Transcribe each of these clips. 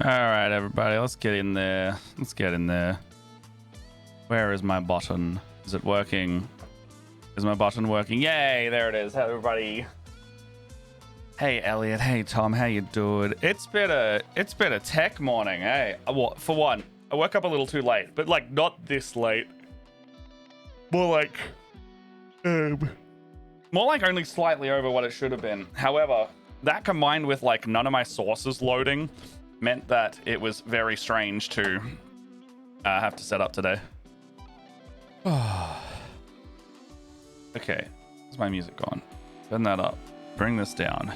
All right, everybody, let's get in there. Let's get in there. Where is my button? Is it working? Is my button working? Yay, there it is. Hey, everybody. Hey, Elliot. Hey, Tom. How you doing? It's been a tech morning. Hey, for one, I woke up a little too late, but like not this late. More like only slightly over what it should have been. However, that combined with like none of my sources loading meant that it was very strange to have to set up today. Okay, where's my music gone? Turn that up. Bring this down.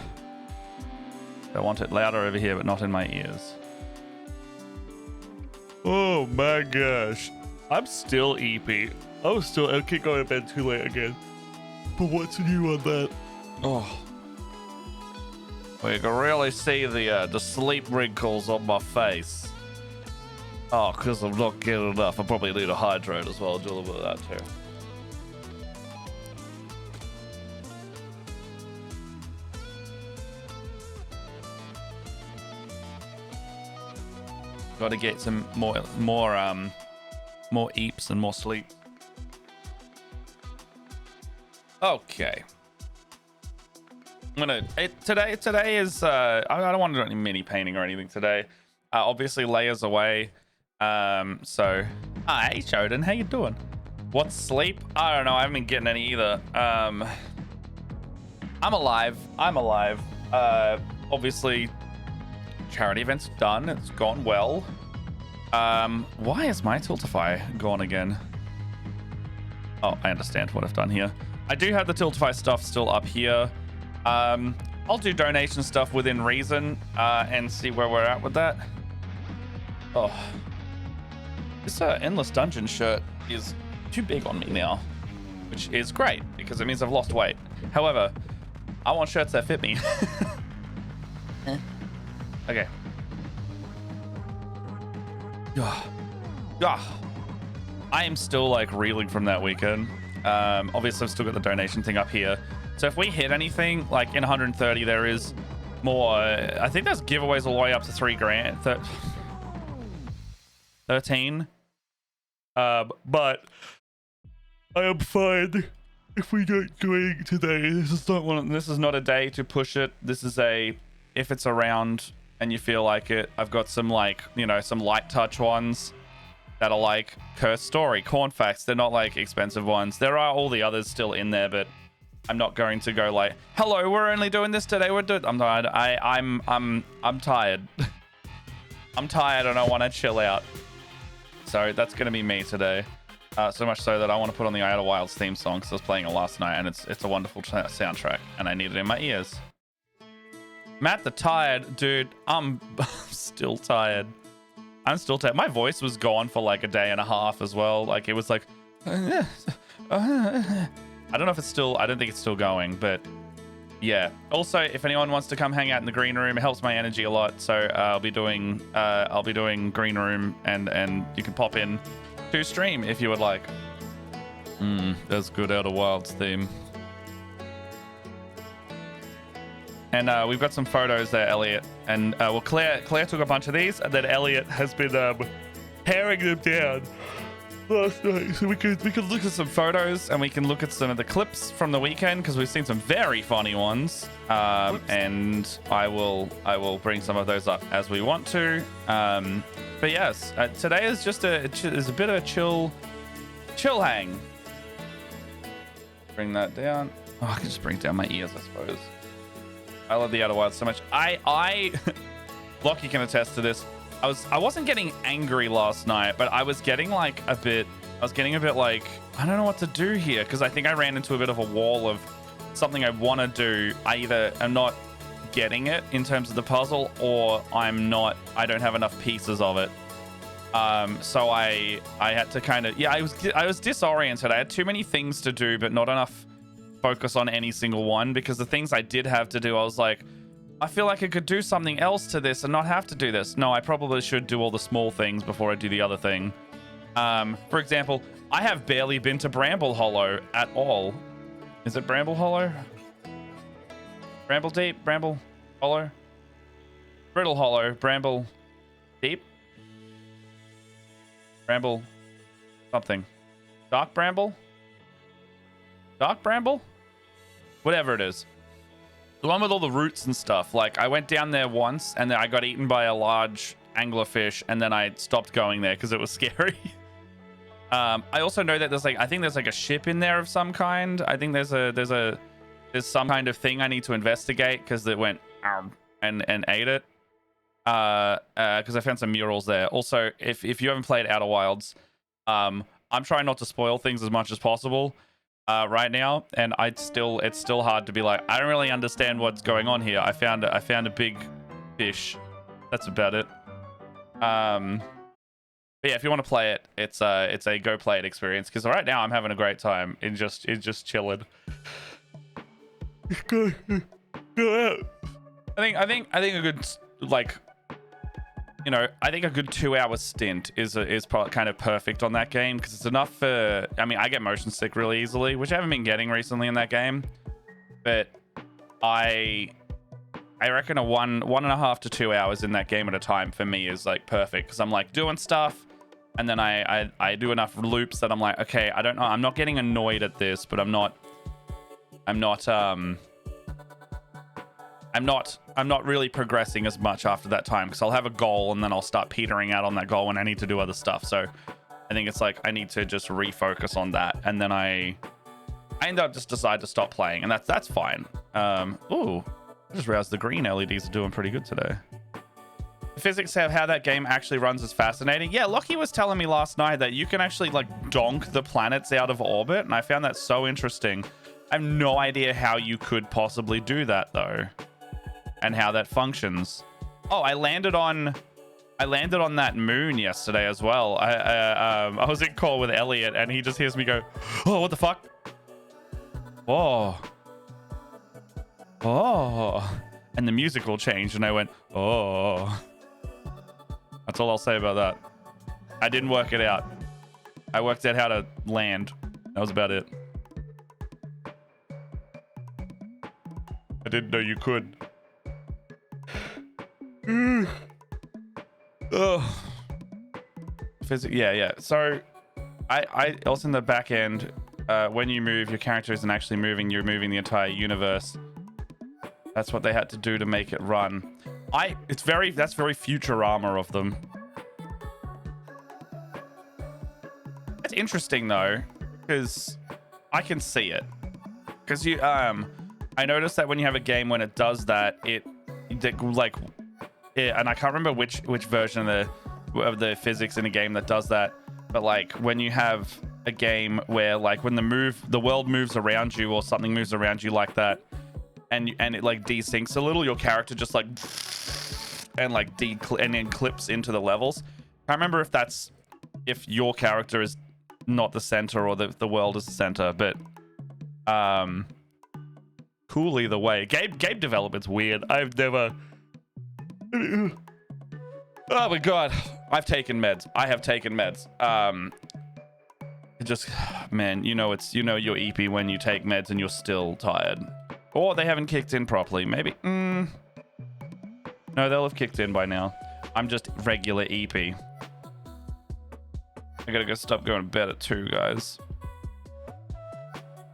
I want it louder over here, but not in my ears. Oh my gosh. I'm still EP. I can't go to bed too late again. But what's new on that? Oh. We can really see the sleep wrinkles on my face. Oh, because I'm not getting enough. I probably need to hydrate as well. Do a little bit of that too. Got to get some more eeps and more sleep. Okay. Today is I don't want to do any mini painting or anything today. Obviously Leia's away. So hey Shodan, how you doing? What's sleep? I don't know, I haven't been getting any either. I'm alive. Obviously charity event's done, it's gone well. Why is my Tiltify gone again? Oh, I understand what I've done here. I do have the Tiltify stuff still up here. I'll do donation stuff within reason and see where we're at with that. Oh, this Endless Dungeon shirt is too big on me now, which is great because it means I've lost weight. However, I want shirts that fit me. Okay. I am still like reeling from that weekend. Obviously I've still got the donation thing up here. So if we hit anything like in 130, there is more. I think there's giveaways all the way up to 3 grand. 13. But I am fine if we don't do anything today. This is not a day to push it. This is if it's around and you feel like it. I've got some like, some light touch ones that are like Cursed Story, Corn Facts. They're not like expensive ones. There are all the others still in there, but I'm not going to go like, hello, we're only doing this today. I'm tired. I'm tired. I'm tired and I want to chill out. So that's going to be me today. So much so that I want to put on the Outer Wilds theme song because I was playing it last night and it's a wonderful soundtrack and I need it in my ears. Matt the tired dude. I'm still tired. I'm still tired. My voice was gone for like a day and a half as well. Like it was like, I don't know if it's still, I don't think it's still going, but yeah. Also, if anyone wants to come hang out in the green room, it helps my energy a lot. So I'll be doing green room and you can pop in to stream if you would like. That's good Outer Wilds theme. And we've got some photos there, Elliot. And Claire took a bunch of these, and then Elliot has been paring them down last night. So we could look at some photos, and we can look at some of the clips from the weekend because we've seen some very funny ones. And I will bring some of those up as we want to. But yes, today is just a bit of a chill hang. Bring that down. Oh, I can just bring it down my ears, I suppose. I love the Outer Wilds so much. Lockie can attest to this. I wasn't getting angry last night, but I was getting a bit like, I don't know what to do here, because I think I ran into a bit of a wall of something I want to do. I either am not getting it in terms of the puzzle, or I don't have enough pieces of it. So I had to kind of, I was disoriented. I had too many things to do, but not enough focus on any single one, because the things I did have to do, I was like, I feel like I could do something else to this and not have to do this. No, I probably should do all the small things before I do the other thing. For example, I have barely been to Bramble Hollow at all. Is it Bramble Hollow? Bramble Deep? Bramble Hollow? Brittle Hollow? Bramble... Bramble something. Dark Bramble? Dark Bramble? Whatever it is. The one with all the roots and stuff. Like, I went down there once, and then I got eaten by a large anglerfish, and then I stopped going there because it was scary. I also know that there's like, I think there's like a ship in there of some kind. I think there's some kind of thing I need to investigate because it went and ate it. Because I found some murals there. Also, if you haven't played Outer Wilds, I'm trying not to spoil things as much as possible right now, and it's still hard to be like, I don't really understand what's going on here. I found a big fish. That's about it. But yeah, if you want to play it, it's a go play it experience, because right now I'm having a great time. It's just chilling. Go out. I think a good, like, you know, I think a good 2-hour stint is probably kind of perfect on that game, because it's enough for, I mean, I get motion sick really easily, which I haven't been getting recently in that game, but I reckon a 1.5 to 2 hours in that game at a time for me is like perfect, because I'm like doing stuff, and then I do enough loops that I'm like, okay, I don't know, I'm not getting annoyed at this, but I'm not really progressing as much after that time, because I'll have a goal and then I'll start petering out on that goal when I need to do other stuff. So I think it's like I need to just refocus on that, and then I end up just decide to stop playing, and that's fine. Ooh, I just realized the green LEDs are doing pretty good today. The physics of how that game actually runs is fascinating. Yeah, Lockie was telling me last night that you can actually like donk the planets out of orbit, and I found that so interesting. I have no idea how you could possibly do that though, and how that functions. Oh, I landed on that moon yesterday as well. I was in call with Elliot, and he just hears me go, "Oh, what the fuck? Oh, oh," and the music all changed, and I went, "Oh." That's all I'll say about that. I didn't work it out. I worked out how to land. That was about it. I didn't know you could. Oh. Yeah. So, I also in the back end, when you move, your character isn't actually moving. You're moving the entire universe. That's what they had to do to make it run. That's very Futurama of them. It's interesting though, because I can see it. Because I noticed that when you have a game when it does that, and I can't remember which version of the physics in a game that does that, but like when you have a game where like when the world moves around you or something moves around you like that, and it like desyncs a little, your character just like and then clips into the levels. I remember if your character is not the center or the world is the center, but cool either way. Game development's weird. I've never. Oh my god, I've taken meds. I have taken meds. Just, man, you're eepy when you take meds and you're still tired, or they haven't kicked in properly. Maybe. No, they'll have kicked in by now. I'm just regular eepy. I gotta go stop going to bed at 2, guys.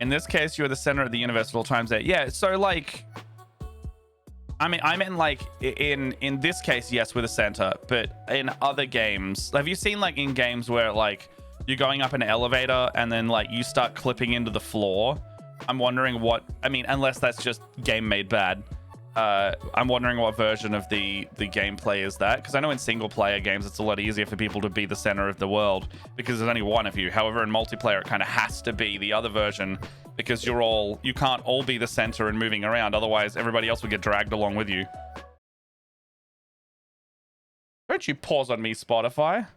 In this case, you're the center of the universe at all times. There, yeah. So like, I mean, like in this case, yes, we're the center. But in other games, have you seen like in games where like you're going up an elevator and then like you start clipping into the floor? I'm wondering unless that's just game made bad. I'm wondering what version of the gameplay is that, because I know in single player games it's a lot easier for people to be the center of the world because there's only one of you. However, in multiplayer it kind of has to be the other version, because you can't all be the center and moving around, otherwise everybody else will get dragged along with you. Don't you pause on me, Spotify.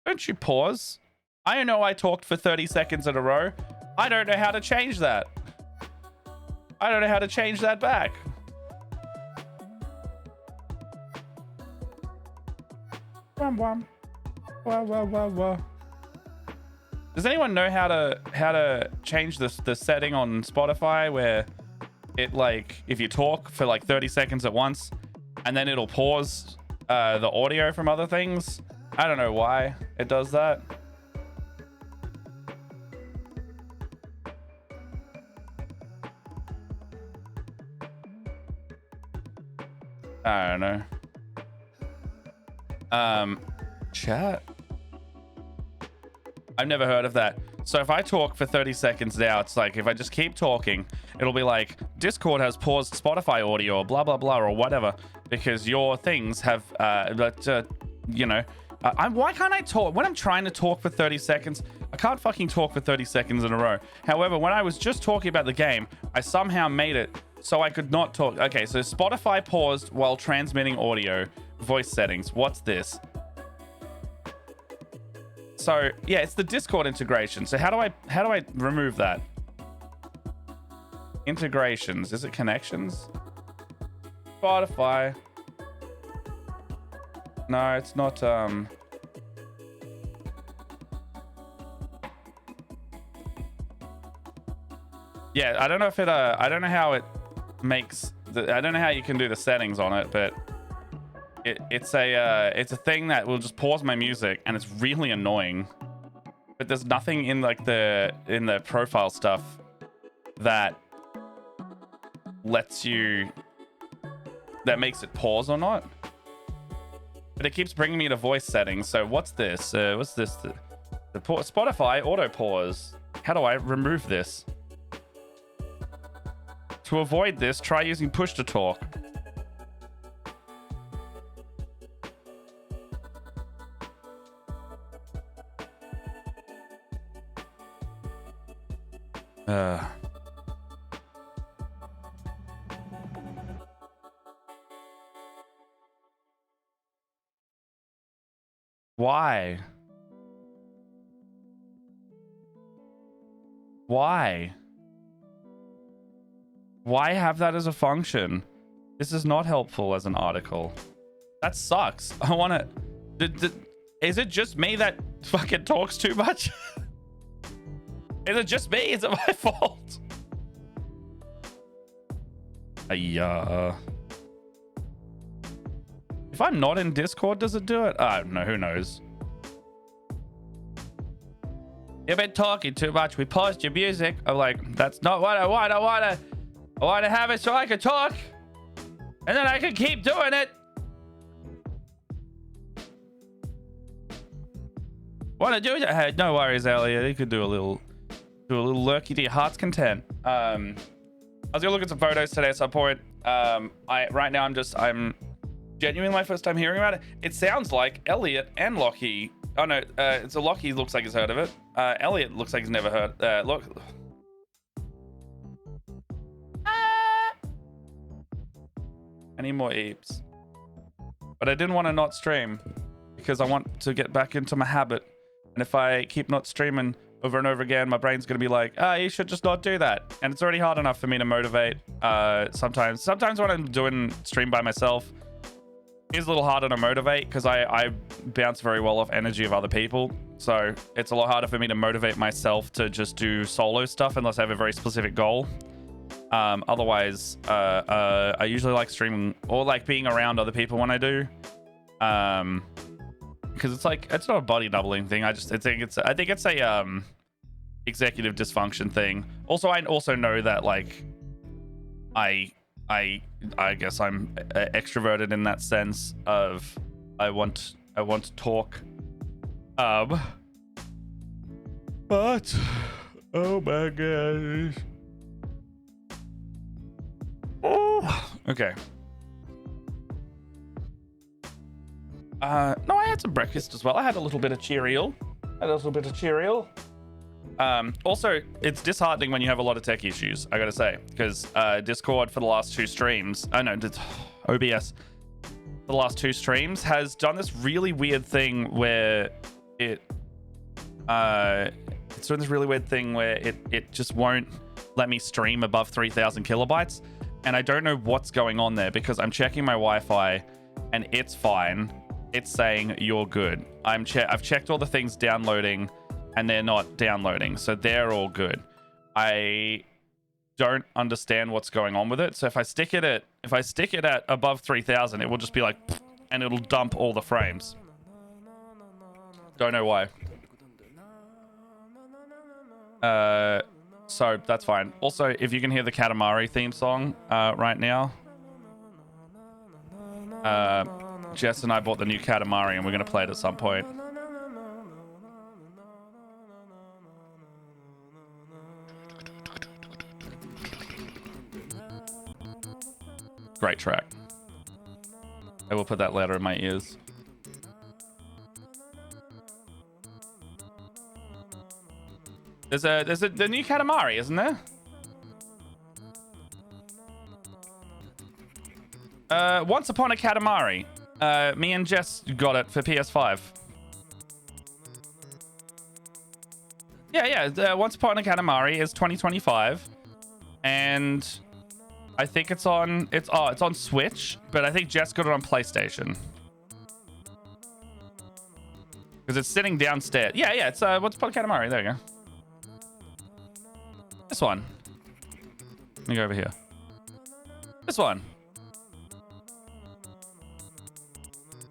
Don't you pause. I know I talked for 30 seconds in a row. I don't know how to change that. I don't know how to change that back. Does anyone know how to change the setting on Spotify where it, like, if you talk for like 30 seconds at once and then it'll pause the audio from other things? I don't know why it does that. I don't know. Chat. I've never heard of that. So if I talk for 30 seconds now, it's like if I just keep talking, it'll be like Discord has paused Spotify audio or blah blah blah or whatever because your things have you know, why can't I talk when I'm trying to talk for 30 seconds? I can't fucking talk for 30 seconds in a row. However, when I was just talking about the game, I somehow made it so I could not talk. Okay, so Spotify paused while transmitting audio. Voice settings. What's this? So yeah, it's the Discord integration. So how do I remove that? Integrations. Is it connections? Spotify. No, it's not. Yeah, I don't know if it. I don't know how it makes. I don't know how you can do the settings on it, but it's a thing that will just pause my music, and it's really annoying. But there's nothing in like in the profile stuff that lets you that makes it pause or not. But it keeps bringing me to voice settings. So what's this? What's this? The Spotify auto pause. How do I remove this? To avoid this, try using push to talk. Why? Why? Why have that as a function? This is not helpful as an article. That sucks. I want to... Is it just me that fucking talks too much? Is it just me? Is it my fault? If I'm not in Discord, does it do it? I don't know. Who knows? You've been talking too much. We paused your music. I'm like, that's not what I want. I want to have it so I can talk. And then I can keep doing it. Want to do it? Hey, no worries, Elliot. You could do a little lurky to your heart's content. I was gonna look at some photos today at some point. Right now I'm genuinely my first time hearing about it. It sounds like Elliot and Lockie. Oh no, it's a Lockie looks like he's heard of it. Elliot looks like he's never heard. Look. I need more eeps. But I didn't want to not stream because I want to get back into my habit. And if I keep not streaming over and over again, my brain's going to be like, you should just not do that. And it's already hard enough for me to motivate sometimes. Sometimes when I'm doing stream by myself, it's a little harder to motivate because I bounce very well off energy of other people. So it's a lot harder for me to motivate myself to just do solo stuff unless I have a very specific goal. Otherwise, I usually like streaming or like being around other people when I do. Because it's like, it's not a body doubling thing. I think it's a executive dysfunction thing. Also, I also know that like I guess I'm extroverted in that sense of I want to talk. But oh my gosh. Oh, okay. No, I had some breakfast as well. I had a little bit of cereal. Also, it's disheartening when you have a lot of tech issues, I gotta say, because Discord for the last two streams, OBS for the last two streams has done this really weird thing where it just won't let me stream above 3,000 kilobytes, and I don't know what's going on there because I'm checking my Wi-Fi and it's fine. It's saying you're good. I've checked all the things downloading and they're not downloading, so they're all good. I don't understand what's going on with it. So if I stick it at above 3,000, it will just be like, and it'll dump all the frames. Don't know why. So that's fine. Also, if you can hear the Katamari theme song right now, Jess and I bought the new Katamari and we're going to play it at some point. Great track. I will put that letter in my ears. There's the new Katamari, isn't there? Once Upon a Katamari. Me and Jess got it for PS5. Yeah. Once Upon a Katamari is 2025, and I think it's on Switch, but I think Jess got it on PlayStation because it's sitting downstairs. Yeah. It's Once Upon a Katamari. There you go. This one. Let me go over here. This one.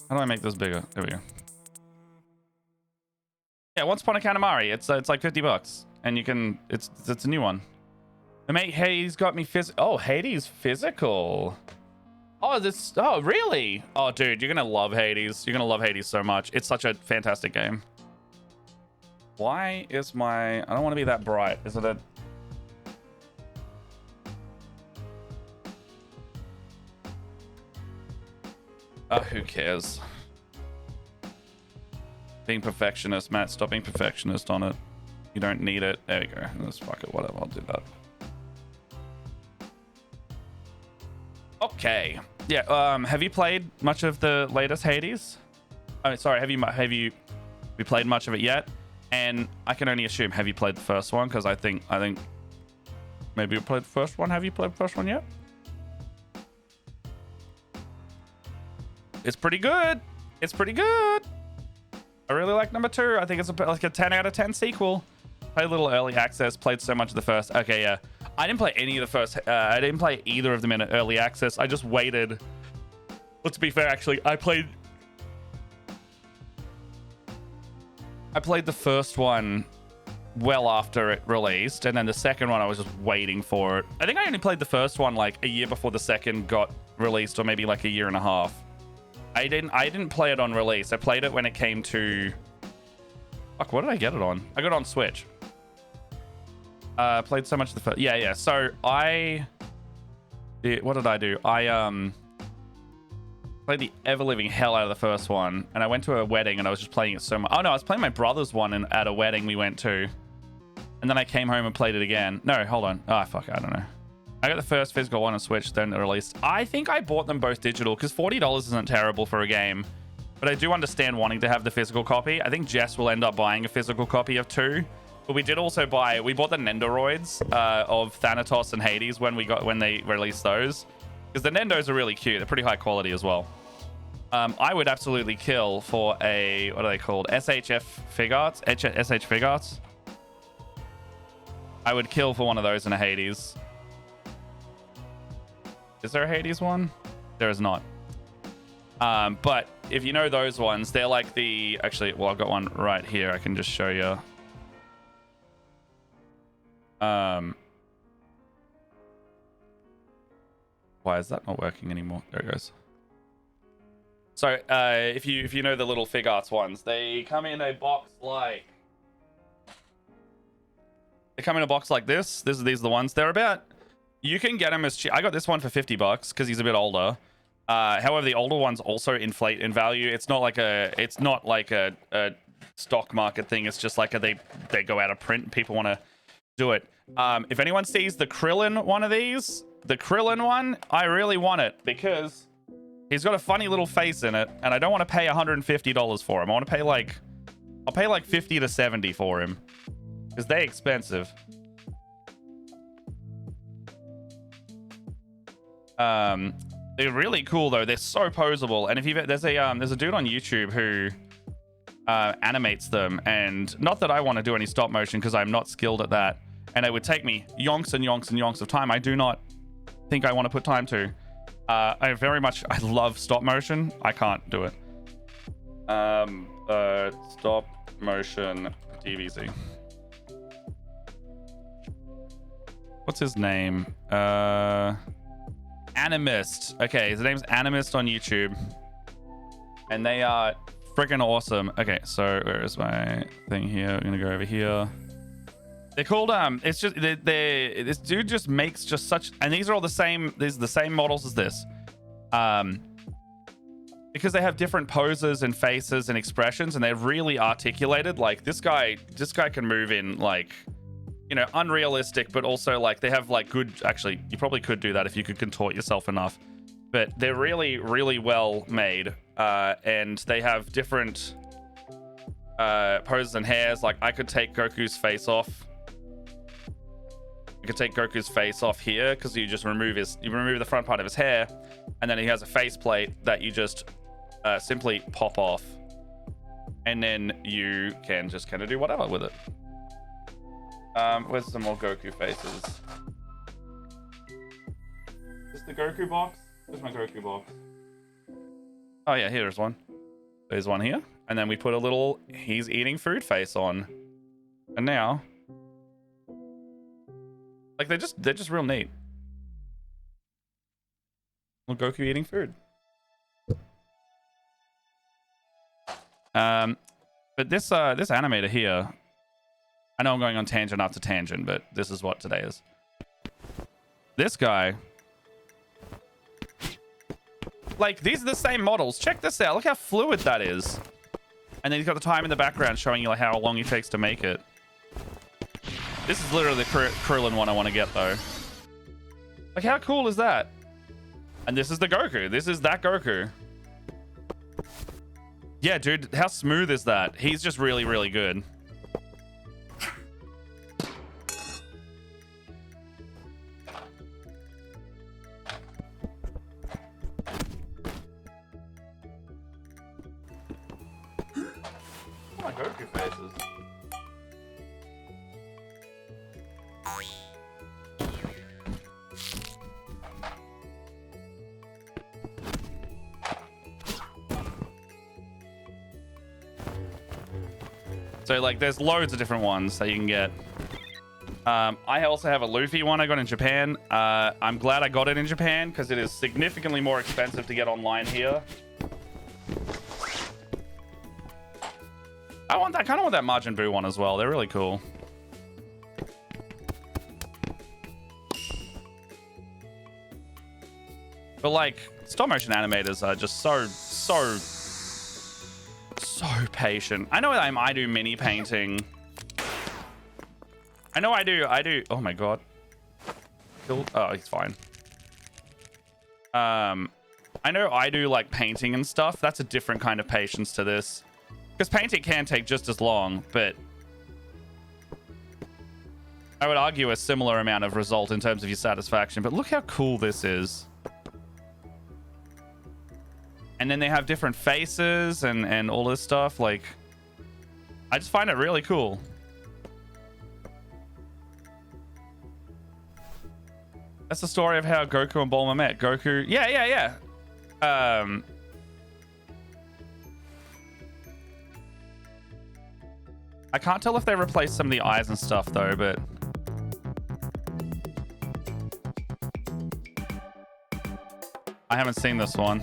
How do I make this bigger? There we go. Yeah, Once Upon a Katamari. It's like $50, and you can. It's a new one. The mate Hades got me Oh, Hades physical. Oh, this. Oh, really? Oh, dude, you're gonna love Hades. You're gonna love Hades so much. It's such a fantastic game. Why is my? I don't want to be that bright. Is it a? Who cares? Being perfectionist, Matt. Stop being perfectionist on it. You don't need it. There we go. Let's fuck it. Whatever. I'll do that. Okay. Yeah. Have you played much of the latest Hades? I mean, sorry. Have you played much of it yet? And I can only assume, have you played the first one? Because I think maybe you played the first one. Have you played the first one yet? It's pretty good. It's pretty good. I really like number 2. I think it's like a 10 out of 10 sequel. Played a little early access. Played so much of the first. Okay, yeah. I didn't play any of the first. I didn't play either of them in early access. I just waited. Well, to be fair, actually, I played the first one well after it released, and then the second one I was just waiting for it. I think I only played the first one like a year before the second got released, or maybe like a year and a half. I didn't play it on release. I played it when it came to... Fuck, what did I get it on? I got it on Switch. Played so much of the first... Yeah. So what did I do? I played the ever-living hell out of the first one, and I went to a wedding and I was just playing it so much. Oh no, I was playing my brother's one at a wedding we went to, and then I came home and played it again. No, hold on. Oh fuck, I don't know. I got the first physical one on Switch, then released. I think I bought them both digital because $40 isn't terrible for a game, but I do understand wanting to have the physical copy. I think Jess will end up buying a physical copy of 2, but we bought the Nendoroids of Thanatos and Hades when they released those, because the Nendos are really cute. They're pretty high quality as well. I would absolutely kill for a, what are they called? SHF Fig Arts? SH Fig Arts? I would kill for one of those in a Hades. Is there a Hades one? There is not. But if you know those ones, they're like the... Actually, well, I've got one right here. I can just show you. Why is that not working anymore? There it goes. So, if you know the little Fig Arts ones, they come in a box like... They come in a box like this. These are the ones. They're about... You can get them as cheap. I got this one for $50 because he's a bit older. However, the older ones also inflate in value. It's not like a stock market thing. It's just like they go out of print and people want to do it. If anyone sees the Krillin one of these, the Krillin one, I really want it because he's got a funny little face in it, and I don't want to pay $150 for him. I want to pay I'll pay like 50 to 70 for him because they're expensive. They're really cool though. They're so posable, and if there's a dude on YouTube who animates them, and not that I want to do any stop motion because I'm not skilled at that, and it would take me yonks and yonks and yonks of time. I do not think I want to put time to. I love stop motion. I can't do it. stop motion DBZ. What's his name? Animist. Okay, his name's Animist on YouTube. And they are freaking awesome. Okay, so where is my thing here? I'm gonna go over here. They're called it's just this dude just makes just such, and these are all the same, these are the same models as this. Because they have different poses and faces and expressions, and they're really articulated. Like this guy can move in like, you know, unrealistic, but also like they have like good, actually you probably could do that if you could contort yourself enough, but they're really, really well made. And they have different poses and hairs. Like I could take Goku's face off. You could take Goku's face off here because you just remove the front part of his hair, and then he has a face plate that you just simply pop off, and then you can just kind of do whatever with it. Where's some more Goku faces? Is this the Goku box? Where's my Goku box? Oh yeah, here's one. There's one here, and then we put a little he's eating food face on, and now like they're just real neat. Little Goku eating food. But this animator here, I know I'm going on tangent after tangent, but this is what today is. This guy, like these are the same models. Check this out. Look how fluid that is. And then he's got the time in the background showing you like how long it takes to make it. This is literally the Krillin one I want to get though. Like how cool is that? And this is the Goku. This is that Goku. Yeah, dude, how smooth is that? He's just really, really good. Oh my Goku faces. So like there's loads of different ones that you can get. I also have a Luffy one I got in Japan. I'm glad I got it in Japan because it is significantly more expensive to get online here. I kind of want that Majin Buu one as well. They're really cool. But like stop motion animators are just so patient. I know I do mini painting. I know I do. Oh my god. Oh, he's fine. I know I do like painting and stuff. That's a different kind of patience to this. Because painting can take just as long, but I would argue a similar amount of result in terms of your satisfaction. But look how cool this is. And then they have different faces and all this stuff. Like, I just find it really cool. That's the story of how Goku and Bulma met. Goku, yeah. I can't tell if they replaced some of the eyes and stuff though, but I haven't seen this one.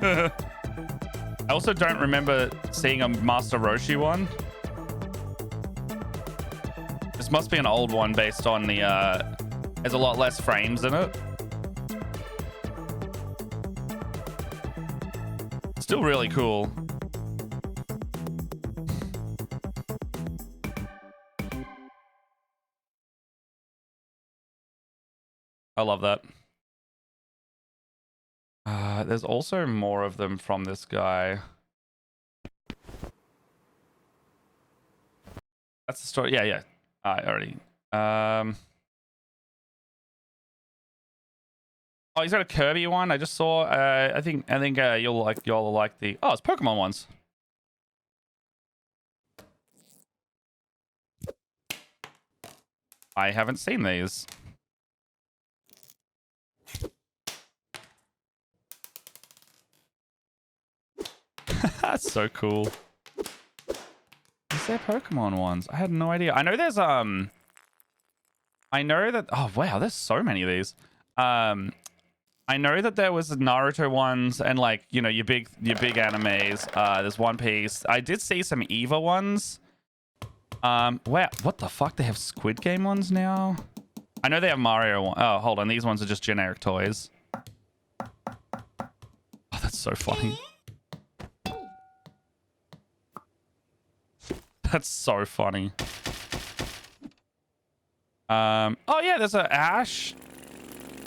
I also don't remember seeing a Master Roshi one. This must be an old one based on the there's a lot less frames in it. Still really cool. I love that. There's also more of them from this guy. That's the story. Yeah. I already. Oh, he's got a Kirby one. I just saw. I think y'all like the. Oh, it's Pokemon ones. I haven't seen these. That's so cool. is there Pokemon ones? I had no idea. I know there's I know that, oh wow, there's so many of these. I know that there was Naruto ones and like, you know, your big animes. There's One Piece. I did see some Eva ones. Wow, what the fuck? They have Squid Game ones now? I know they have Mario one. Oh, hold on. These ones are just generic toys. Oh, that's so funny. That's so funny. Oh yeah, there's a Ash.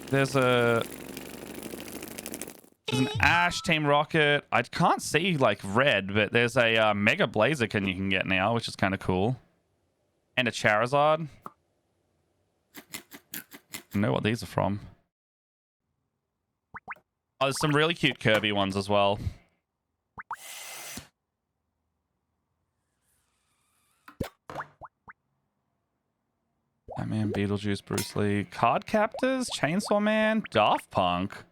There's an Ash, Team Rocket. I can't see like red, but there's a Mega Blaziken you can get now, which is kind of cool. And a Charizard. I know what these are from. Oh, there's some really cute Kirby ones as well. Batman, Beetlejuice, Bruce Lee. Card Captors, Chainsaw Man, Daft Punk.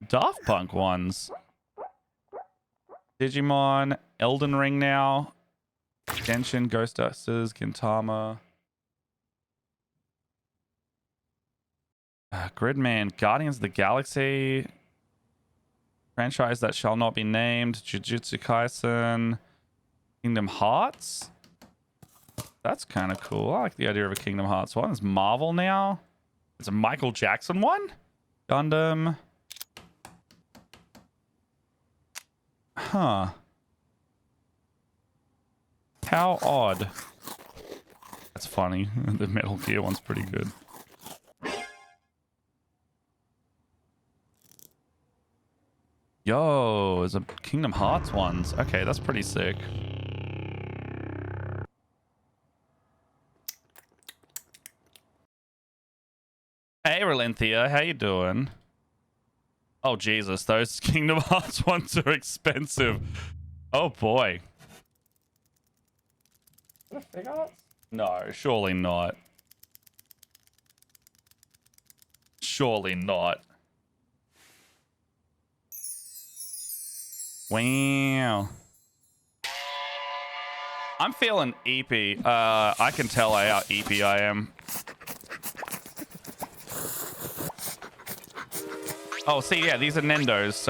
Daft Punk ones. Digimon, Elden Ring now. Genshin, Ghostbusters, Gintama. Gridman, Guardians of the Galaxy. Franchise that shall not be named. Jujutsu Kaisen. Kingdom Hearts. That's kind of cool. I like the idea of a Kingdom Hearts one. It's Marvel now. It's a Michael Jackson one. Gundam. Huh. How odd. That's funny. The Metal Gear one's pretty good. Yo, there's a Kingdom Hearts ones. Okay, that's pretty sick. Hey, Relenthia, how you doing? Oh, Jesus, those Kingdom Hearts ones are expensive. Oh, boy. Is that a Figure? No, surely not. Surely not. Wow. I'm feeling eepy. I can tell how eepy I am. Oh, see, yeah, these are Nendos,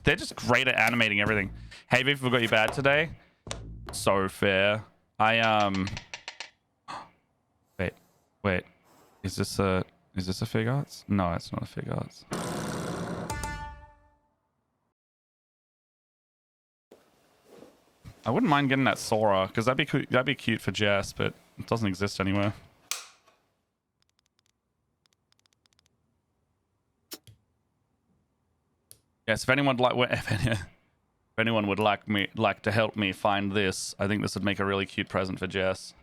they're just great at animating everything. Hey, Viv, we got you bad today. So fair. Wait. Is this a Fig Arts? No, it's not a Fig Arts. I wouldn't mind getting that Sora because that'd be cute for Jess, but it doesn't exist anywhere. Yes, if anyone would like to help me find this, I think this would make a really cute present for Jess.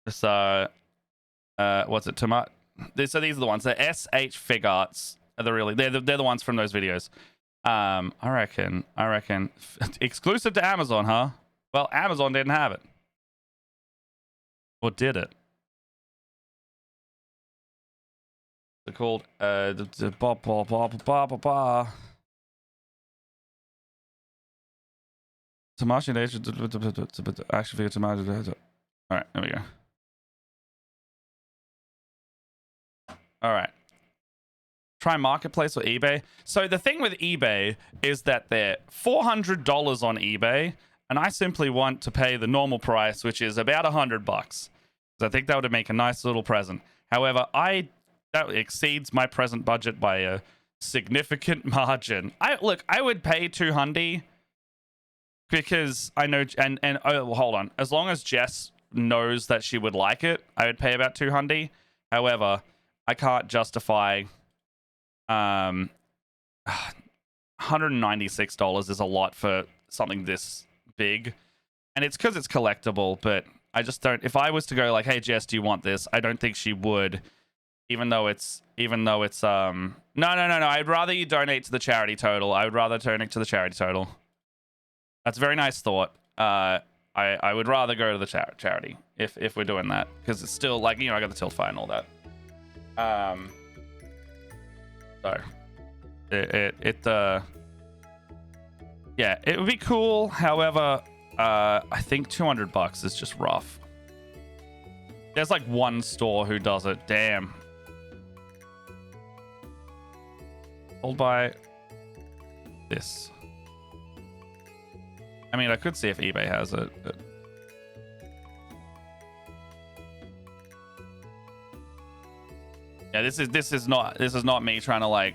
This what's it? So these are the ones. The SH Fig Arts are they're the ones from those videos. I reckon exclusive to Amazon, huh? Well, Amazon didn't have it. Or did it? They're called Tamashi action figure Tamashi. All right, there we go. All right. Try Marketplace or eBay. So the thing with eBay is that they're $400 on eBay, and I simply want to pay the normal price, which is about $100. So I think that would make a nice little present. However, that exceeds my present budget by a significant margin. I would pay $200 because I know, and oh, hold on. As long as Jess knows that she would like it, I would pay about $200. However, I can't justify $196 is a lot for something this big, and it's because it's collectible. But I just don't. If I was to go like, "Hey Jess, do you want this?" I don't think she would. Even though it's no. I'd rather you donate to the charity total. I would rather donate to the charity total. That's a very nice thought. I would rather go to the charity if we're doing that, because it's still like, you know, I got the tilt fight and all that. So it Yeah, it would be cool. However, I think $200 is just rough. There's like one store who does it. Damn. I'll buy this. I mean, I could see if eBay has it, but... Yeah, this is not me trying to like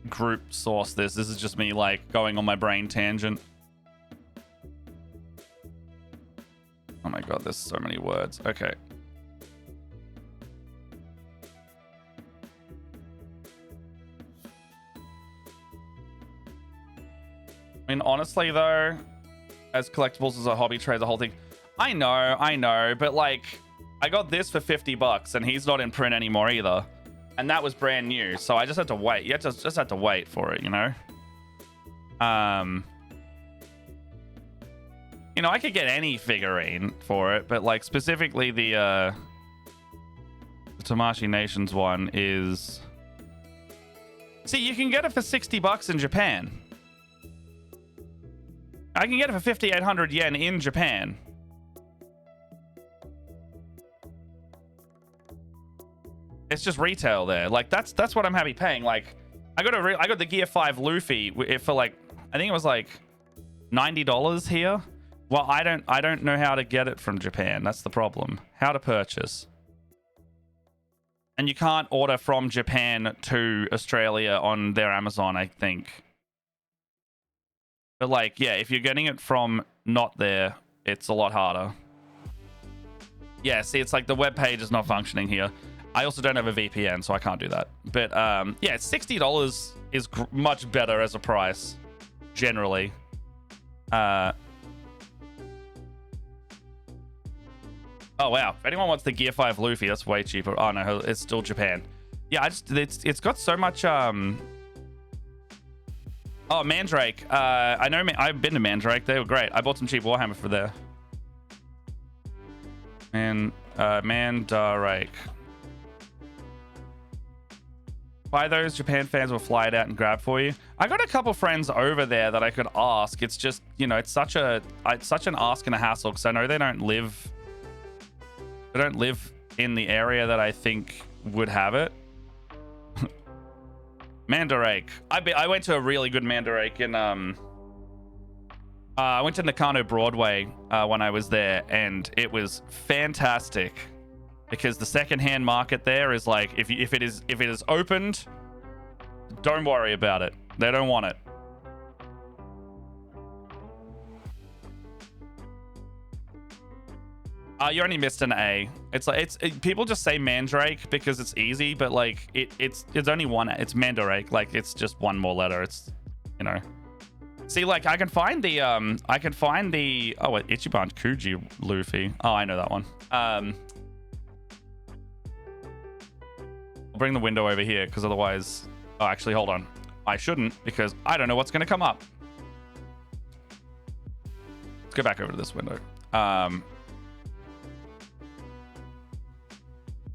group source this. This is just me like going on my brain tangent. Oh my god, there's so many words. Okay. I mean, honestly though, as collectibles as a hobby trade, the whole thing. I know, but like, I got this for $50 and he's not in print anymore either. And that was brand new, so I just had to wait. You just had to wait for it, you know? You know, I could get any figurine for it, but like specifically the Tamashii Nations one is... See, you can get it for $60 in Japan. I can get it for 5,800 yen in Japan. It's just retail there. Like that's what I'm happy paying. Like I got the Gear 5 Luffy for like, I think it was like $90 here. Well, I don't know how to get it from Japan. That's the problem. How to purchase. And you can't order from Japan to Australia on their Amazon, I think. But like, yeah, if you're getting it from not there, it's a lot harder. Yeah, see, it's like the web page is not functioning here. I also don't have a VPN, so I can't do that. But yeah, $60 is much better as a price, generally. Oh wow! If anyone wants the Gear 5 Luffy, that's way cheaper. Oh no, it's still Japan. Yeah, it's got so much. Oh, Mandrake. I know. I've been to Mandrake. They were great. I bought some cheap Warhammer for there. Mandrake. Buy those. Japan fans will fly it out and grab for you. I got a couple friends over there that I could ask. It's just, you know, it's such an ask and a hassle because I know they don't live in the area that I think would have it. Mandarake. I went to a really good Mandarake in I went to Nakano Broadway when I was there, and it was fantastic because the secondhand market there is like, if it is opened, don't worry about it. They don't want it. You only missed an A. It's like people just say Mandrake because it's easy, but like it's only one. It's Mandarake. Like it's just one more letter. It's, you know. See, like I can find the oh wait, Ichiban Kuji Luffy. Oh, I know that one. I'll bring the window over here because otherwise, oh, actually, hold on. I shouldn't because I don't know what's gonna come up. Let's go back over to this window.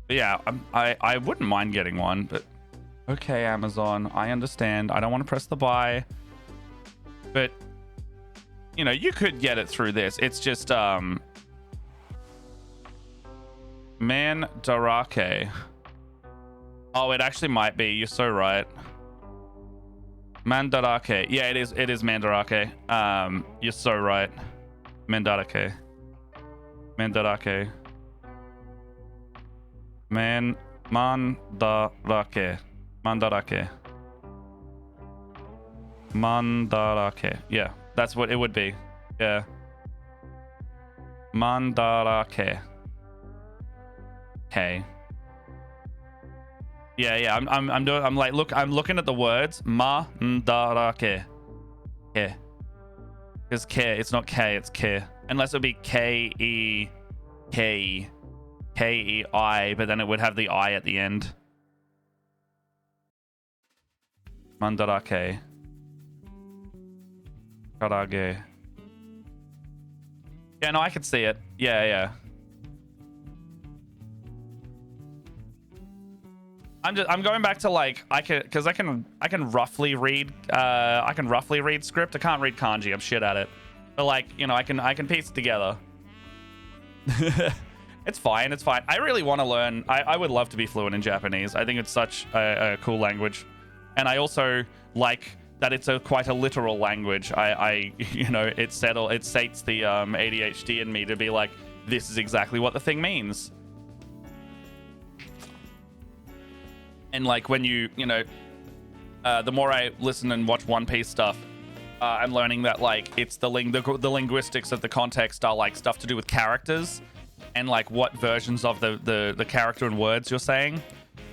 But yeah, I wouldn't mind getting one, but okay, Amazon, I understand. I don't want to press the buy, but you know, you could get it through this. It's just Mandarake. Oh, it actually might be. You're so right. Mandarake. Yeah, it is Mandarake. You're so right. Mandarake. Mandarake. Mandarake. Yeah, that's what it would be. Yeah. Mandarake. Okay. Yeah. I'm like, look, I'm looking at the words. Mandarake. Yeah. It's K. It's not K. It's K. Unless it would be K-E-K-E. K-E-I, but then it would have the I at the end. Mandarake. Karage. Yeah, no, I can see it. Yeah. I'm going back to like I can roughly read script. I can't read kanji. I'm shit at it. But like, you know, I can piece it together. It's fine. It's fine. I really want to learn. I would love to be fluent in Japanese. I think it's such a cool language, and I also like that it's quite a literal language. I you know, it sates the ADHD in me to be like, this is exactly what the thing means. And like when you know, the more I listen and watch One Piece stuff, I'm learning that like it's the linguistics of the context are like stuff to do with characters and like what versions of the character and words you're saying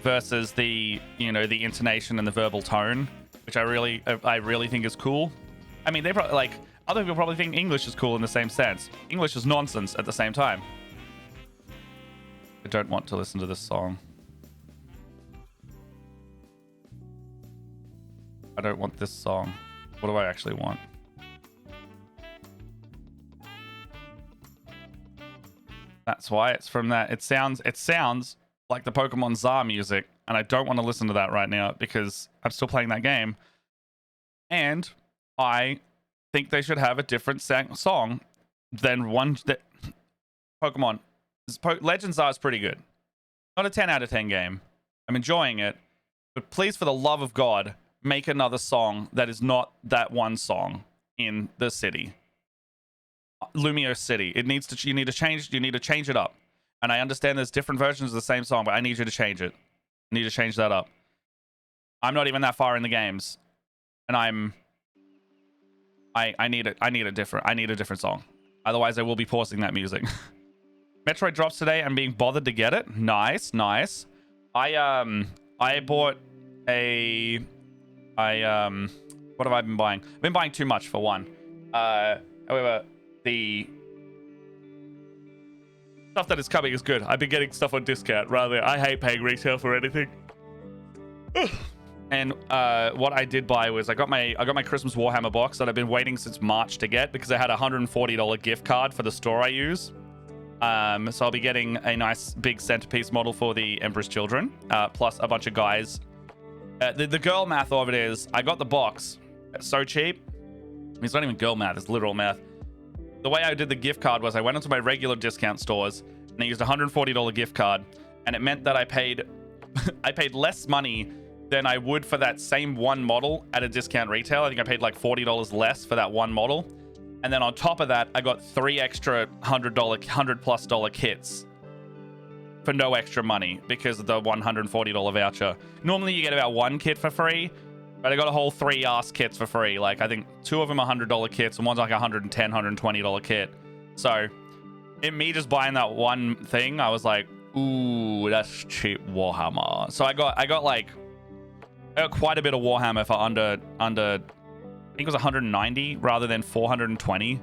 versus the, you know, the intonation and the verbal tone, which I really think is cool. I mean, they probably like other people probably think English is cool in the same sense. English is nonsense at the same time. I don't want to listen to this song. I don't want this song. What do I actually want? That's why it's from that. It sounds like the Pokemon Czar music, and I don't want to listen to that right now because I'm still playing that game. And I think they should have a different song than one that Pokemon. Legends Czar is pretty good. Not a 10 out of 10 game. I'm enjoying it, but please, for the love of God, make another song that is not that one song in the city. Lumiose City. You need to change it up. And I understand there's different versions of the same song, but I need you to change it. I need to change that up. I'm not even that far in the games. And I need a different song. Otherwise I will be pausing that music. Metroid drops today. I'm being bothered to get it. Nice. I bought a what have I been buying? I've been buying too much for one. However, the stuff that is coming is good. I've been getting stuff on discount rather. I hate paying retail for anything. And what I did buy was I got my Christmas Warhammer box that I've been waiting since March to get because I had a $140 gift card for the store I use. So I'll be getting a nice big centerpiece model for the Emperor's Children, plus a bunch of guys. The girl math of it is I got the box. It's so cheap. I mean, it's not even girl math, it's literal math. The way I did the gift card was I went into my regular discount stores and I used a $140 gift card, and it meant that I paid less money than I would for that same one model at a discount retail. I think I paid like $40 less for that one model. And then on top of that, I got 3 extra $100+ kits for no extra money because of the $140 voucher. Normally you get about 1 kit for free, but I got a whole 3 ass kits for free. Like I think 2 of them are $100 kits and one's like $110, $120 kit. So in me just buying that one thing, I was like, ooh, that's cheap Warhammer. So I got quite a bit of Warhammer for under I think it was 190 rather than 420.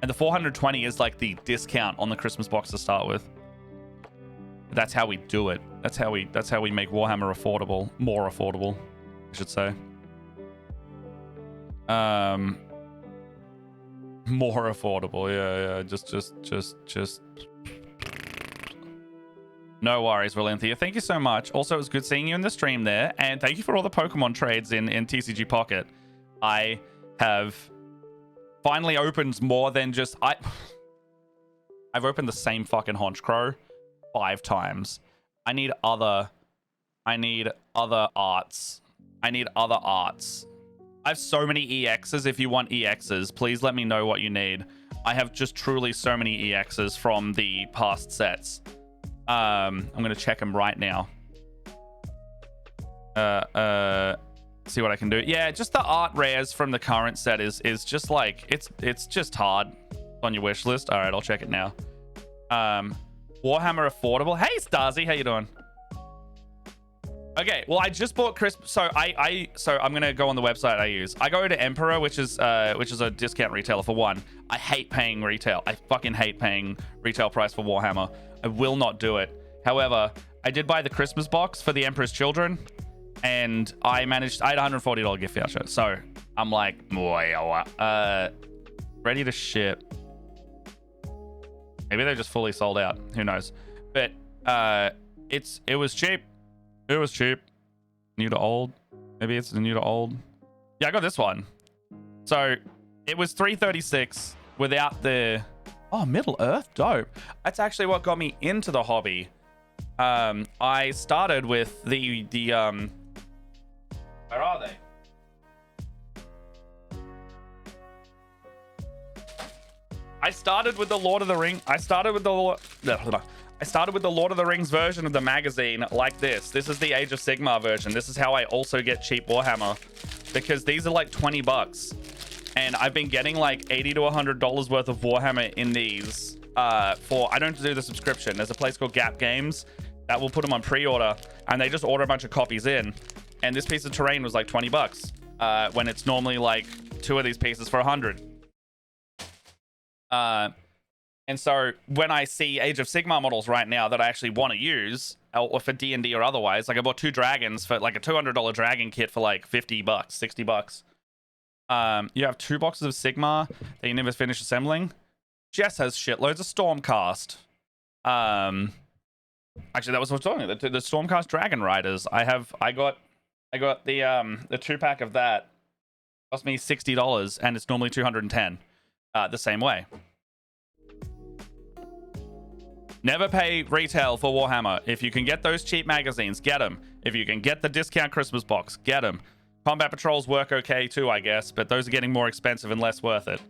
And the 420 is like the discount on the Christmas box to start with. That's how we do it. That's how we make Warhammer affordable, more affordable, I should say. More affordable. Yeah. Just. No worries, Valenthea. Thank you so much. Also, it was good seeing you in the stream there, and thank you for all the Pokemon trades in TCG Pocket. I have finally opened more than just I've opened the same fucking Honchkrow 5 times. I need other arts. I have so many EXs. If you want EXs, please let me know what you need. I have just truly so many EXs from the past sets. I'm gonna check them right now. See what I can do. Yeah, just the art rares from the current set is just like it's just hard on your wish list. All right, I'll check it now. Warhammer affordable. Hey Starzy, how you doing? Okay, well I just bought Christmas. So I'm gonna go on the website I use. I go to Emperor, which is a discount retailer for one. I hate paying retail. I fucking hate paying retail price for Warhammer. I will not do it. However, I did buy the Christmas box for the Emperor's Children, and I had a $140 gift voucher. So I'm like, ready to ship. Maybe they're just fully sold out. Who knows? But it was cheap. It was cheap. New to old. Maybe it's the new to old. Yeah, I got this one. So it was 336 without the... Oh, Middle Earth, dope. That's actually what got me into the hobby. I started with the where are they? I started with the Lord of the Rings. I started with the Lord of the Rings version of the magazine like this. This is the Age of Sigmar version. This is how I also get cheap Warhammer, because these are like 20 bucks. And I've been getting like $80 to $100 worth of Warhammer in these for, I don't do the subscription. There's a place called Gap Games that will put them on pre-order, and they just order a bunch of copies in. And this piece of terrain was like 20 bucks when it's normally like 2 of these pieces for 100. And so when I see Age of Sigmar models right now that I actually want to use, or for D&D or otherwise, like I bought 2 dragons for like a $200 dragon kit for like 50 bucks, 60 bucks. You have 2 boxes of Sigmar that you never finish assembling. Jess has shitloads of Stormcast. Actually, that was what I was talking about. The Stormcast Dragon Riders. I got the 2-pack of that. Cost me $60, and it's normally $210. The same way. Never pay retail for Warhammer. If you can get those cheap magazines, get them. If you can get the discount Christmas box, get them. Combat patrols work okay too, I guess, but those are getting more expensive and less worth it.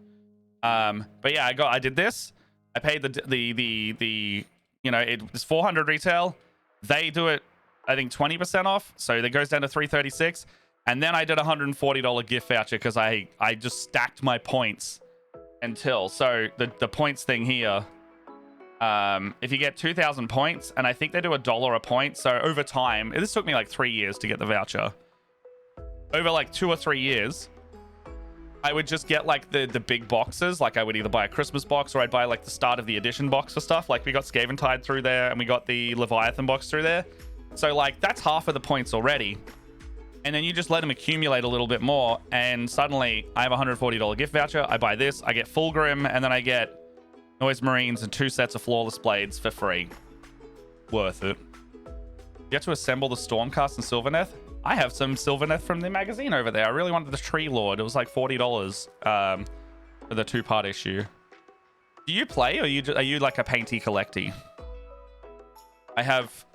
But yeah, I did this. I paid the you know, it's 400 retail. They do it, I think 20% off, so that goes down to 336. And then I did a $140 gift voucher because I just stacked my points until, so the points thing here. If you get 2,000 points, and I think they do $1 a point, so over time, this took me like 3 years to get the voucher. Over like 2 or 3 years, I would just get like the big boxes. Like I would either buy a Christmas box, or I'd buy like the start of the edition box for stuff. Like we got Scaventide through there, and we got the Leviathan box through there. So like that's half of the points already. And then you just let them accumulate a little bit more, and suddenly I have a $140 gift voucher. I buy this, I get Fulgrim, and then I get Noise Marines and 2 sets of Flawless Blades for free. Worth it. You have to assemble the Stormcast and Sylvaneth. I have some Sylvaneth from the magazine over there. I really wanted the Tree Lord. It was like $40 for the 2-part issue. Do you play, or are you like a painty collecty? I have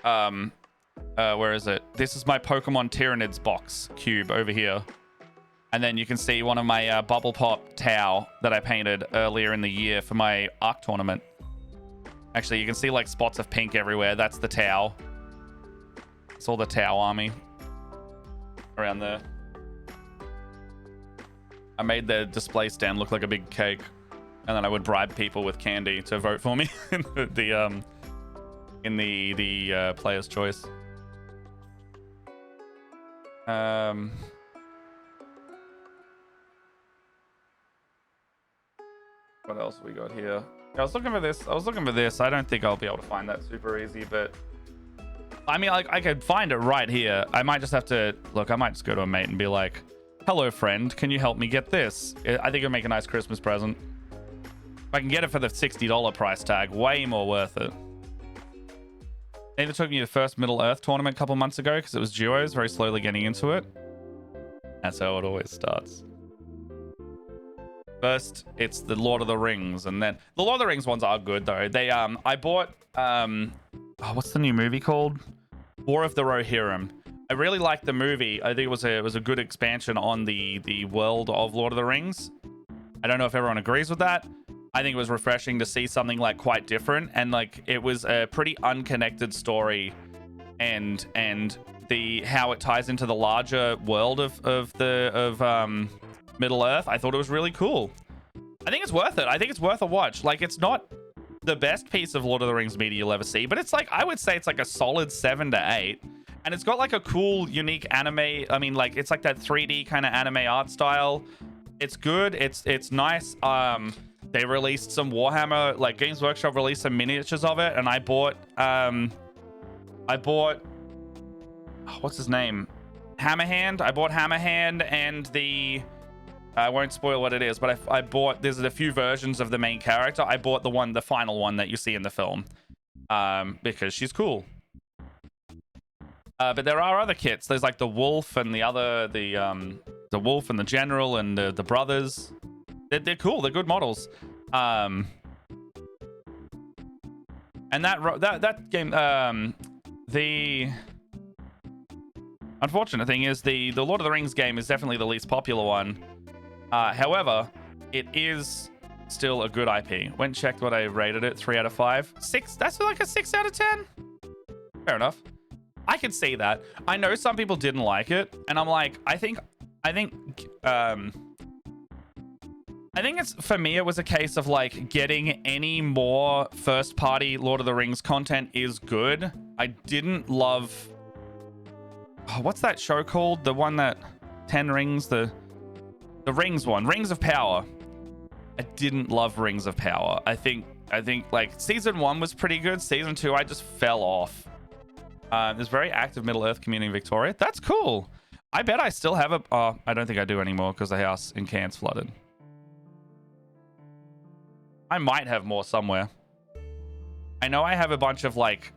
where is it? This is my Pokemon Tyranids box cube over here. And then you can see one of my Bubble Pop Tau that I painted earlier in the year for my Arc tournament. Actually, you can see like spots of pink everywhere. That's the Tau. It's all the Tau army around there. I made the display stand look like a big cake, and then I would bribe people with candy to vote for me in the player's choice. What else we got here? I was looking for this. I don't think I'll be able to find that super easy, but I mean, I could find it right here. I might just have to look. I might just go to a mate and be like, "Hello, friend. Can you help me get this?" I think it'll make a nice Christmas present. If I can get it for the $60 price tag, way more worth it. Neither took me to the first Middle Earth tournament a couple months ago because it was duos, very slowly getting into it. That's how it always starts. First, it's the Lord of the Rings, and then the Lord of the Rings ones are good though. They I bought what's the new movie called? War of the Rohirrim. I really liked the movie. I think it was a good expansion on the world of Lord of the Rings. I don't know if everyone agrees with that. I think it was refreshing to see something like quite different, and like it was a pretty unconnected story, and the how it ties into the larger world of Middle Earth. I thought it was really cool. I think it's worth it. I think it's worth a watch. Like, it's not the best piece of Lord of the Rings media you'll ever see, but it's like, I would say it's like a solid 7 to 8. And it's got like a cool, unique anime. I mean, like, it's like that 3D kind of anime art style. It's good. It's nice. They released some Warhammer, like Games Workshop released some miniatures of it, and I bought what's his name? Hammerhand. I bought Hammerhand and the I won't spoil what it is, but I bought, there's a few versions of the main character. I bought the final one that you see in the film, because she's cool. But there are other kits. There's like the wolf and the wolf and the general and the brothers. They're cool. They're good models. And that game, the unfortunate thing is the Lord of the Rings game is definitely the least popular one. However, it is still a good IP. Went and checked what I rated it. 3 out of 5. 6. That's like a 6 out of 10. Fair enough. I could see that. I know some people didn't like it, and I'm like, I think it's, for me, it was a case of like getting any more first party Lord of the Rings content is good. I didn't love, what's that show called? The one that 10 Rings, the Rings one, Rings of Power. I didn't love Rings of Power. I think like season 1 was pretty good. Season 2, I just fell off. There's very active Middle Earth community in Victoria. That's cool. I bet I still have a... Oh, I don't think I do anymore because the house in Cairns flooded. I might have more somewhere. I know I have a bunch of like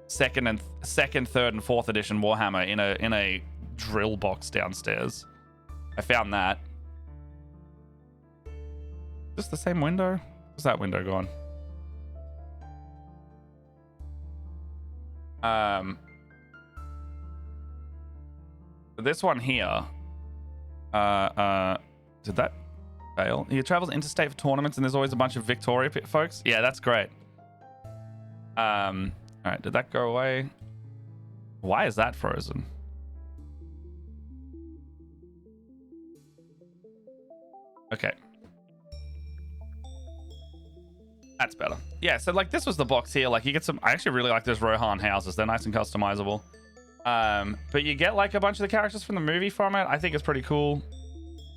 second, third, and fourth edition Warhammer in a drill box downstairs. I found that. Is this the same window? Is that window gone? This one here, did that fail? He travels interstate for tournaments, and there's always a bunch of Victoria folks. Yeah, that's great. All right, did that go away? Why is that frozen? Okay. That's better. Yeah, so like this was the box here. Like you get some, I actually really like those Rohan houses. They're nice and customizable. But you get like a bunch of the characters from the movie from it. I think it's pretty cool.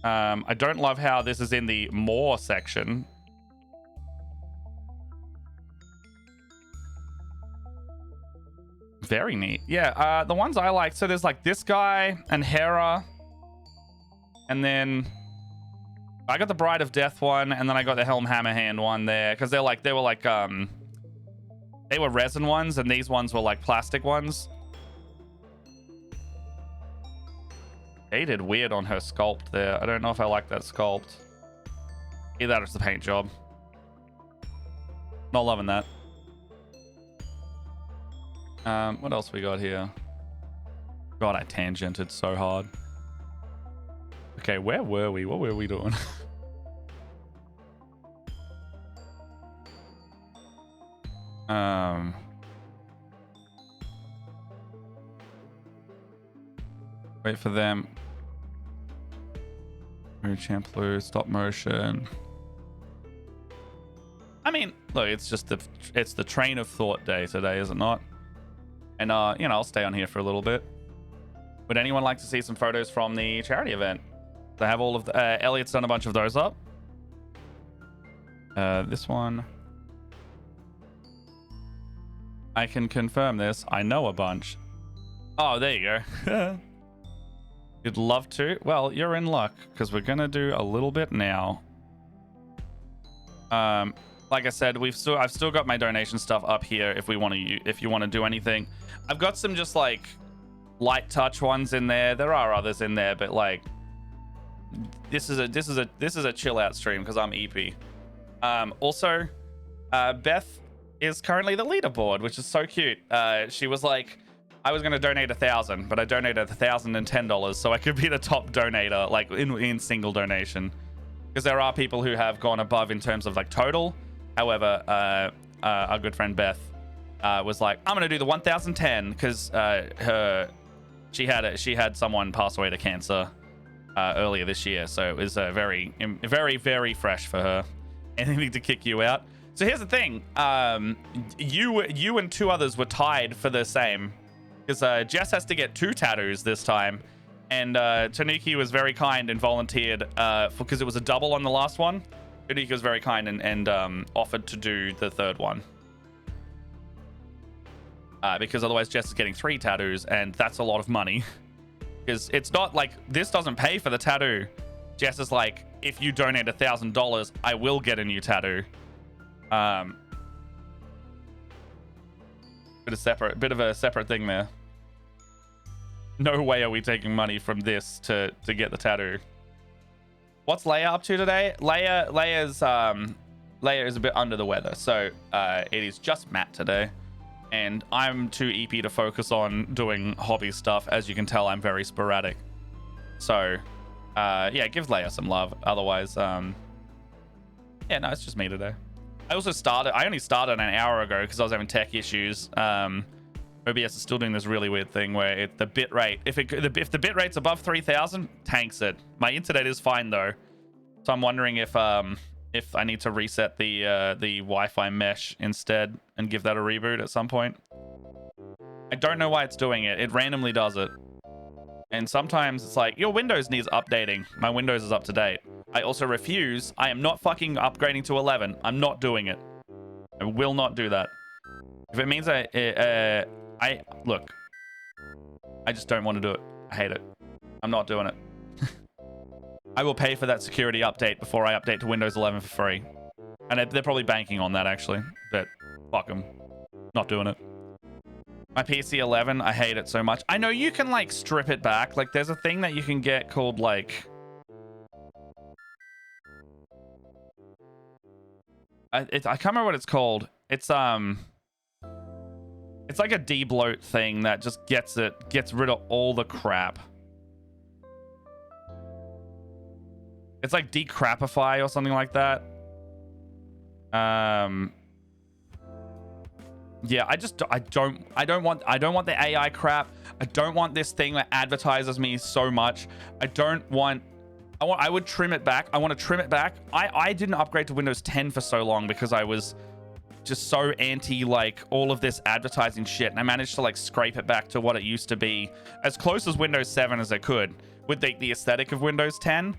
I don't love how this is in the more section. Very neat. Yeah, the ones I like. So there's like this guy and Hera. And then I got the Bride of Death one, and then I got the Helm Hammerhand one there because they were resin ones, and these ones were like plastic ones. They did weird on her sculpt there. I don't know if I like that sculpt. Either that or it's the paint job. Not loving that. What else we got here? God, I tangented so hard. Okay, where were we? What were we doing? Wait for them. Champloo, stop motion. I mean, look, it's just the train of thought day today, is it not? And you know, I'll stay on here for a little bit. Would anyone like to see some photos from the charity event? They have all of the Elliot's done a bunch of those up. This one, I can confirm this. I know a bunch. Oh, there you go. You'd love to? Well, you're in luck because we're gonna do a little bit now. Like I said, I've still got my donation stuff up here if you want to do anything. I've got some just like light touch ones in there. There are others in there, but like this is a chill out stream because I'm EP. Also, Beth is currently the leaderboard, which is so cute. She was like, I was going to donate 1,000, but I donated $1,010, so I could be the top donator, like in single donation, because there are people who have gone above in terms of like total. However, our good friend Beth was like, I'm going to do the 1,010 because she had someone pass away to cancer earlier this year, so it was very, very fresh for her. Anything to kick you out. So here's the thing, you and 2 others were tied for the same. Because Jess has to get 2 tattoos this time, and Tanuki was very kind and volunteered because it was a double on the last one. Tanuki was very kind and offered to do the 3rd one. Because otherwise Jess is getting 3 tattoos, and that's a lot of money. Because it's not like this doesn't pay for the tattoo. Jess is like, if you donate $1,000, I will get a new tattoo. Bit of a separate thing there. no way are we taking money from this to get the tattoo. What's Leia up to today? Leia is a bit under the weather, so it is just Matt today, and I'm too EP to focus on doing hobby stuff. As you can tell, I'm very sporadic. So yeah, give Leia some love. Otherwise, yeah, no, it's just me today. I only started an hour ago because I was having tech issues. OBS is still doing this really weird thing where the bit rate, if the bit rate's above 3000, tanks it. My internet is fine though, so I'm wondering if I need to reset the Wi-Fi mesh instead and give that a reboot at some point. I don't know why it's doing it. It randomly does it, and sometimes it's like your Windows needs updating. My Windows is up to date. I also refuse. I am not fucking upgrading to 11. I'm not doing it. I will not do that. If it means look, I just don't want to do it. I hate it. I'm not doing it. I will pay for that security update before I update to Windows 11 for free. And they're probably banking on that, actually. But fuck them. Not doing it. My PC 11, I hate it so much. I know you can, like, strip it back. Like, there's a thing that you can get called, like... I can't remember what it's called. It's like a debloat thing that just gets rid of all the crap. It's like decrapify or something like that. Yeah, I don't want the AI crap. I don't want this thing that advertises me so much. I would trim it back. I want to trim it back. I didn't upgrade to Windows 10 for so long because I was just so anti like all of this advertising shit, and I managed to like scrape it back to what it used to be, as close as Windows 7 as I could with the aesthetic of Windows 10.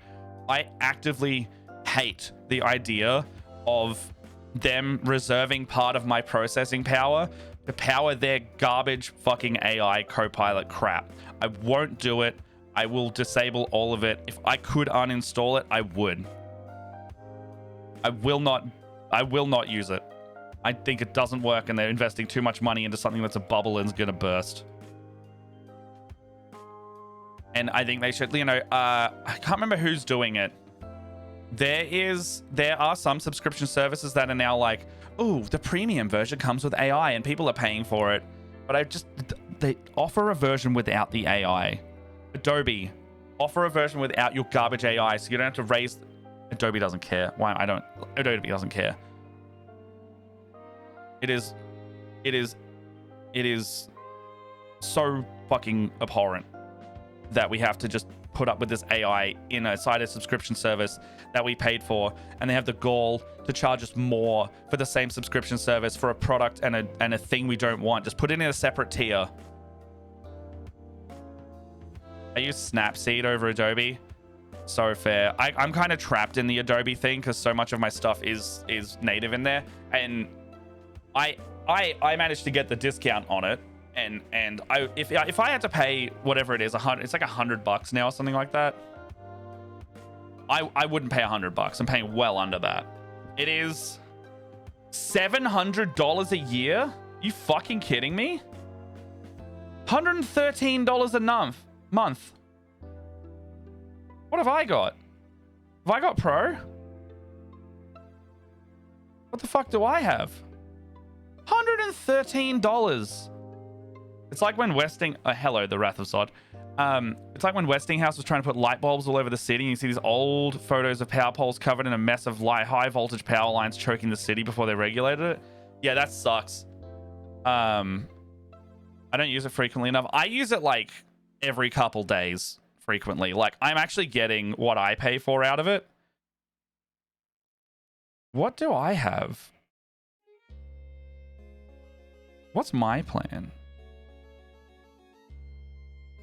I actively hate the idea of them reserving part of my processing power to power their garbage fucking AI Copilot crap. I won't do it. I will disable all of it. If I could uninstall it, I would. I will not use it. I think it doesn't work, and they're investing too much money into something that's a bubble and is going to burst. And I think they should, you know, I can't remember who's doing it. There are some subscription services that are now like, oh, the premium version comes with AI and people are paying for it. But they offer a version without the AI. Adobe, offer a version without your garbage AI so you don't have to raise... Adobe doesn't care. Why? Adobe doesn't care. It is so fucking abhorrent that we have to just put up with this AI inside a subscription service that we paid for, and they have the gall to charge us more for the same subscription service for a product and a thing we don't want. Just put it in a separate tier. I use Snapseed over Adobe. So fair. I'm kind of trapped in the Adobe thing because so much of my stuff is native in there, and I managed to get the discount on it, and if I had to pay whatever it is, it's like $100 now or something like that. I wouldn't pay $100. I'm paying well under that. It is $700 a year. You fucking kidding me? $113 a month. What have I got? Have I got Pro? What the fuck do I have? $113. It's like when hello, the Wrath of Sod. It's like when Westinghouse was trying to put light bulbs all over the city, and you see these old photos of power poles covered in a mess of high voltage power lines choking the city before they regulated it. Yeah, that sucks. I don't use it frequently enough. I use it like every couple days frequently. Like, I'm actually getting what I pay for out of it. What do I have? What's my plan?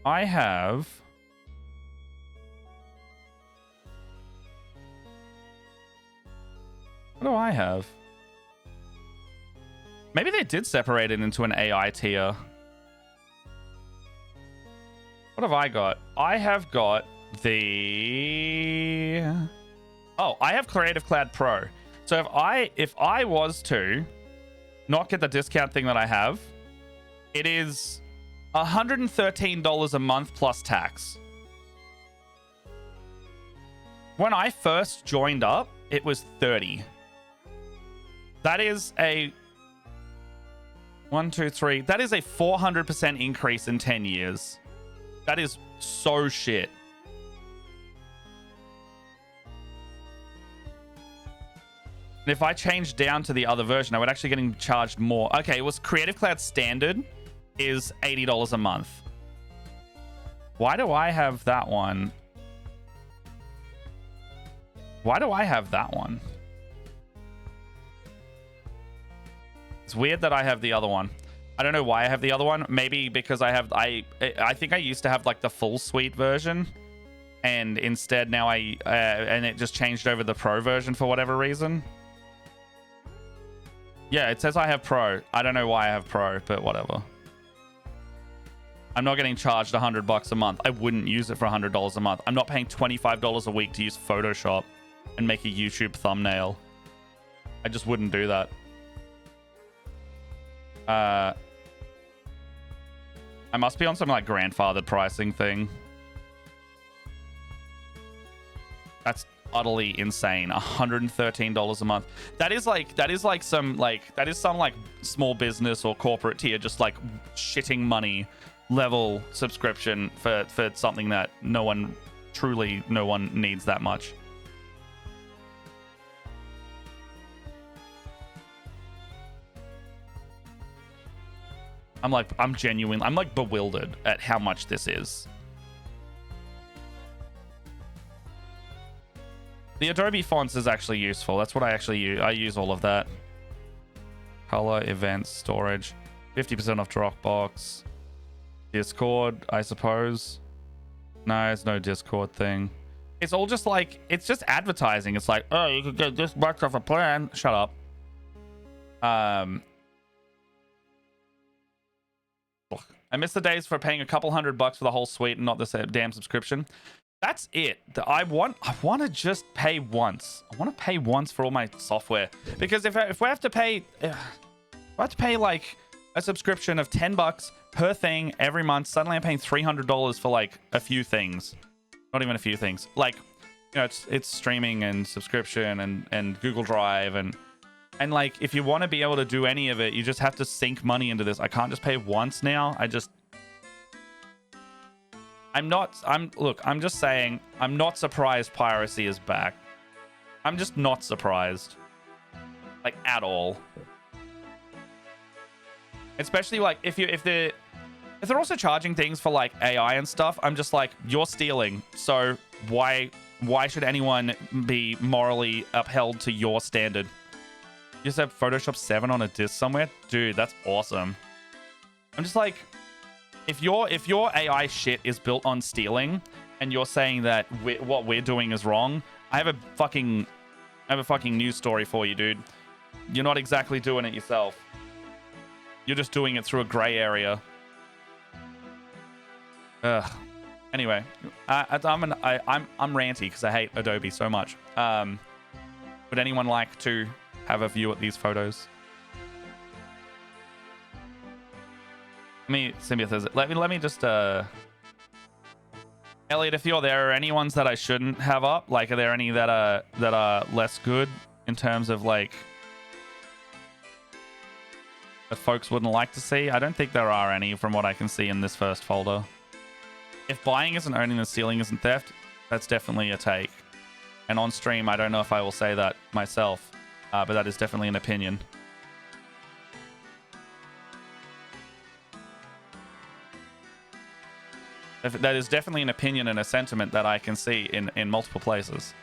I have... What do I have? Maybe they did separate it into an AI tier. What have I got? I have got the... Oh, I have Creative Cloud Pro. So if I was to not get the discount thing that I have, it is $113 a month plus tax. When I first joined up, it was 30. That is a 1, 2, 3. That is a 400% increase in 10 years. That is so shit. And if I changed down to the other version, I would actually getting charged more. Okay, it was Creative Cloud Standard is $80 a month. Why do I have that one? Why do I have that one? It's weird that I have the other one. I don't know why I have the other one. Maybe because I think I used to have like the full suite version, and instead now and it just changed over the pro version for whatever reason. Yeah, it says I have pro. I don't know why I have pro, but whatever. I'm not getting charged $100 a month. I wouldn't use it for $100 a month. I'm not paying $25 a week to use Photoshop and make a YouTube thumbnail. I just wouldn't do that. I must be on some like grandfathered pricing thing. That's utterly insane. $113 a month. That is some small business or corporate tier just like shitting money level subscription for something that no one needs that much. I'm like bewildered at how much this is. The Adobe fonts is actually useful. That's what I actually use. I use all of that. Color, events, storage. 50% off Dropbox. Discord, I suppose. No, it's no Discord thing. It's all just like, it's just advertising. It's like, oh, you could get this much off a plan. Shut up. I miss the days for paying a couple $100 for the whole suite and not this damn subscription. That's it. I want to just pay once. I want to pay once for all my software, because if I have to pay, like a subscription of $10 per thing every month, suddenly I'm paying $300 for like a few things. Not even a few things. Like, you know, it's streaming and subscription and Google Drive and like, if you want to be able to do any of it, you just have to sink money into this. I can't just pay once now. I'm just saying, I'm not surprised piracy is back. I'm just not surprised. Like, at all. Especially, like, if they're also charging things for, like, AI and stuff, I'm just like, you're stealing. So why should anyone be morally upheld to your standard? You just have Photoshop 7 on a disk somewhere? Dude, that's awesome. I'm just like, if your AI shit is built on stealing and you're saying that what we're doing is wrong, I have a fucking news story for you, dude. You're not exactly doing it yourself. You're just doing it through a gray area. Ugh. Anyway, I'm ranty because I hate Adobe so much. Would anyone like to have a view at these photos? Let me just Elliot, if you're there, are any ones that I shouldn't have up? Like, are there any that are less good in terms of like that folks wouldn't like to see? I don't think there are any from what I can see in this first folder. If buying isn't owning and stealing isn't theft, that's definitely a take. And on stream, I don't know if I will say that myself, but that is definitely an opinion. That is definitely an opinion and a sentiment that I can see in multiple places.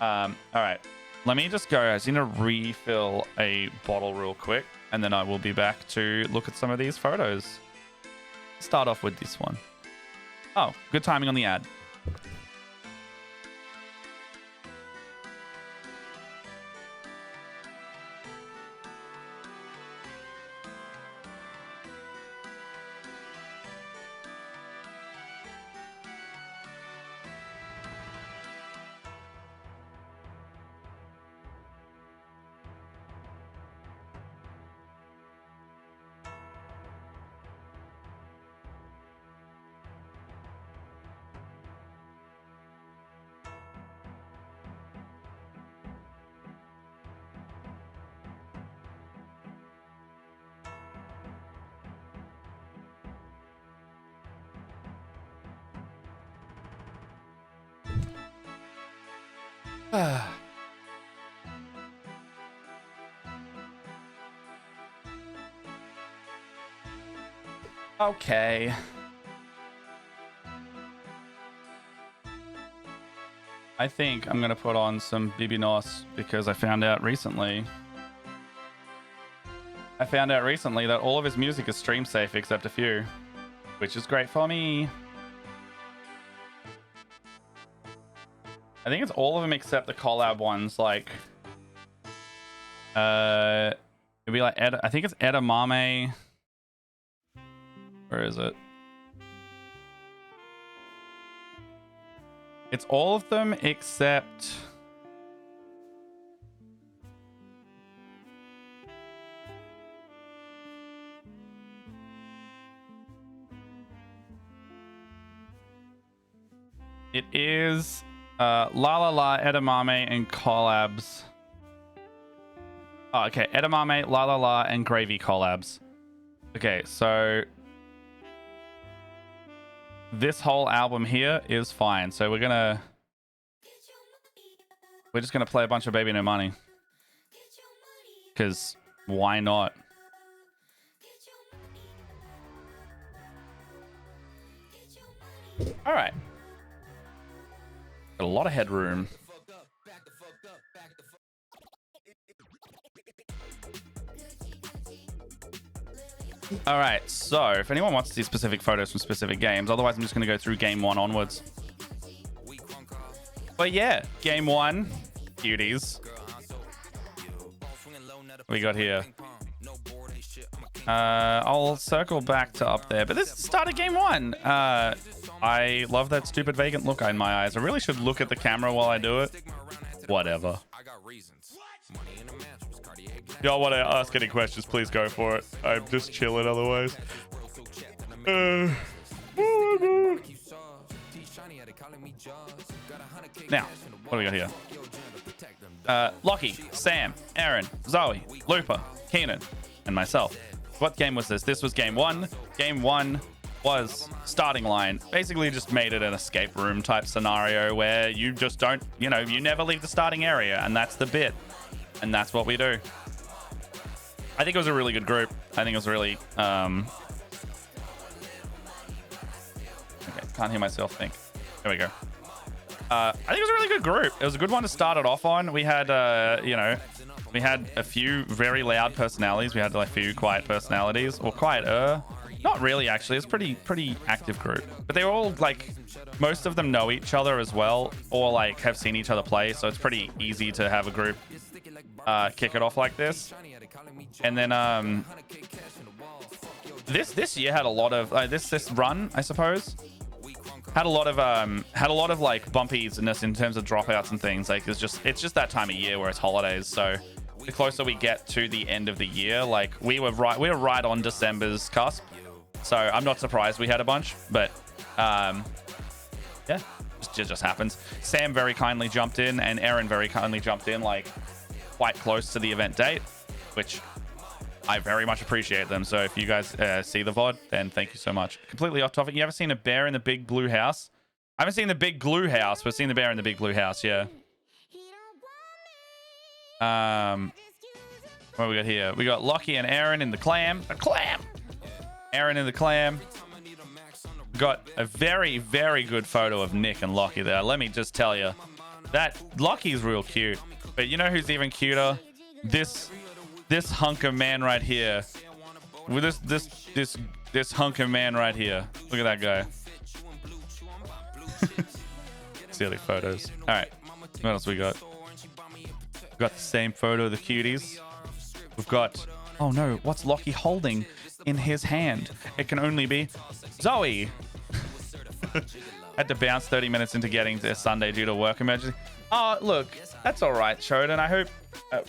All right, let me just go. I just need to refill a bottle real quick, and then I will be back to look at some of these photos. Start off with this one. Oh, good timing on the ad. Okay. I think I'm gonna put on some Bibi Nos because I found out recently that all of his music is stream safe except a few, which is great for me. I think it's all of them except the collab ones, like it'd be like I think it's Edamame. Where is it? It's all of them except it is La La La, Edamame, and collabs. Oh, okay, Edamame, La La La, and Gravy collabs. Okay, so this whole album here is fine. So we're just gonna play a bunch of Baby No Money. Because why not? All right. Got a lot of headroom. All right, so if anyone wants to see specific photos from specific games, otherwise I'm just going to go through game 1 onwards. But yeah, game 1, cuties. What we got here? I'll circle back to up there, but this is the start of game 1. I love that stupid vacant look in my eyes. I really should look at the camera while I do it. Whatever. Y'all want to ask any questions, please go for it. I'm just chilling otherwise. Now, what do we got here? Lockie, Sam, Aaron, Zoe, Looper, Keenan, and myself. What game was this? This was game 1. Game 1 was starting line. Basically just made it an escape room type scenario where you just don't, you never leave the starting area, and that's the bit. And that's what we do. I think it was a really good group. I think it was really okay, can't hear myself think. There we go. I think it was a really good group. It was a good one to start it off on. We had we had a few very loud personalities. We had like a few quiet personalities, or quieter. Not really, actually. It's pretty active group. But they were all like, most of them know each other as well, or like have seen each other play. So it's pretty easy to have a group kick it off like this. And then this year had a lot of this run, I suppose, had a lot of like bumpiness in terms of dropouts and things. Like it's just that time of year where it's holidays. So the closer we get to the end of the year, like we were right on December's cusp. So I'm not surprised we had a bunch, but yeah, it just happens. Sam very kindly jumped in, and Aaron very kindly jumped in, like quite close to the event date, which I very much appreciate them. So if you guys see the VOD, then thank you so much. Completely off topic. You ever seen a bear in the big blue house? I haven't seen the big glue house, but seen the bear in the big blue house. Yeah. What we got here? We got Lockie and Aaron in the clam. A clam. Aaron in the clam. Got a very, very good photo of Nick and Lockie there. Let me just tell you, that Lockie's real cute. But you know who's even cuter? This hunk of man right here. With this hunk of man right here. Look at that guy. Silly photos. All right. What else we got? We've got the same photo of the cuties. We've got, oh no, what's Lockie holding in his hand? It can only be Zoe. Had to bounce 30 minutes into getting to Sunday due to work emergency. Oh, look, that's all right, Shodan. I hope,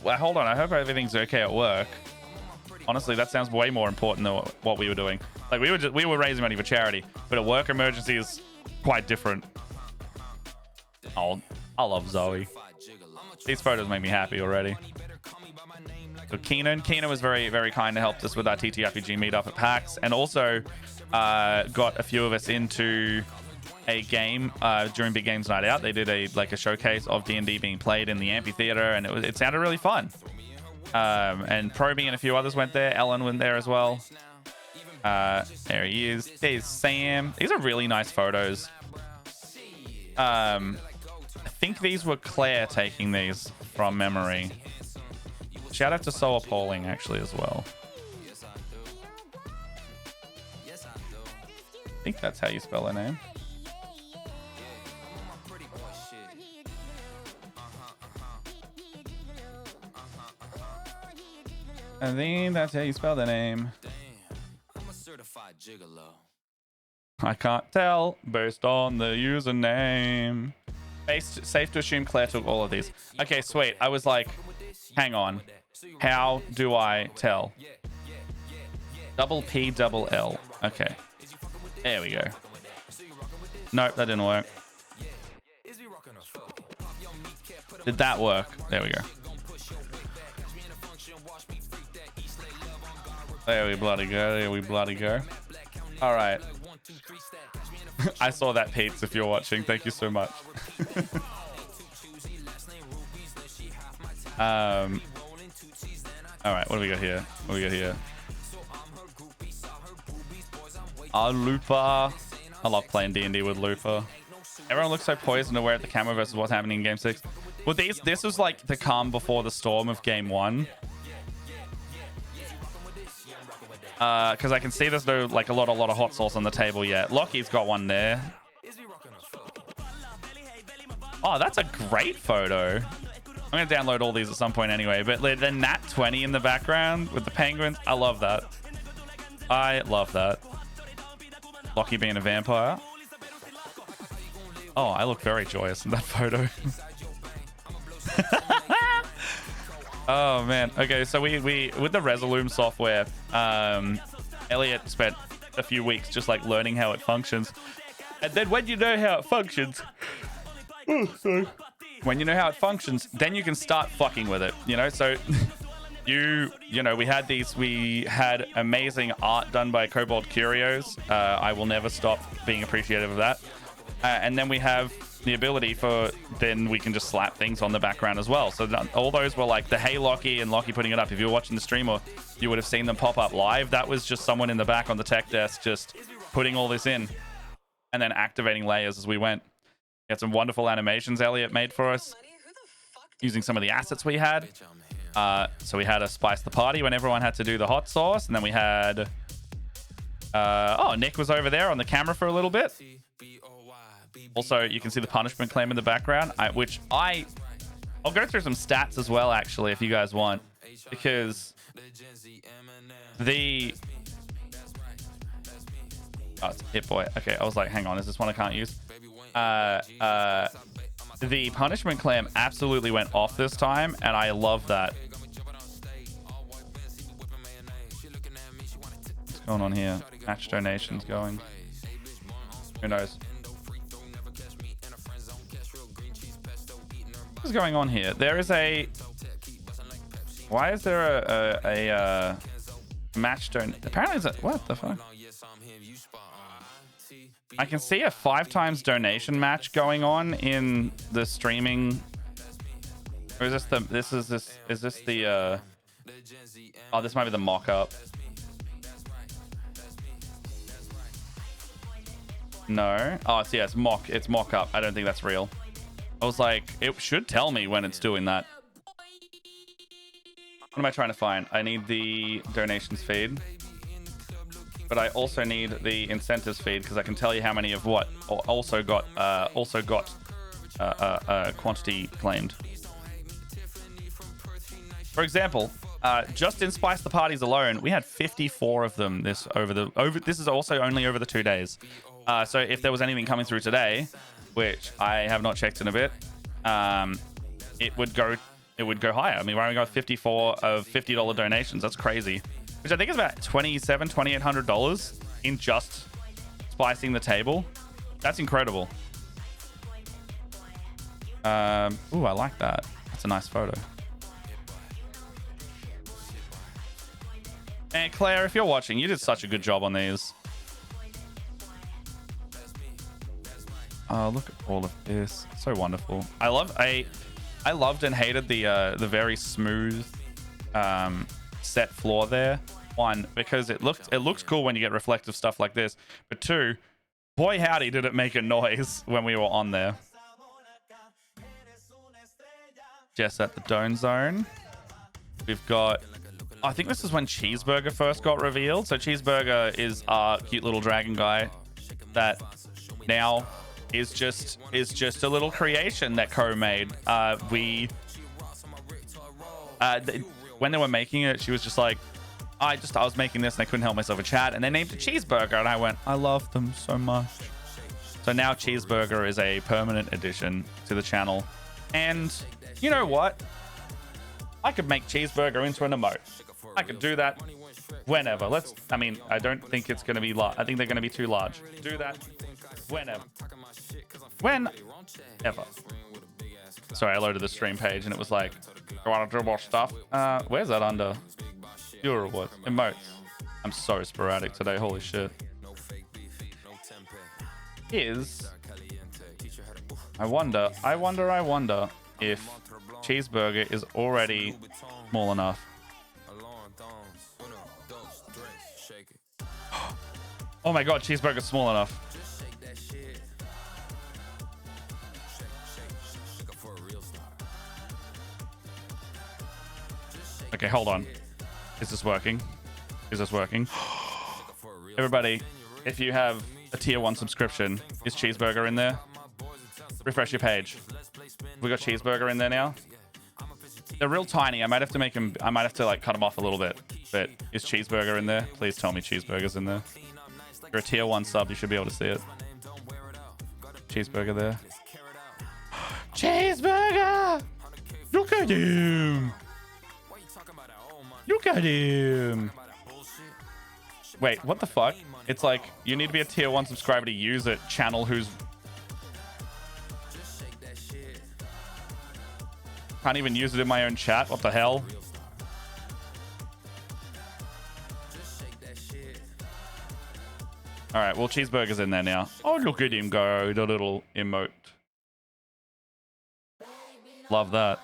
hold on, I hope everything's okay at work. Honestly, that sounds way more important than what we were doing. Like, we were raising money for charity, but a work emergency is quite different. Oh, I love Zoe. These photos make me happy already. So Keenan was very, very kind to help us with our TTRPG meetup at PAX, and also got a few of us into a game during Big Games Night Out. They did a showcase of D&D being played in the amphitheater, and it sounded really fun. And Proby and a few others went there. Ellen went there as well. There he is. There's Sam. These are really nice photos. I think these were Claire taking these from memory. Shout out to So Appalling actually as well. I think that's how you spell her name. I think that's how you spell the name. I can't tell based on the username. Safe to assume Claire took all of these. Okay, sweet. I was like, hang on. How do I tell? Double P, double L. Okay. There we go. Nope, that didn't work. Did that work? There we go. There we bloody go. There we bloody go. All right. I saw that, Pete's, if you're watching. Thank you so much. All right, what do we got here? What do we got here? Lupa. I love playing D&D with Lupa. Everyone looks so poised and aware at the camera versus what's happening in Game 6. Well, this was like the calm before the storm of Game 1. Because I can see there's no like a lot of hot sauce on the table yet. Lockie's got one there. Oh, that's a great photo. I'm gonna download all these at some point anyway. But the Nat 20 in the background with the penguins, I love that. I love that. Lockie being a vampire. Oh, I look very joyous in that photo. Oh man. Okay, so we with the Resolume software, Elliot spent a few weeks just like learning how it functions, and then when you know how it functions, when you know how it functions, then you can start fucking with it. You know, so you know we had amazing art done by Kobold Curios. I will never stop being appreciative of that. And then we have the ability for then we can just slap things on the background as well. So all those were like the Hey Lockie and Lockie putting it up. If you were watching the stream, or you would have seen them pop up live, that was just someone in the back on the tech desk just putting all this in and then activating layers as we went. We had some wonderful animations Elliot made for us using some of the assets we had. So we had a Spice the Party when everyone had to do the hot sauce, and then we had Nick was over there on the camera for a little bit. Also, you can see the punishment claim in the background, I'll go through some stats as well, actually, if you guys want, because the... Oh, it's Hit Boy. Okay, I was like, hang on, is this one I can't use? The punishment clam absolutely went off this time, and I love that. What's going on here? Match donations going. Who knows? What is going on here? There is a... Why is there a match don... Apparently it's a... What the fuck? I can see a 5 times donation match going on in the streaming... Or is this the... Is this the... Oh, this might be the mock-up. No. Oh, it's mock. It's mock-up. I don't think that's real. I was like, it should tell me when it's doing that. What am I trying to find? I need the donations feed, but I also need the incentives feed because I can tell you how many of what also got quantity claimed. For example, just in Spice the Parties alone, we had 54 of them. This is also only over the 2 days. So if there was anything coming through today, which I have not checked in a bit, it would go higher. I mean, we're only got 54 of $50 donations. That's crazy. Which I think is about $2,800 in just spicing the table. That's incredible. Ooh, I like that. That's a nice photo. And Claire, if you're watching, you did such a good job on these. Look at all of this. So wonderful. I loved and hated the very smooth set floor there. One, because it looks cool when you get reflective stuff like this. But two, boy howdy did it make a noise when we were on there. Just at the Dome Zone. We've got, I think this is when Cheeseburger first got revealed. So Cheeseburger is our cute little dragon guy that now is just a little creation that Co made. When they were making it, she was just like, I was making this and I couldn't help myself in chat, and they named it Cheeseburger, and I went, I love them so much. So now Cheeseburger is a permanent addition to the channel. And you know what? I could make Cheeseburger into an emote. I could do that whenever. I mean, I don't think it's going to be large. I think they're going to be too large. Do that whenever. Whenever. Sorry, I loaded the stream page and it was like, I want to do more stuff. Where's that under? Your rewards. Emotes. I'm so sporadic today. Holy shit. I wonder if Cheeseburger is already small enough. Oh my god, Cheeseburger's small enough. Okay, hold on. Is this working? Is this working? Everybody, if you have a tier 1 subscription, is Cheeseburger in there? Refresh your page. We got Cheeseburger in there now. They're real tiny. I might have to make him. I might have to like cut him off a little bit. But is Cheeseburger in there? Please tell me Cheeseburger's in there. If you're a tier 1 sub, you should be able to see it. Cheeseburger there. Cheeseburger! Look at him! Look at him! Wait, what the fuck? It's like, you need to be a tier 1 subscriber to use it. Channel who's... Can't even use it in my own chat. What the hell? Alright, well, Cheeseburger's in there now. Oh, look at him go. The little emote. Love that.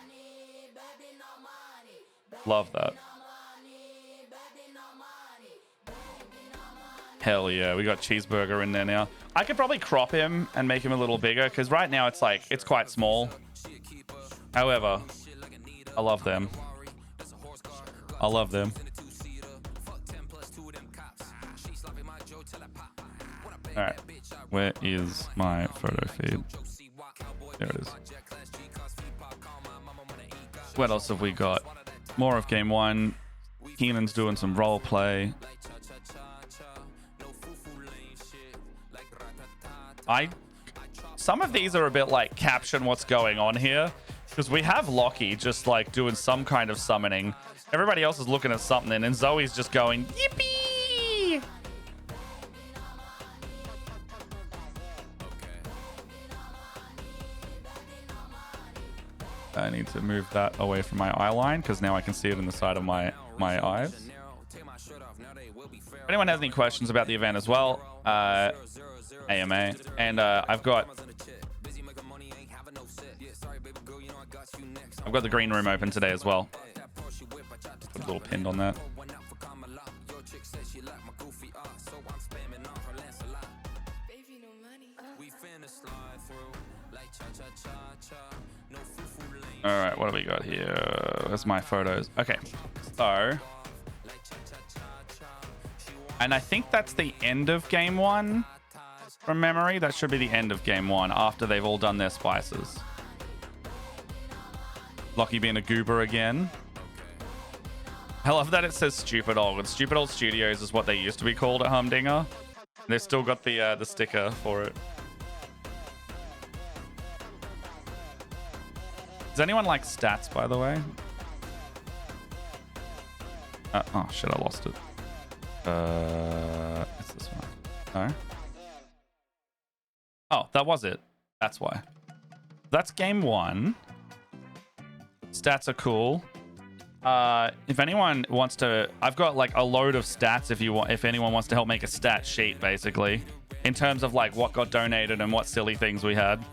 Love that. Hell yeah, we got Cheeseburger in there now. I could probably crop him and make him a little bigger, because right now it's like, it's quite small. However, I love them. I love them. Alright, where is my photo feed? There it is. What else have we got? More of game 1. Keenan's doing some role play. Some of these are a bit like caption what's going on here, because we have Lockie just like doing some kind of summoning. Everybody else is looking at something, and Zoe's just going yippee. I need to move that away from my eye line, because now I can see it in the side of my eyes. If anyone has any questions about the event as well, AMA, and I've got the green room open today as well. Put a little pinned on that. All right, what do we got here? Where's my photos? Okay, so, and I think that's the end of game 1 from memory. That should be the end of game 1 after they've all done their spices. Lockie being a goober again. I love that it says Stupid Old. Stupid Old Studios is what they used to be called at Humdinger. They've still got the sticker for it. Does anyone like stats, by the way? Oh shit, I lost it. It's this one. No? Oh, that was it. That's why. That's game 1. Stats are cool. If anyone wants to, I've got like a load of stats if anyone wants to help make a stat sheet, basically, in terms of like what got donated and what silly things we had.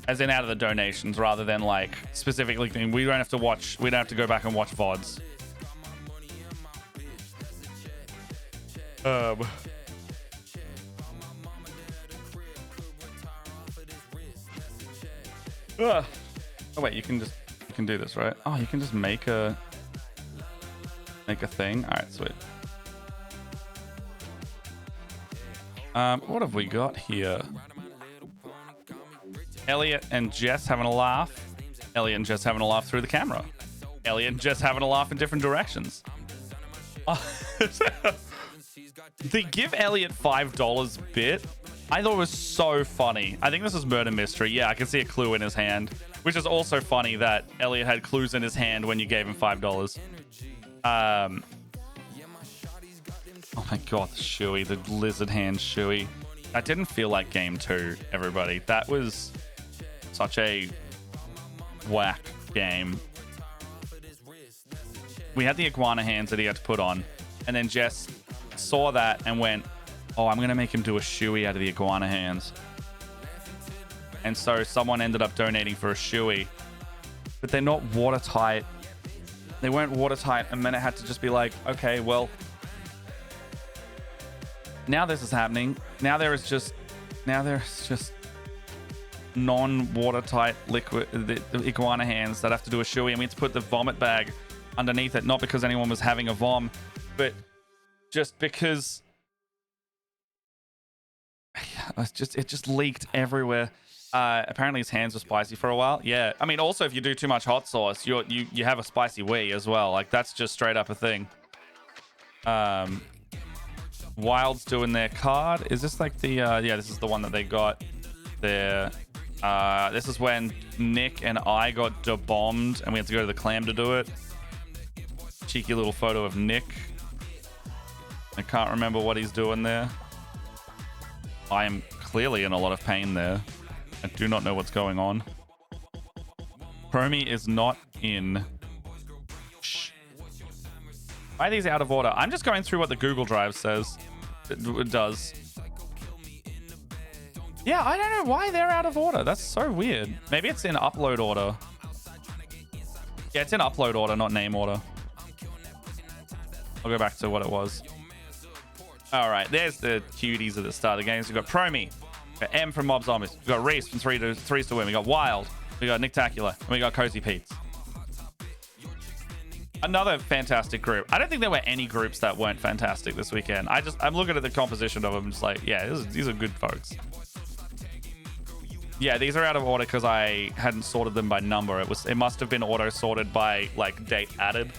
As in out of the donations rather than like specifically we don't have to go back and watch VODs. Oh wait, you can do this, right? Oh, you can just make a thing. All right, sweet. What have we got here? Elliot and Jess having a laugh. Elliot and Jess having a laugh through the camera. Elliot and Jess having a laugh in different directions. The give Elliot $5 bit, I thought it was so funny. I think this is murder mystery. Yeah, I can see a clue in his hand, which is also funny that Elliot had clues in his hand when you gave him $5. Oh my god, the shoey, the lizard hand shoey. That didn't feel like game 2, everybody. That was such a whack game. We had the iguana hands that he had to put on, and then Jess saw that and went, oh, I'm gonna make him do a shoey out of the iguana hands. And so someone ended up donating for a shoey, but they're not watertight. They weren't watertight, and then it had to just be like, okay, well, now this is happening. Now there's just non-watertight liquid, the iguana hands that have to do a shoey, and we had to put the vomit bag underneath it, not because anyone was having a vom, but just because it just leaked everywhere. Apparently his hands were spicy for a while. Yeah, I mean, also if you do too much hot sauce, you have a spicy wee as well. Like that's just straight up a thing. Wild's doing their card. Is this like the yeah, this is the one that they got there. This is when Nick and I got bombed and we had to go to the clam to do it. Cheeky little photo of Nick. I can't remember what he's doing there. I am clearly in a lot of pain there. I do not know what's going on. Chromie is not in. Shh. Why are these out of order? I'm just going through what the Google Drive says. It does. Yeah, I don't know why they're out of order. That's so weird. Maybe it's in upload order. Yeah, it's in upload order, not name order. I'll go back to what it was. All right, there's the cuties at the start of the games. We've got Promi, we've got M from Mob Zombies, we've got Reese from Threes to Win, we got Wild, we got Nicktacular, and we got Cozy Pete's. Another fantastic group. I don't think there were any groups that weren't fantastic this weekend. I'm looking at the composition of them, just like, yeah, these are good folks. Yeah, these are out of order because I hadn't sorted them by number. It must have been auto sorted by like date added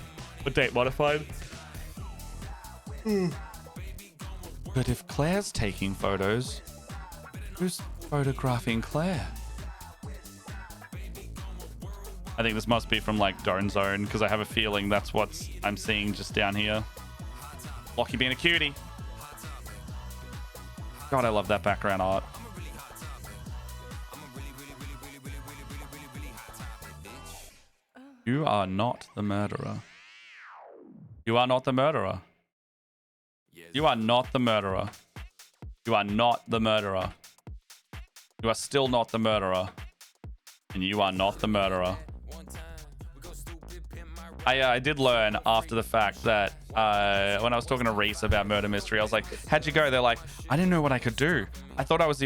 or date modified. But if Claire's taking photos, who's photographing Claire? I think this must be from like Darn Zone because I have a feeling that's what I'm seeing just down here. Lockie being a cutie. God, I love that background art. You are not the murderer. You are not the murderer. You are not the murderer. You are not the murderer. You are still not the murderer. And you are not the murderer. I did learn after the fact that when I was talking to Reese about Murder Mystery, I was like, how'd you go? They're like, I didn't know what I could do. I thought I was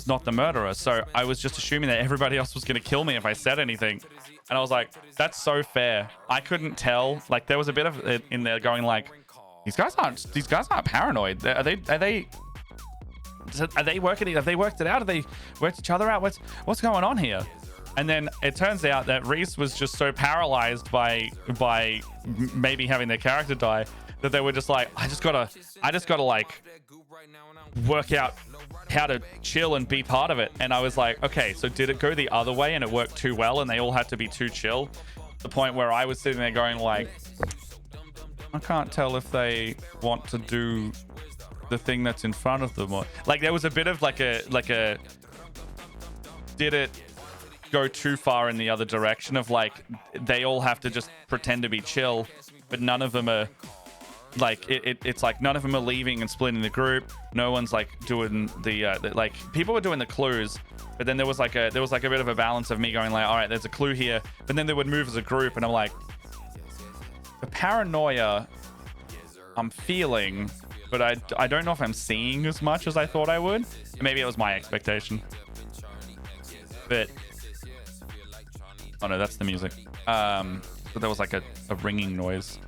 not the murderer. So I was just assuming that everybody else was going to kill me if I said anything. And I was like, that's so fair. I couldn't tell. Like there was a bit of it in there going like, these guys aren't paranoid. Are they working it? Have they worked it out? Have they worked each other out? What's going on here? And then it turns out that Reese was just so paralyzed by maybe having their character die that they were just like, I just gotta like work out how to chill and be part of it. And I was like, okay, so did it go the other way and it worked too well and they all had to be too chill? The point where I was sitting there going like, I can't tell if they want to do the thing that's in front of them or like there was a bit of like a did it go too far in the other direction of like they all have to just pretend to be chill, but none of them are like it's like none of them are leaving and splitting the group. No one's like doing the like people were doing the clues, but then there was like a bit of a balance of me going like, all right, there's a clue here, but then they would move as a group, and I'm like, the paranoia I'm feeling, but I don't know if I'm seeing as much as I thought I would. Maybe it was my expectation, but oh no, that's the music. But there was like a ringing noise.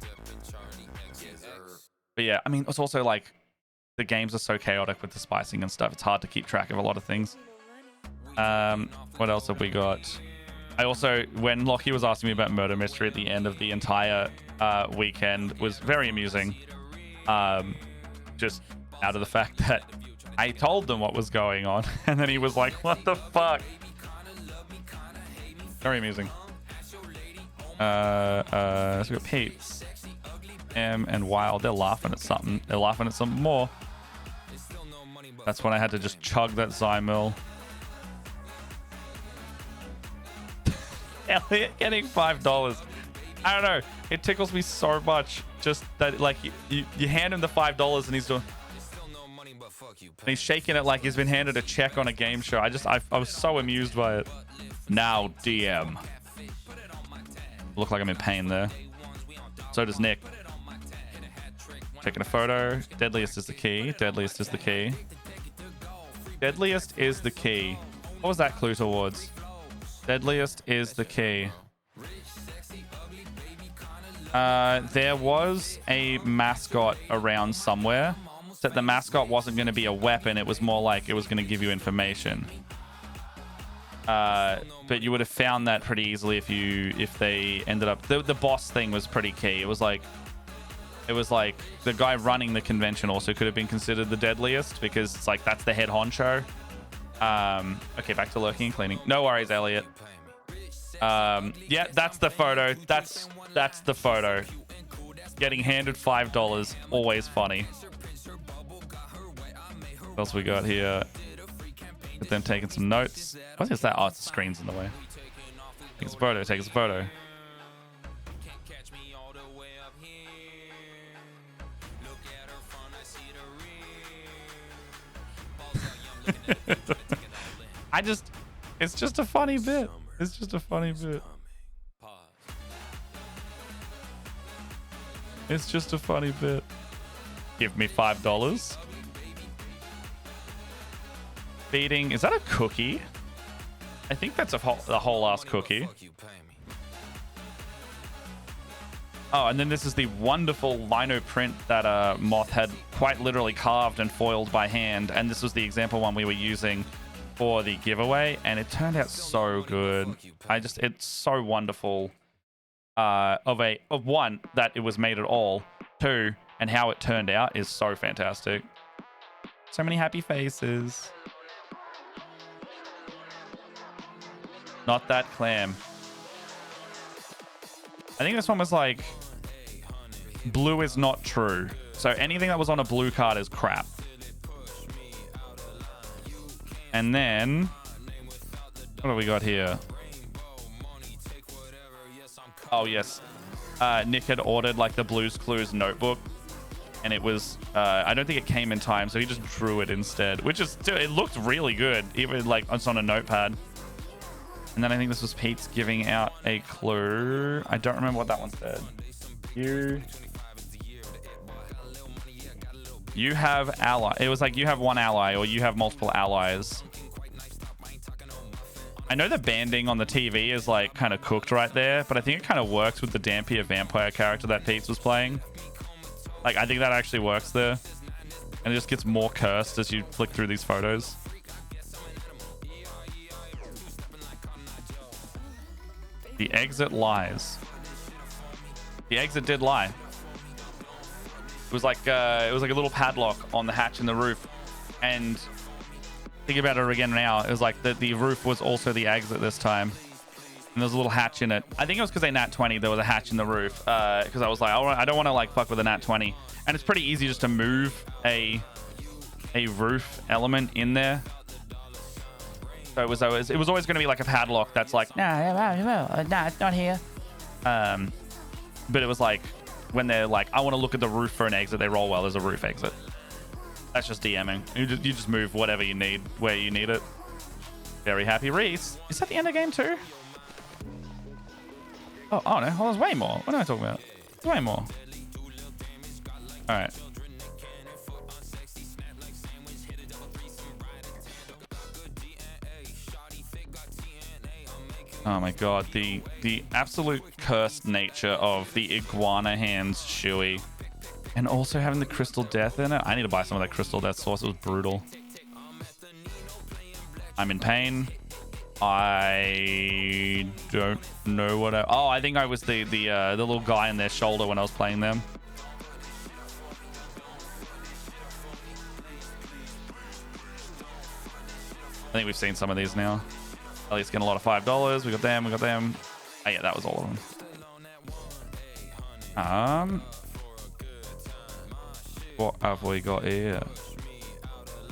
But yeah, I mean, it's also like the games are so chaotic with the spicing and stuff. It's hard to keep track of a lot of things. What else have we got? I also, when Lockie was asking me about Murder Mystery at the end of the entire weekend, was very amusing. Just out of the fact that I told them what was going on, and then he was like, "What the fuck?" Very amusing. So we got Pete's. And Wild, they're laughing at something. They're laughing at something more. That's when I had to just chug that Zymil. Elliot getting $5. I don't know. It tickles me so much. Just that, like, you hand him the $5 and he's doing. And he's shaking it like he's been handed a check on a game show. I was so amused by it. Now DM. Look like I'm in pain there. So does Nick. Taking a photo. Deadliest is the key. Deadliest is the key. Deadliest is the key. What was that clue towards? Deadliest is the key. There was a mascot around somewhere. That the mascot wasn't going to be a weapon. It was more like it was going to give you information. But you would have found that pretty easily if they ended up. The boss thing was pretty key. It was like the guy running the convention also could have been considered the deadliest, because it's like that's the head honcho. Okay, back to lurking and cleaning. No worries, Elliot. Yeah, that's the photo. That's the photo. Getting handed $5, always funny. What else we got here? With them taking some notes. What is that? Oh, it's the screen's in the way. Take a photo. Take a photo. It's just a funny bit. It's just a funny bit. It's just a funny bit. Give me $5. Feeding. Is that a cookie? I think that's the whole ass cookie. Oh, and then this is the wonderful lino print that Moth had quite literally carved and foiled by hand. And this was the example one we were using for the giveaway, and it turned out so good. It's so wonderful. Of one, that it was made at all. Two, and how it turned out is so fantastic. So many happy faces. Not that clam. I think this one was like, blue is not true. So anything that was on a blue card is crap. And then, what do we got here? Oh, yes. Nick had ordered like the Blues Clues notebook, and it was, I don't think it came in time, so he just drew it instead, which is, it looked really good, even like it's on a notepad. And then I think this was Pete's giving out a clue. I don't remember what that one said. You have ally. It was like you have one ally, or you have multiple allies. I know the banding on the TV is like kind of cooked right there, but I think it kind of works with the Dampier vampire character that Pete's was playing. Like, I think that actually works there. And it just gets more cursed as you flick through these photos. The exit lies. The exit did lie. It was like a little padlock on the hatch in the roof, and think about it again now. It was like the roof was also the exit this time, and there's a little hatch in it. I think it was because they nat 20. There was a hatch in the roof because I was like, I don't want to like fuck with a nat 20, and it's pretty easy just to move a roof element in there. So it was always going to be like a padlock that's like, nah, it's not here. But it was like when they're like, I want to look at the roof for an exit, they roll well. There's a roof exit. That's just DMing. You just move whatever you need where you need it. Very happy Reese. Is that the end of game 2? Oh no, there's way more. What am I talking about? There's way more. All right. Oh my god, the absolute cursed nature of the iguana hands shoey. And also having the crystal death in it. I need to buy some of that crystal death sauce. It was brutal. I'm in pain. I don't know what I think I was the little guy in their shoulder when I was playing them. I think we've seen some of these now. At least getting a lot of $5. We got them. Oh yeah, that was all of them. What have we got here?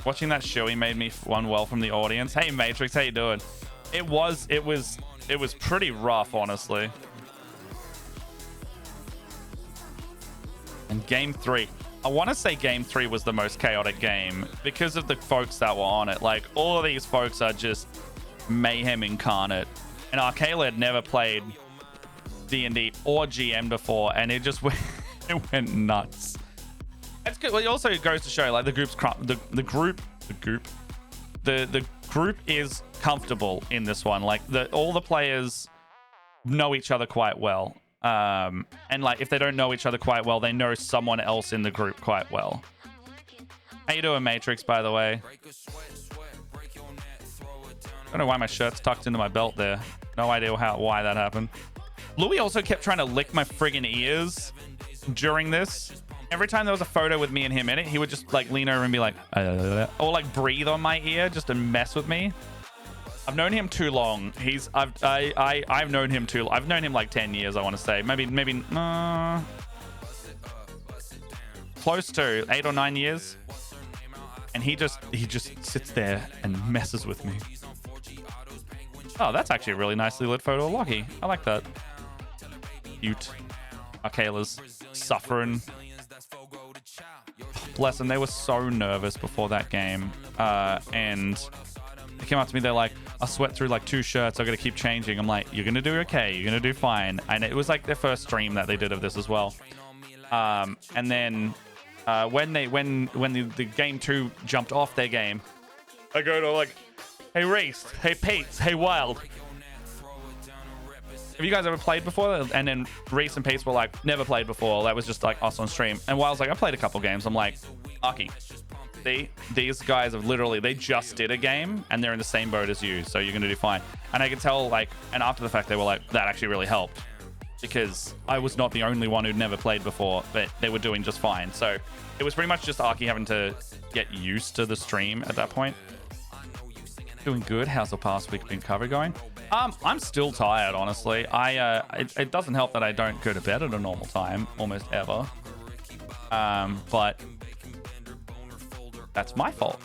Watching that showy made me unwell from the audience. Hey Matrix, how you doing? It was pretty rough, honestly. And game 3. I want to say game 3 was the most chaotic game because of the folks that were on it. Like, all of these folks are just mayhem incarnate. And Arcala had never played D&D or GM before, and it just it went nuts. That's good. Well, it also goes to show, like, the group is comfortable in this one. Like, all the players know each other quite well. And like, if they don't know each other quite well, they know someone else in the group quite well. How you doing, Matrix, by the way? I don't know why my shirt's tucked into my belt there. No idea why that happened. Louis also kept trying to lick my friggin' ears during this. Every time there was a photo with me and him in it, he would just like lean over and be like, or like breathe on my ear just to mess with me. I've known him too long. I've known him too. I've known him like 10 years, I want to say. Maybe close to 8 or 9 years. And he just sits there and messes with me. Oh, that's actually a really nicely lit photo of Lockie. I like that. Cute. Arcala's suffering. Bless them. They were so nervous before that game. And they came up to me. They're like, I sweat through like 2 shirts. I got to keep changing. I'm like, you're going to do okay. You're going to do fine. And it was like their first stream that they did of this as well. And then when the game 2 jumped off their game, I go to like, hey Reese, hey Pete, hey Wild. Have you guys ever played before? And then Reese and Pete were like, never played before. That was just like us on stream. And Wild's like, I played a couple games. I'm like, Aki, see, these guys have literally, they just did a game and they're in the same boat as you. So you're going to do fine. And I could tell, like, and after the fact, they were like, that actually really helped. Because I was not the only one who'd never played before, but they were doing just fine. So it was pretty much just Aki having to get used to the stream at that point. Doing good. How's the past week been cover going? I'm still tired, honestly. It doesn't help that I don't go to bed at a normal time, almost ever. But that's my fault.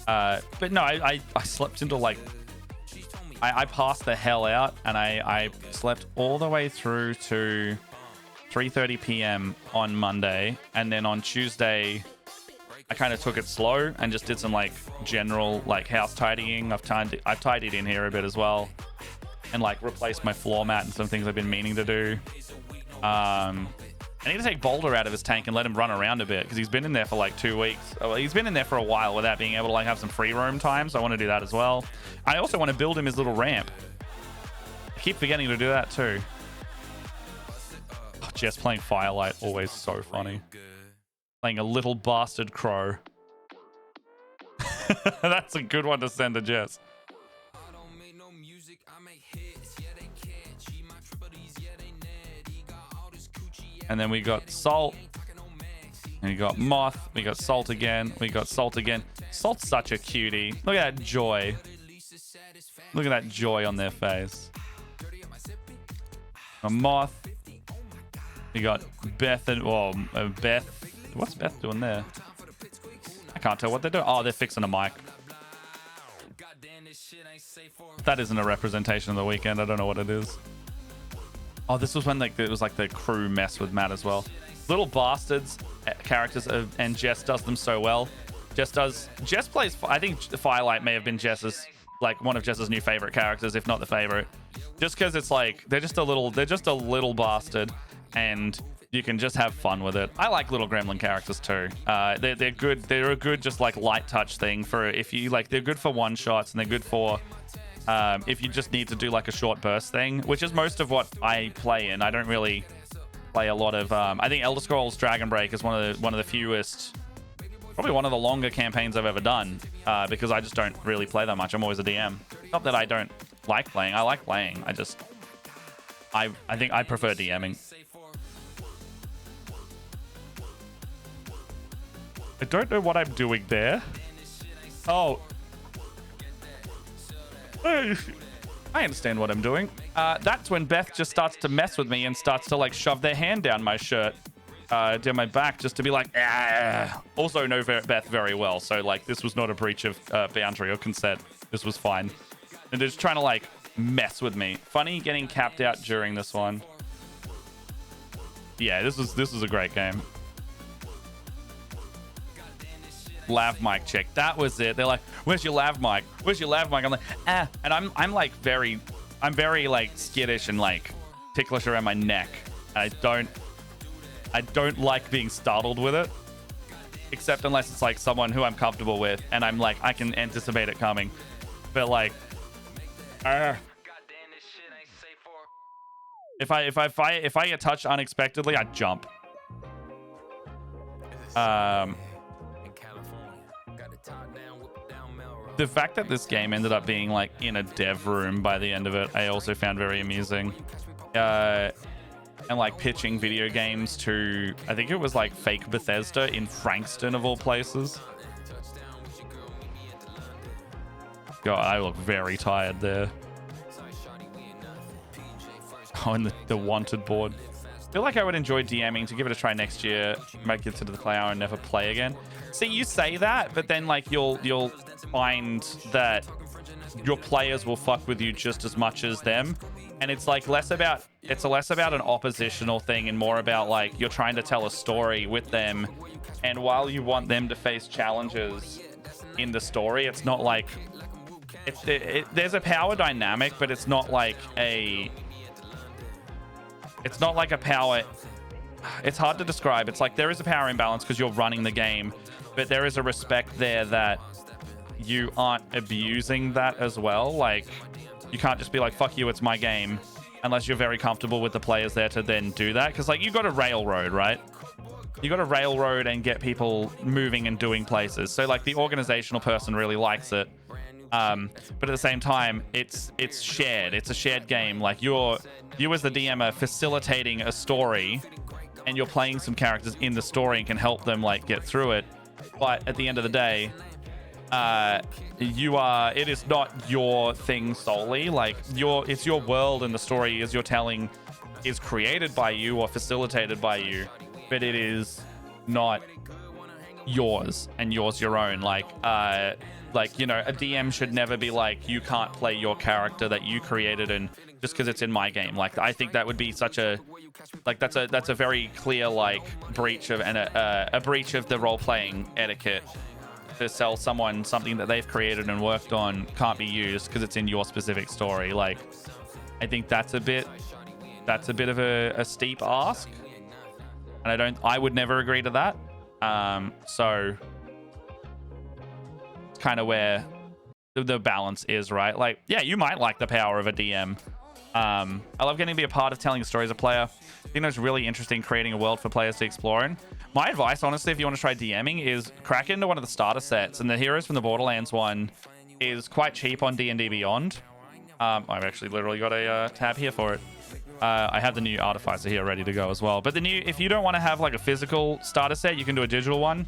But no, I slept into like, I passed the hell out, and I slept all the way through to 3:30 p.m. on Monday, and then on Tuesday I kind of took it slow and just did some like general like house tidying. I've tidied in here a bit as well, and like replaced my floor mat and some things I've been meaning to do. I need to take Boulder out of his tank and let him run around a bit because he's been in there for like 2 weeks. Well, he's been in there for a while without being able to like have some free roam time, so I want to do that as well. I also want to build him his little ramp. I keep forgetting to do that too. Oh, Jess playing Firelight, always so funny. Playing a little bastard crow. That's a good one to send to Jess. And then we got Salt. And we got Moth. We got Salt again. We got Salt again. Salt's such a cutie. Look at that joy. Look at that joy on their face. A Moth. We got Beth and Beth. What's Beth doing there? I can't tell what they're doing. Oh, they're fixing a mic. That isn't a representation of the weekend. I don't know what it is. Oh, this was when like it was like the crew mess with Matt as well. Little bastards characters, and Jess does them so well. Jess plays. I think Firelight may have been Jess's, like, one of Jess's new favorite characters, if not the favorite, just because it's like they're just a little bastard, and you can just have fun with it. I like little gremlin characters too. They're good. They're a good just like light touch thing for if you like. They're good for one shots, and they're good for if you just need to do like a short burst thing, which is most of what I play in. I don't really play a lot of. I think Elder Scrolls Dragon Break is one of the fewest, probably one of the longer campaigns I've ever done, because I just don't really play that much. I'm always a DM. Not that I don't like playing. I like playing. I think I prefer DMing. I don't know what I'm doing there. Oh. I understand what I'm doing. That's when Beth just starts to mess with me and starts to like shove their hand down my shirt, down my back, just to be like, ah. Also know Beth very well, so like this was not a breach of boundary or consent. This was fine. And they're just trying to like mess with me. Funny getting capped out during this one. Yeah, this was a great game. Lav mic check. That was it. They're like, where's your lav mic? Where's your lav mic? I'm like, ah. And I'm like very like skittish and like ticklish around my neck. I don't like being startled with it, except unless it's like someone who I'm comfortable with and I'm like, I can anticipate it coming. But like, if I get touched unexpectedly, I jump. The fact that this game ended up being like in a dev room by the end of it, I also found very amusing. And like pitching video games to, I think it was like fake Bethesda in Frankston of all places. God, I look very tired there. Oh, and the wanted board. I feel like I would enjoy DMing to give it a try next year. Might get to the cloud and never play again. See, you say that, but then like you'll find that your players will fuck with you just as much as them, and it's like less about an oppositional thing and more about like you're trying to tell a story with them, and while you want them to face challenges in the story, it's not like there's a power dynamic, but it's not like a power. It's hard to describe. It's like there is a power imbalance because you're running the game, but there is a respect there that you aren't abusing that as well. Like, you can't just be like, fuck you, it's my game, unless you're very comfortable with the players there to then do that. Because, like, you got to railroad, right? You got to railroad and get people moving and doing places. So, like, the organizational person really likes it. But at the same time, it's shared. It's a shared game. Like, you as the DM are facilitating a story, and you're playing some characters in the story and can help them, like, get through it. But at the end of the day, it is not your thing solely. Like, it's your world, and the story as you're telling is created by you or facilitated by you, but it is not yours and yours your own. Like, you know, a DM should never be like, you can't play your character that you created and just because it's in my game. Like, I think that would be such a, like, that's a very clear, like, breach of a breach of the role-playing etiquette. To sell someone something that they've created and worked on can't be used because it's in your specific story. Like, I think that's a bit of a steep ask, and I would never agree to that. So it's kind of where the balance is, right? Like, yeah, you might like the power of a DM. I love getting to be a part of telling a story as a player. I think that's really interesting, creating a world for players to explore in. My advice, honestly, if you want to try DMing, is crack into one of the starter sets. And the Heroes from the Borderlands one is quite cheap on D&D Beyond. I've actually literally got a tab here for it. I have the new artificer here ready to go as well. But if you don't want to have like a physical starter set, you can do a digital one.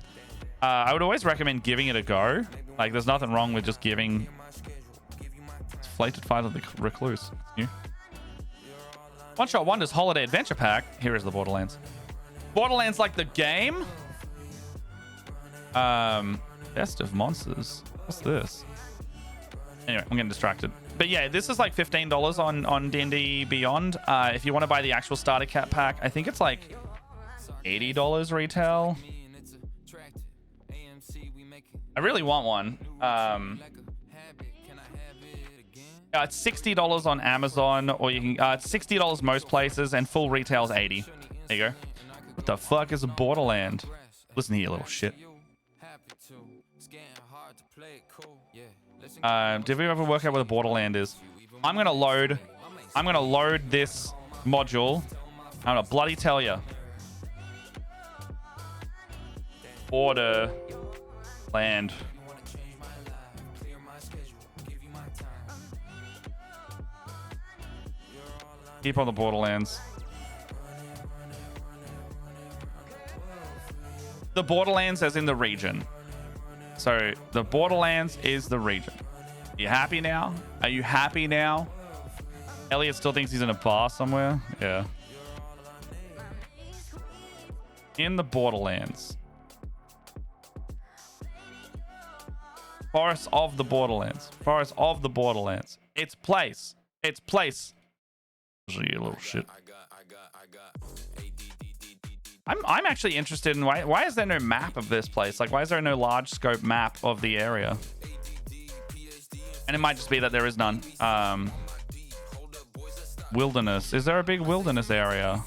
I would always recommend giving it a go. Like, there's nothing wrong with just giving. It's Flated Fire of the Recluse. New. One Shot Wonders Holiday Adventure Pack. Here is the Borderlands. Borderlands like the game? Best of Monsters. What's this? Anyway, I'm getting distracted. But yeah, this is like $15 on D&D Beyond. If you want to buy the actual starter cat pack, I think it's like $80 retail. I really want one. It's $60 on Amazon, or you can. It's $60 most places, and full retail is $80. There you go. What the fuck is a Borderland? Listen here, you little shit. Did we ever work out what a Borderland is? I'm gonna load this module. I'm gonna bloody tell you. Borderland. Keep on the Borderlands. The Borderlands as in the region. So the Borderlands is the region. You happy now? Are you happy now? Elliot still thinks he's in a bar somewhere. Yeah. In the Borderlands. Forest of the Borderlands. Forest of the Borderlands. Its place. Its place. You little shit. I'm actually interested in why is there no map of this place? Like, why is there no large scope map of the area? And it might just be that there is none. Wilderness. Is there a big wilderness area?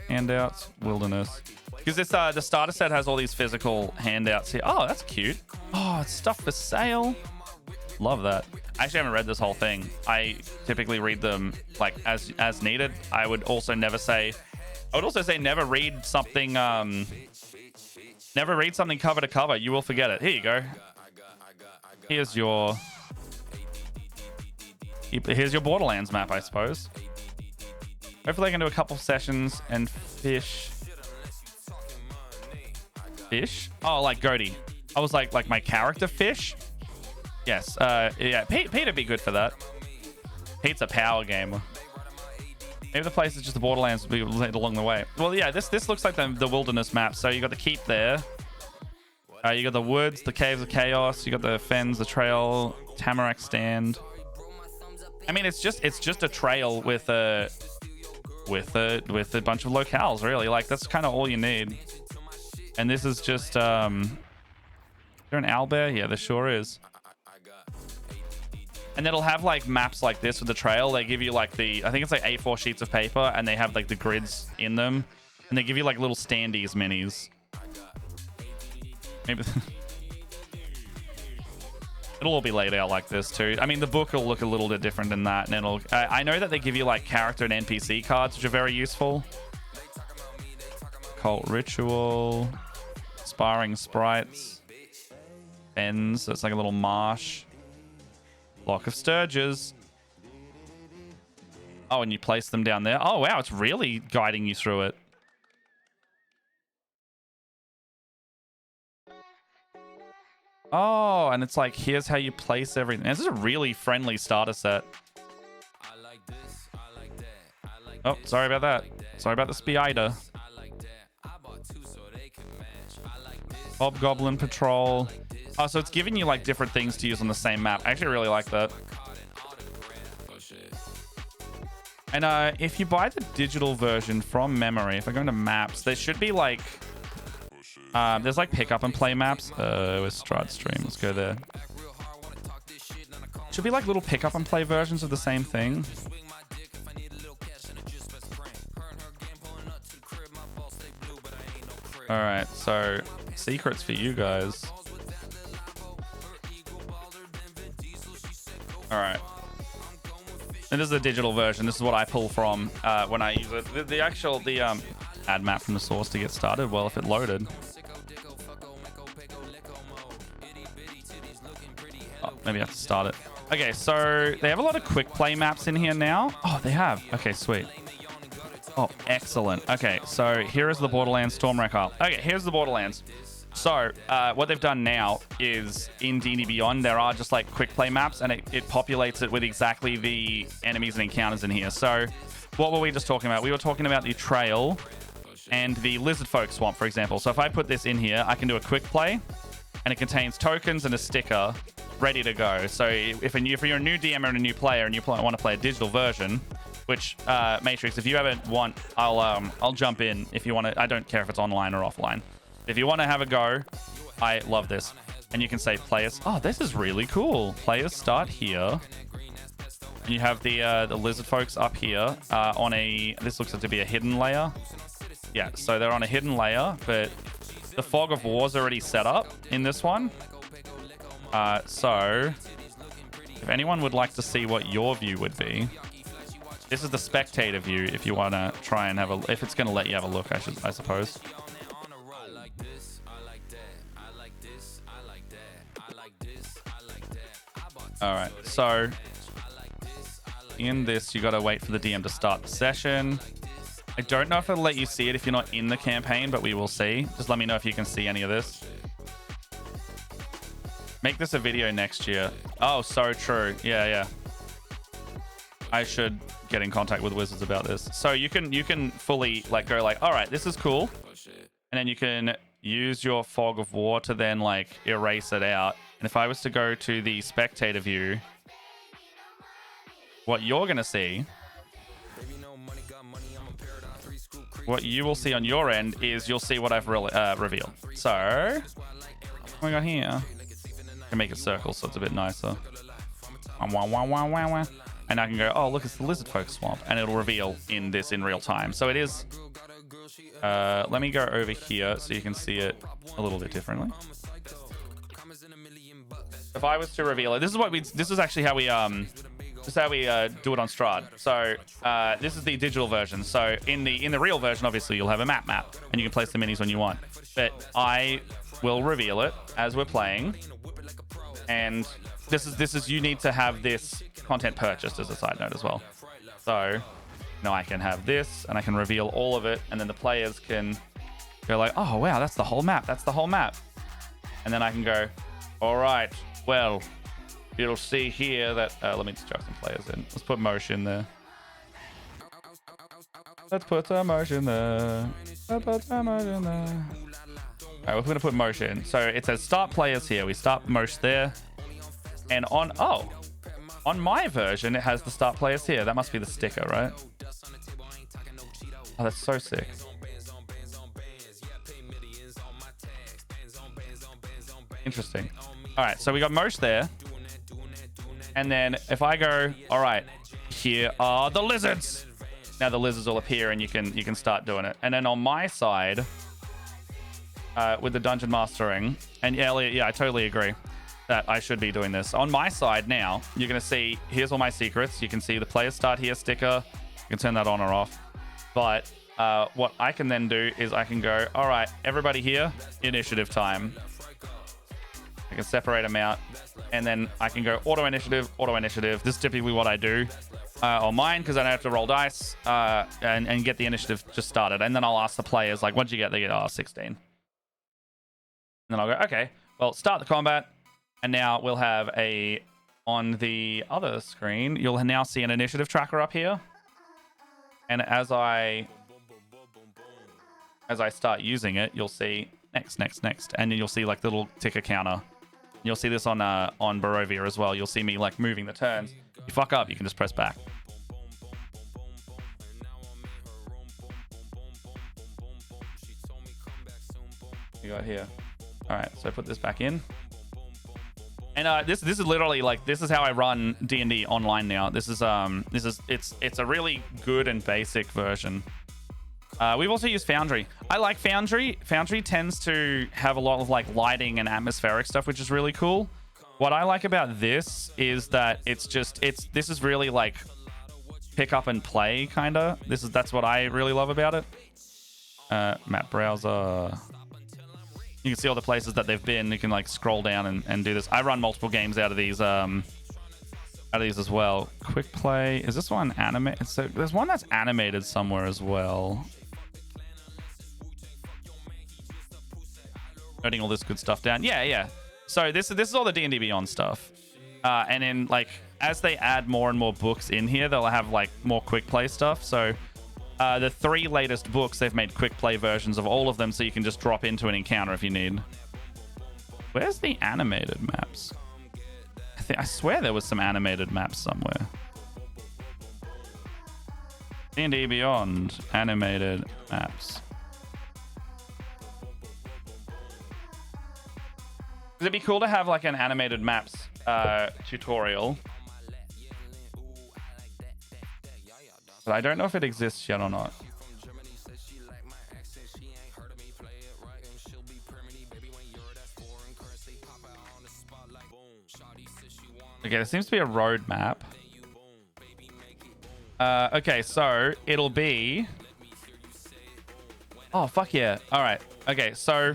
Handouts. Wilderness. Because this the starter set has all these physical handouts here. Oh, that's cute. Oh, it's stuff for sale. Love that. I actually haven't read this whole thing. I typically read them like as needed. I would also say never read something cover to cover. You will forget it. Here you go. Here's your Borderlands map, I suppose. Hopefully I can do a couple sessions and fish. Fish? Oh, like Goaty. I was like my character fish? Yes. Yeah, Pete'd be good for that. Pete's a power gamer. Maybe the place is just the Borderlands will be along the way. Well, yeah, this looks like the wilderness map. So you got the keep there. You got the woods, the caves of chaos. You got the fens, the trail, tamarack stand. I mean, it's just a trail with a bunch of locales, really. Like, that's kind of all you need. And this is just is there an owlbear? Yeah, there sure is. And it'll have like maps like this with the trail. They give you like I think it's like A4 sheets of paper, and they have like the grids in them, and they give you like little standees minis. Maybe it'll all be laid out like this too. I mean, the book will look a little bit different than that, and it'll. I know that they give you like character and NPC cards, which are very useful. Cult ritual, sparring sprites, fens. So it's like a little marsh. Block of Sturges. Oh, and you place them down there. Oh, wow. It's really guiding you through it. Oh, and it's like, here's how you place everything. This is a really friendly starter set. Oh, sorry about that. Sorry about the spider. Hobgoblin Patrol. Oh, so it's giving you like different things to use on the same map. I actually really like that. And if you buy the digital version from memory, if I go into maps, there should be like there's like pick up and play maps. With Stride Stream, let's go there. Should be like little pick up and play versions of the same thing. All right, so secrets for you guys. All right. And this is the digital version. This is what I pull from when I use it. The add map from the source to get started. Well, if it loaded. Oh, maybe I have to start it. Okay, so they have a lot of quick play maps in here now. Oh, they have. Okay, sweet. Oh, excellent. Okay, so here is the Borderlands Stormwrecker. Okay, here's the Borderlands. So what they've done now is in D&D Beyond, there are just like quick play maps, and it populates it with exactly the enemies and encounters in here. So what were we just talking about? We were talking about the trail and the lizard folk swamp, for example. So if I put this in here, I can do a quick play, and it contains tokens and a sticker ready to go. So if you're a new DM or a new player and you want to play a digital version, which Matrix, if you ever want, I'll jump in if you want to. I don't care if it's online or offline. If you want to have a go, I love this. And you can say players. Oh, this is really cool. Players start here. And you have the lizard folks up here on a. This looks like to be a hidden layer. Yeah, so they're on a hidden layer, but the fog of war's already set up in this one. So if anyone would like to see what your view would be, this is the spectator view. If you want to try and have a, if it's going to let you have a look, I suppose. All right, so in this, you got to wait for the DM to start the session. I don't know if it'll let you see it if you're not in the campaign, but we will see. Just let me know if you can see any of this. Make this a video next year. Oh, so true. Yeah. I should get in contact with Wizards about this. So you can fully like go like, all right, this is cool. And then you can use your fog of war to then like erase it out. And if I was to go to the spectator view, what you're going to see, what you will see on your end is you'll see what I've revealed. So what we got here, I can make it circle so it's a bit nicer. And I can go, oh, look, it's the lizard folk swamp. And it'll reveal in real time. So it is, let me go over here so you can see it a little bit differently. If I was to reveal it, this is actually how we, this is how we do it on Strahd. So this is the digital version. So in the real version, obviously you'll have a map, and you can place the minis when you want. But I will reveal it as we're playing. And this is you need to have this content purchased as a side note as well. So now I can have this, and I can reveal all of it, and then the players can go like, oh wow, that's the whole map. That's the whole map. And then I can go, all right, well, you'll see here that let me just chuck some players in. Let's put motion there. Let's put some motion there. Let's put some motion there. All right, we're going to put motion. So it says start players here. We start motion there. And on my version, it has the start players here. That must be the sticker, right? Oh, that's so sick. Interesting. All right, so we got Mosh there. And then if I go, all right, here are the lizards. Now the lizards will appear and you can start doing it. And then on my side, with the dungeon mastering, and yeah, Elliot, yeah, I totally agree that I should be doing this. On my side now, you're going to see, here's all my secrets. You can see the players start here sticker. You can turn that on or off. But what I can then do is I can go, all right, everybody here, initiative time. I can separate them out, and then I can go auto initiative. This is typically what I do on mine, because I don't have to roll dice and get the initiative just started. And then I'll ask the players, like, what'd you get? They get, 16. And then I'll go, okay, well, start the combat. And now we'll have on the other screen, you'll now see an initiative tracker up here. And as I start using it, you'll see next. And then you'll see like the little ticker counter. You'll see this on Barovia as well. You'll see me like moving the turns. You fuck up, you can just press back. You got here. All right, so put this back in. And this is literally like, this is how I run D&D online now. It's a really good and basic version. We've also used Foundry. I like Foundry. Foundry tends to have a lot of like lighting and atmospheric stuff, which is really cool. What I like about this is that this is really like pick up and play kind of. That's what I really love about it. Map browser. You can see all the places that they've been. You can like scroll down and do this. I run multiple games out of these as well. Quick play. Is this one animated? So there's one that's animated somewhere as well. Noting all this good stuff down. Yeah. So this is all the D&D Beyond stuff. And then like as they add more and more books in here, they'll have like more quick play stuff. So the 3 latest books, they've made quick play versions of all of them, so you can just drop into an encounter if you need. Where's the animated maps? I swear there was some animated maps somewhere. D&D Beyond animated maps. It'd be cool to have like an animated maps tutorial. But I don't know if it exists yet or not. Okay, there seems to be a road map. Okay, so it'll be... Oh, fuck yeah. All right. Okay, so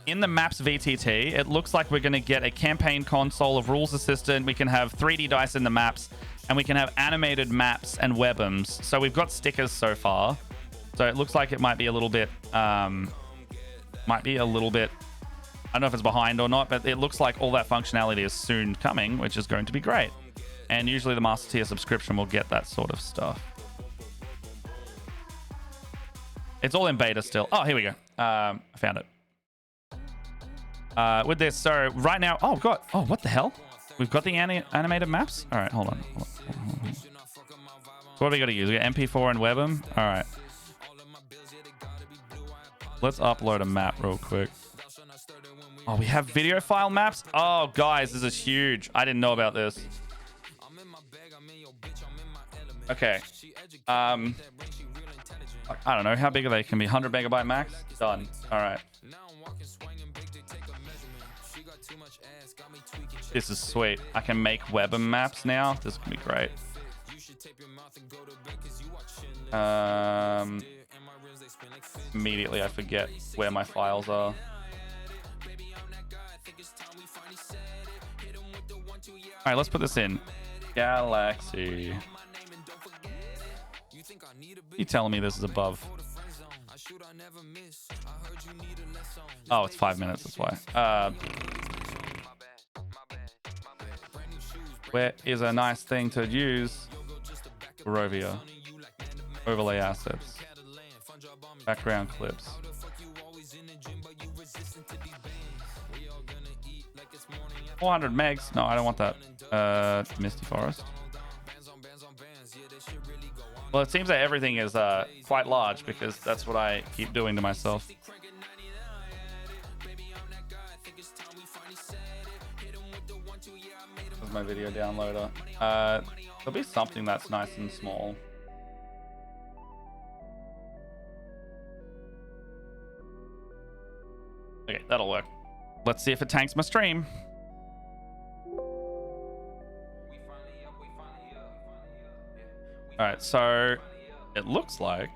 in the maps VTT, it looks like we're going to get a campaign console of rules assistant. We can have 3D dice in the maps, and we can have animated maps and webums. So we've got stickers so far. So it looks like it might be a little bit... I don't know if it's behind or not, but it looks like all that functionality is soon coming, which is going to be great. And usually the Master Tier subscription will get that sort of stuff. It's all in beta still. Oh, here we go. I found it. With this, so right now... Oh, God. Oh, what the hell? We've got the animated maps? All right, hold on. So what do we got to use? We got MP4 and Webm? All right. Let's upload a map real quick. Oh, we have video file maps? Oh, guys, this is huge. I didn't know about this. Okay. I don't know. How big are they? Can be 100 megabyte max? Done. All right. This is sweet. I can make Webm maps now. This is going to be great. Immediately, I forget where my files are. All right, let's put this in. Galaxy. You telling me this is above? Oh, it's 5 minutes. That's why. Where is a nice thing to use? Barovia. Overlay assets. Background clips. 400 megs. No, I don't want that. Misty Forest. Well, it seems that everything is quite large because that's what I keep doing to myself. There's my video downloader. There'll be something that's nice and small. Okay, that'll work. Let's see if it tanks my stream. All right, so it looks like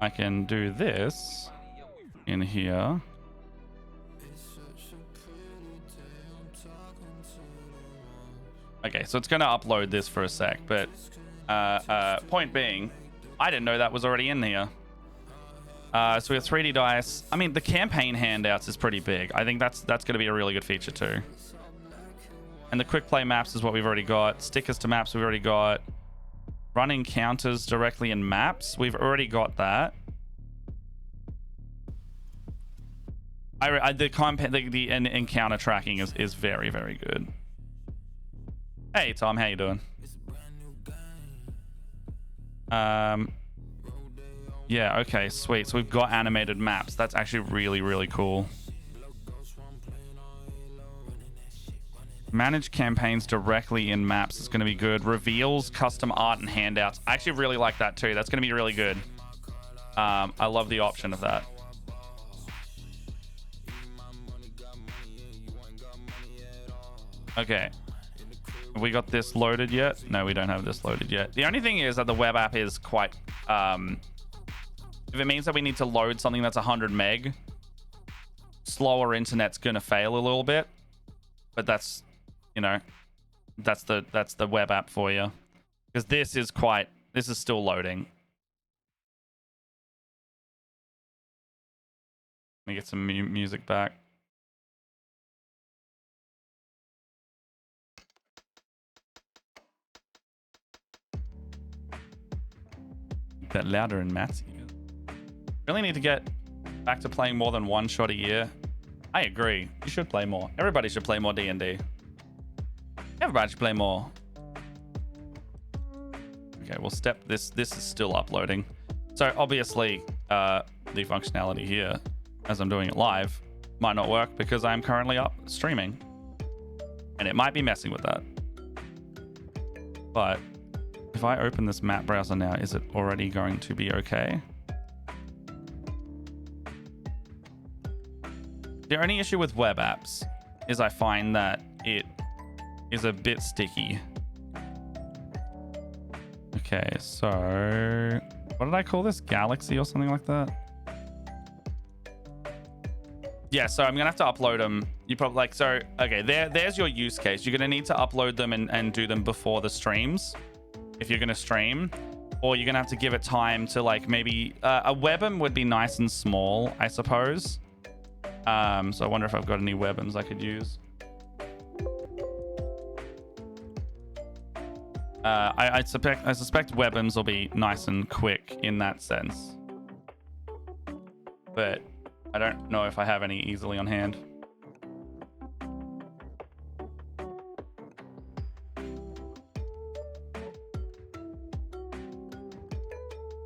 I can do this in here. Okay, so it's going to upload this for a sec, but point being, I didn't know that was already in here. So we have 3D dice. I mean, the campaign handouts is pretty big. I think that's going to be a really good feature too. And the quick play maps is what we've already got. Stickers to maps we've already got. Running counters directly in maps. We've already got that. The encounter tracking is very, very good. Hey, Tom. How you doing? Yeah, okay, sweet. So we've got animated maps. That's actually really, really cool. Manage campaigns directly in maps is going to be good. Reveals, custom art, and handouts. I actually really like that too. That's going to be really good. I love the option of that. Okay. Have we got this loaded yet? No, we don't have this loaded yet. The only thing is that the web app is quite... if it means that we need to load something that's 100 meg, slower internet's going to fail a little bit. But that's... You know, that's the web app for you, because this is still loading. Let me get some music back. Get louder in Matt's ear. Really need to get back to playing more than one shot a year. I agree. You should play more. Everybody should play more D&D. Everybody should play more. Okay, we'll step this. This is still uploading. So obviously, the functionality here, as I'm doing it live, might not work because I'm currently up streaming. And it might be messing with that. But if I open this map browser now, is it already going to be okay? The only issue with web apps is I find that it is a bit sticky. Okay, so what did I call this? Galaxy or something like that? Yeah, so I'm gonna have to upload them. You probably like, so okay, there's your use case. You're gonna need to upload them and do them before the streams if you're gonna stream, or you're gonna have to give it time to, like, maybe a webm would be nice and small, I suppose. So I wonder if I've got any webms I could use. I suspect webms will be nice and quick in that sense, but I don't know if I have any easily on hand.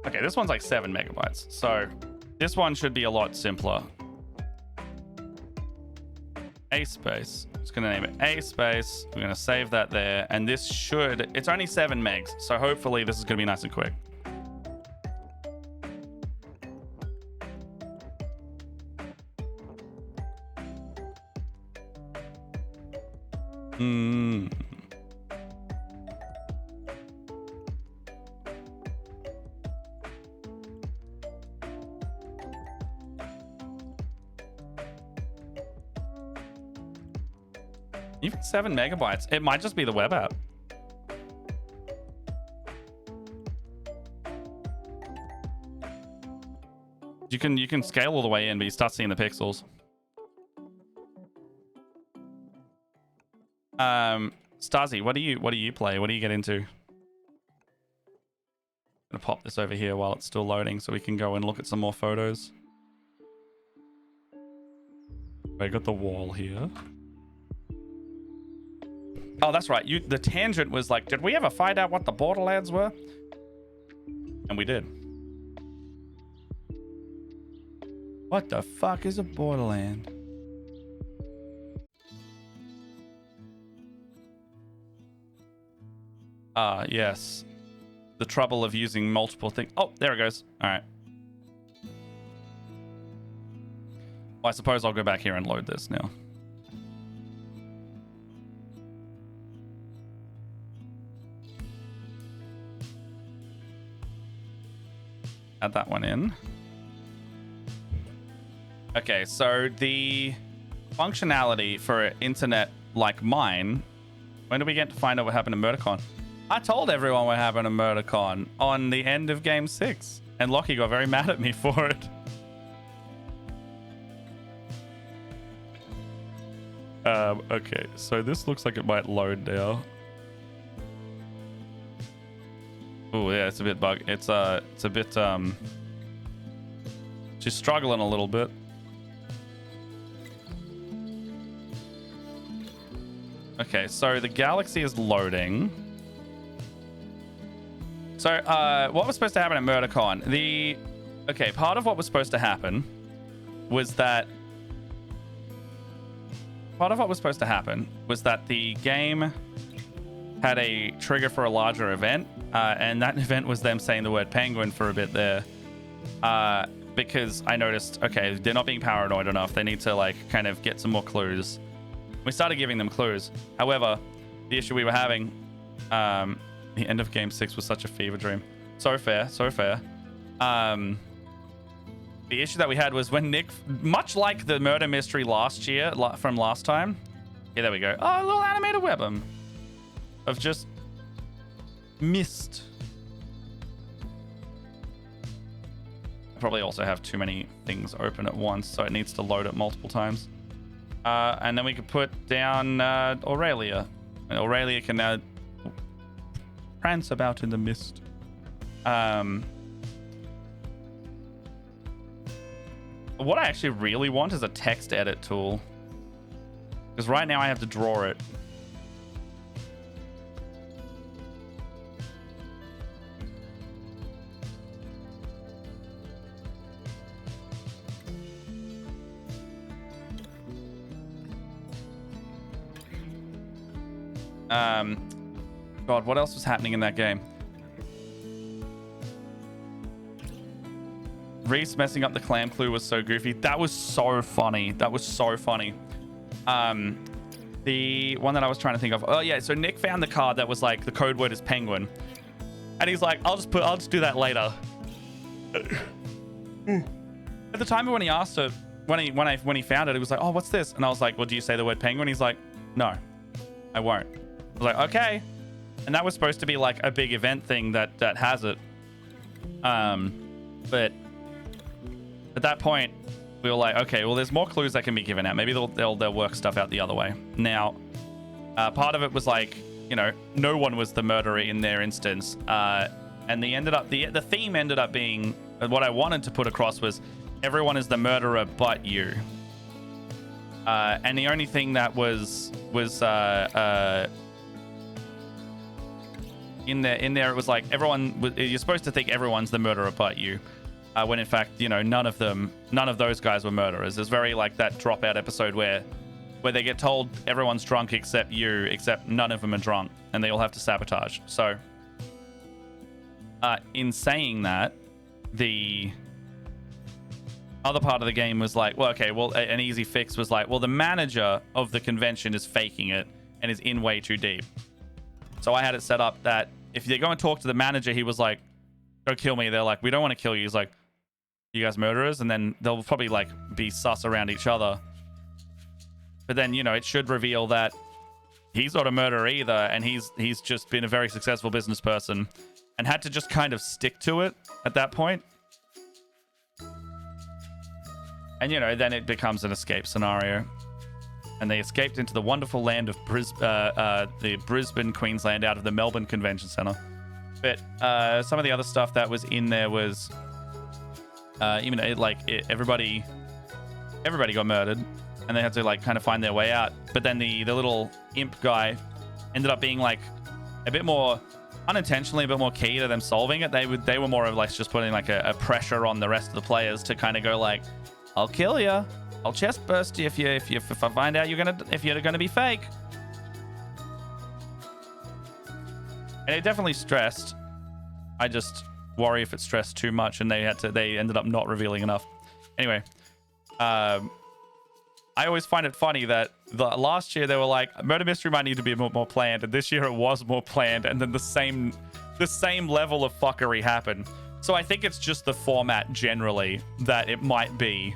Okay, this one's like 7 megabytes, so this one should be a lot simpler. A space. I'm just gonna name it A space. We're gonna save that there, and this should, it's only 7 megs, so hopefully this is gonna be nice and quick. Even 7 megabytes. It might just be the web app. You can scale all the way in, but you start seeing the pixels. Stasi, what do you play? What do you get into? I'm gonna pop this over here while it's still loading so we can go and look at some more photos. I got the wall here. Oh, that's right. The tangent was like, did we ever find out what the Borderlands were? And we did. What the fuck is a Borderland? Yes. The trouble of using multiple things. Oh, there it goes. All right. Well, I suppose I'll go back here and load this now. Add that one in. Okay, so the functionality for internet like mine, when do we get to find out what happened to MurderCon? I told everyone what happened to MurderCon on the end of Game 6, and Lockie got very mad at me for it. Okay, so this looks like it might load now. Oh yeah, it's a bit bug. It's a bit she's struggling a little bit. Okay, so the galaxy is loading. So what was supposed to happen at MurderCon? Okay, part of what was supposed to happen was that the game had a trigger for a larger event, and that event was them saying the word penguin for a bit there, because I noticed, okay, they're not being paranoid enough. They need to, like, kind of get some more clues. We started giving them clues. However, the issue we were having, the end of Game 6 was such a fever dream. So fair, so fair. The issue that we had was when Nick, much like the murder mystery last year, from last time. Yeah, there we go. Oh, a little animated webm of just mist. I probably also have too many things open at once, so it needs to load it multiple times. And then we could put down Aurelia. And Aurelia can now prance about in the mist. What I actually really want is a text edit tool, because right now I have to draw it. God, what else was happening in that game? Reese messing up the clam clue was so goofy. That was so funny. That was so funny. The one that I was trying to think of. Oh yeah, so Nick found the card that was like the code word is penguin, and he's like, I'll just do that later. At the time when he asked it, when he found it, he was like, oh, what's this? And I was like, well, do you say the word penguin? He's like, no, I won't. I was like, okay. And that was supposed to be like a big event thing that has it. But at that point, we were like, okay, well, there's more clues that can be given out. Maybe they'll work stuff out the other way. Now, part of it was like, you know, no one was the murderer in their instance. And the theme ended up being, what I wanted to put across was, everyone is the murderer but you. And the only thing that was in there, it was like you're supposed to think everyone's the murderer but you. When in fact, you know, none of those guys were murderers. There's very like that Dropout episode where they get told everyone's drunk except you, except none of them are drunk, and they all have to sabotage. So, in saying that, the other part of the game was like, well, okay, well, an easy fix was like, well, the manager of the convention is faking it and is in way too deep. So I had it set up that if they go and talk to the manager, he was like, don't kill me. They're like, we don't want to kill you. He's like, you guys murderers? And then they'll probably like be sus around each other. But then, you know, it should reveal that he's not a murderer either. And he's just been a very successful business person and had to just kind of stick to it at that point. And, you know, then it becomes an escape scenario. And they escaped into the wonderful land of Brisbane, Queensland, out of the Melbourne Convention Centre. But some of the other stuff that was in there was, everybody got murdered, and they had to like kind of find their way out. But then the little imp guy ended up being like a bit more unintentionally, a bit more key to them solving it. They were more of like just putting like a pressure on the rest of the players to kind of go like, I'll kill you, I'll chest burst you if I find out if you're gonna be fake. And it definitely stressed. I just worry if it stressed too much, and they ended up not revealing enough. Anyway, I always find it funny that last year they were like, murder mystery might need to be more planned, and this year it was more planned, and then the same level of fuckery happened. So I think it's just the format generally that it might be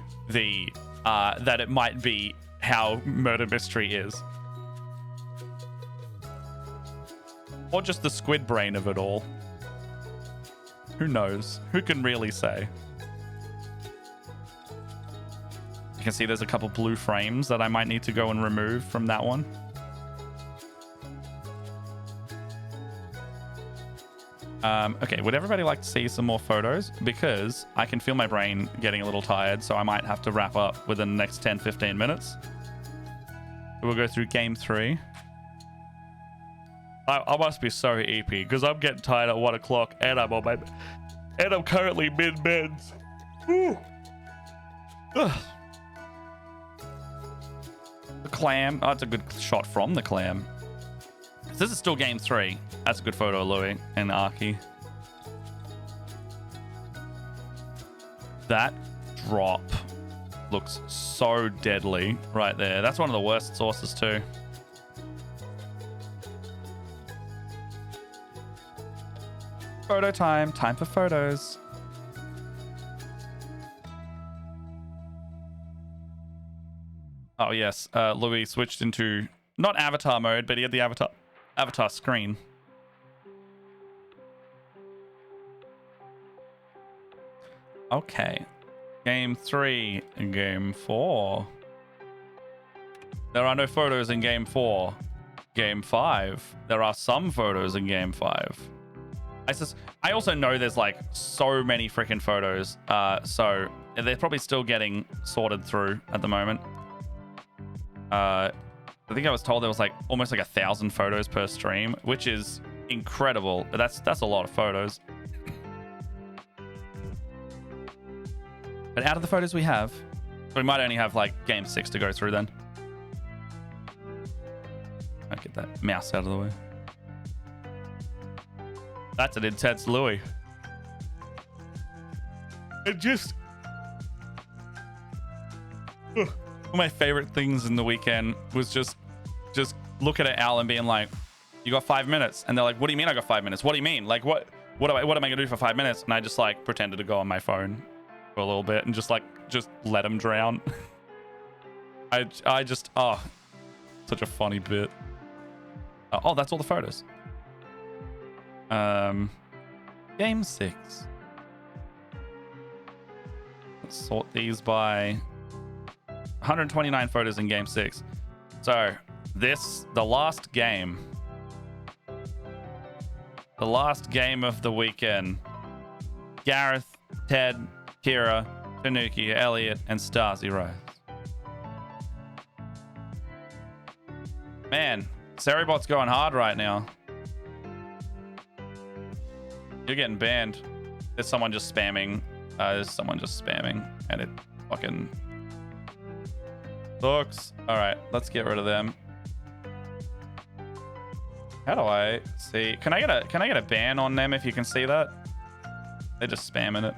how murder mystery is. Or just the squid brain of it all. Who knows? Who can really say? You can see there's a couple blue frames that I might need to go and remove from that one. Okay, would everybody like to see some more photos? Because I can feel my brain getting a little tired, so I might have to wrap up within the next 10-15 minutes. We'll go through game 3. I must be so EP because I'm getting tired at 1 o'clock and I'm currently mid-meds. The clam. Oh, it's a good shot from the clam. This is still game 3. That's a good photo of Louis and Arky. That drop looks so deadly right there. That's one of the worst sources too. Photo time. Time for photos. Oh, yes. Louis switched into not avatar mode, but he had the avatar screen. Okay. Game 3 and game 4. There are no photos in game 4. Game 5. There are some photos in game 5. I also know there's like so many freaking photos, so they're probably still getting sorted through at the moment. I think I was told there was like almost like 1,000 photos per stream, which is incredible. But that's a lot of photos. But out of the photos we have, we might only have like game 6 to go through then. I'll get that. mouse out of the way. That's an intense Louis. It just... One of my favorite things in the weekend was just looking at Al and being like, you got 5 minutes. And they're like, what do you mean I got 5 minutes? What do you mean? Like, what am I gonna do for 5 minutes? And I just like pretended to go on my phone for a little bit and just let them drown. I just, oh, such a funny bit. Oh, that's all the photos. Game 6. Let's sort these by 129 photos in game 6. So the last game of the weekend. Gareth, Ted, Kira, Tanuki, Elliot, and Stasi Rose. Man, Seribot's going hard right now. You're getting banned. There's someone just spamming. And it fucking sucks. All right, let's get rid of them. How do I see? Can I get a ban on them if you can see that? They're just spamming it.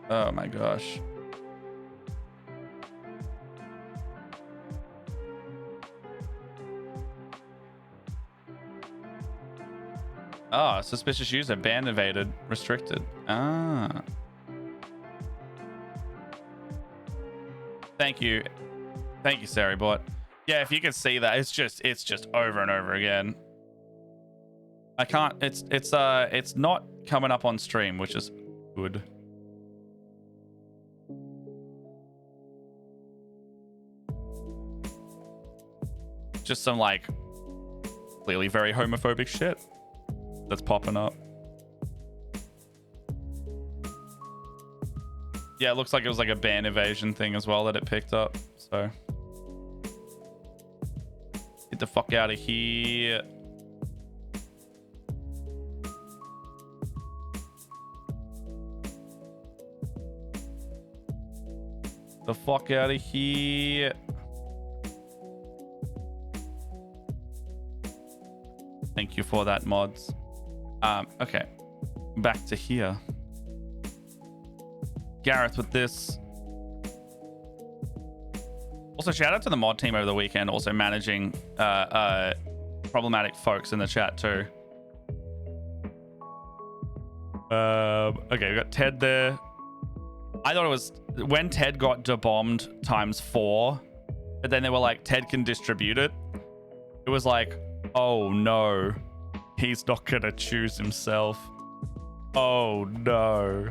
Oh my gosh. Oh, suspicious user, ban evaded, restricted. Ah. Thank you, Seribot. Yeah, if you can see that, it's just over and over again. I can't. It's not coming up on stream, which is good. Just some like clearly very homophobic shit that's popping up. Yeah, it looks like it was like a ban evasion thing as well that it picked up. So get the fuck out of here. The fuck out of here. Thank you for that, mods. Okay, back to here. Gareth with this. Also, shout out to the mod team over the weekend, also managing problematic folks in the chat too. Okay, we got Ted there. I thought it was when Ted got debombed ×4, but then they were like, Ted can distribute it. It was like, oh no, he's not gonna choose himself. Oh no.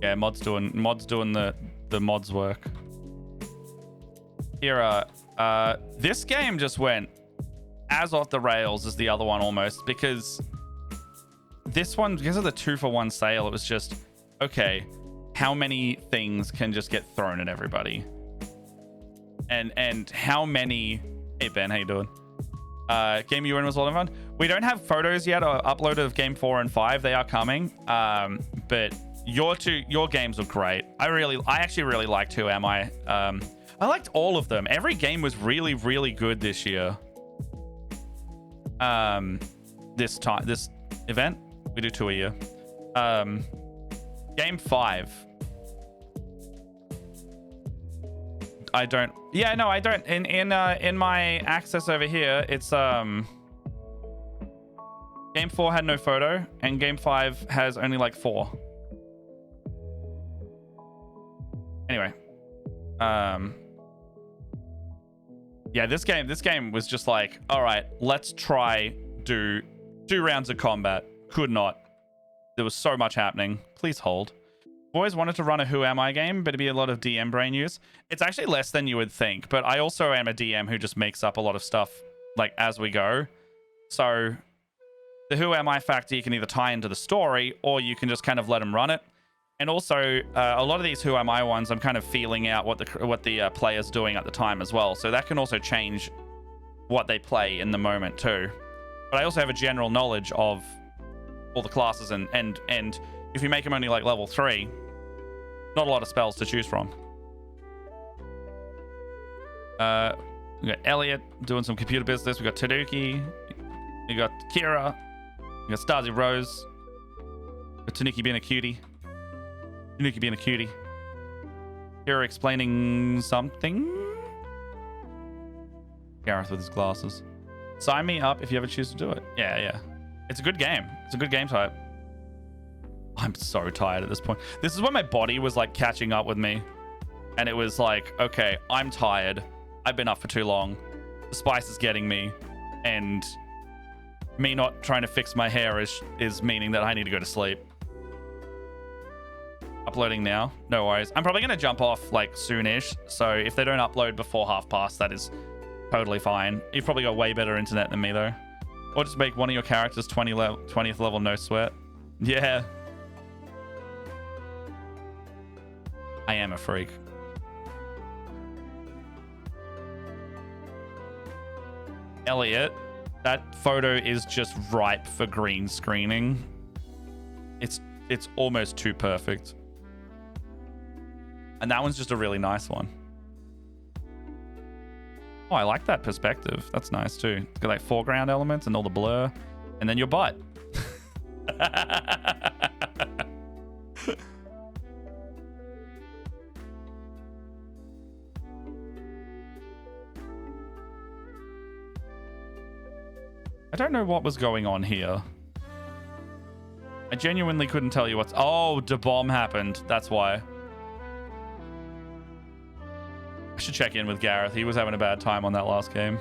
Yeah, mods doing the mods work. Here, this game just went as off the rails as the other one almost, because this one, because of the 2-for-1 sale, it was just, okay, how many things can just get thrown at everybody? And how many... Hey Ben, how you doing? Game you win was a lot of fun. We don't have photos yet or uploaded of game 4 and 5. They are coming. But your games were great. I actually really liked Who Am I? I liked all of them. Every game was really, really good this year. This event, we do 2 a year. Game 5. I don't. Yeah, no, I don't. In my access over here, it's game 4 had no photo, and game 5 has only like 4. Anyway, yeah, this game was just like, all right, let's try do 2 rounds of combat. Could not. There was so much happening. Please hold. I've always wanted to run a Who Am I game, but it'd be a lot of DM brain use. It's actually less than you would think, but I also am a DM who just makes up a lot of stuff like as we go. So the Who Am I factor, you can either tie into the story or you can just kind of let them run it. And also a lot of these Who Am I ones, I'm kind of feeling out what the player's doing at the time as well. So that can also change what they play in the moment too. But I also have a general knowledge of all the classes and if you make them only like level 3, not a lot of spells to choose from. We got Elliot doing some computer business. We got Tanuki. We got Kira. We got Starzy Rose. We got Tanuki being a cutie. Tanuki being a cutie. Kira explaining something. Gareth with his glasses. Sign me up if you ever choose to do it. Yeah. It's a good game. It's a good game type. I'm so tired at this point. This is when my body was like catching up with me. And it was like, okay, I'm tired. I've been up for too long. The spice is getting me. And me not trying to fix my hair is meaning that I need to go to sleep. Uploading now. No worries. I'm probably going to jump off like soonish. So if they don't upload before past, that is totally fine. You've probably got way better internet than me though. Or just make one of your characters 20th level, no sweat. Yeah. I am a freak. Elliot, that photo is just ripe for green screening. It's almost too perfect. And that one's just a really nice one. Oh, I like that perspective. That's nice too. It's got like foreground elements and all the blur. And then your butt. I don't know what was going on here. I genuinely couldn't tell you what's... Oh, the bomb happened. That's why. I should check in with Gareth. He was having a bad time on that last game.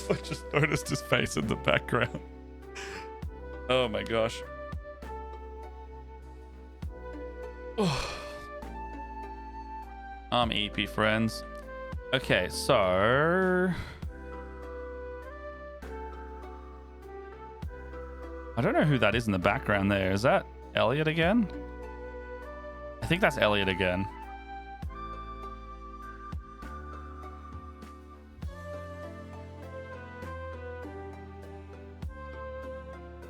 I just noticed his face in the background. Oh my gosh. EP friends. Okay, so... I don't know who that is in the background there. Is that Elliot again? I think that's Elliot again.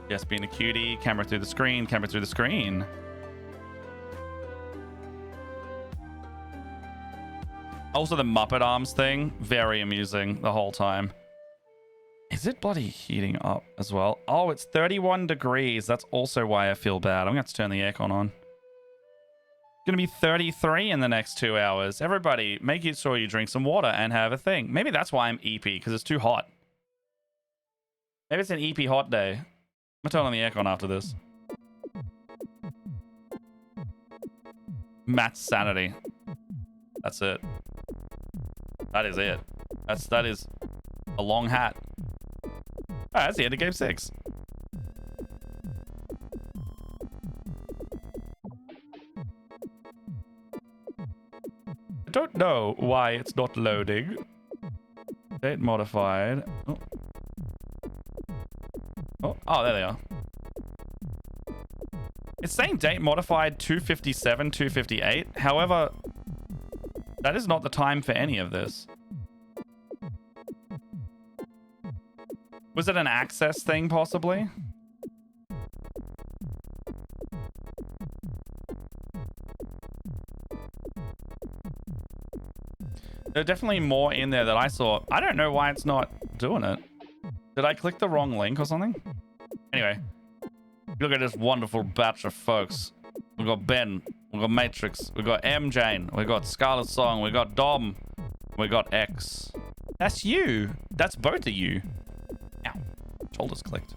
Yes, being a cutie. Camera through the screen. Camera through the screen. Also, the Muppet Arms thing. Very amusing the whole time. Is it bloody heating up as well? Oh, it's 31 degrees. That's also why I feel bad. I'm going to have to turn the aircon on. It's going to be 33 in the next 2 hours. Everybody, make sure you drink some water and have a thing. Maybe that's why I'm EP, because it's too hot. Maybe it's an EP hot day. I'm going to turn on the aircon after this. Matt's sanity. That's it. That is it. That is a long hat. Oh, that's the end of game 6. I don't know why it's not loading. Date modified. Oh, there they are. It's saying date modified 257, 258. However, that is not the time for any of this. Was it an access thing, possibly? There are definitely more in there that I saw. I don't know why it's not doing it. Did I click the wrong link or something? Anyway, look at this wonderful batch of folks. We've got Ben, we've got Matrix, we've got MJ, we've got Scarlet Song, we've got Dom, we got X. That's you. That's both of you. Ow. Shoulders clicked.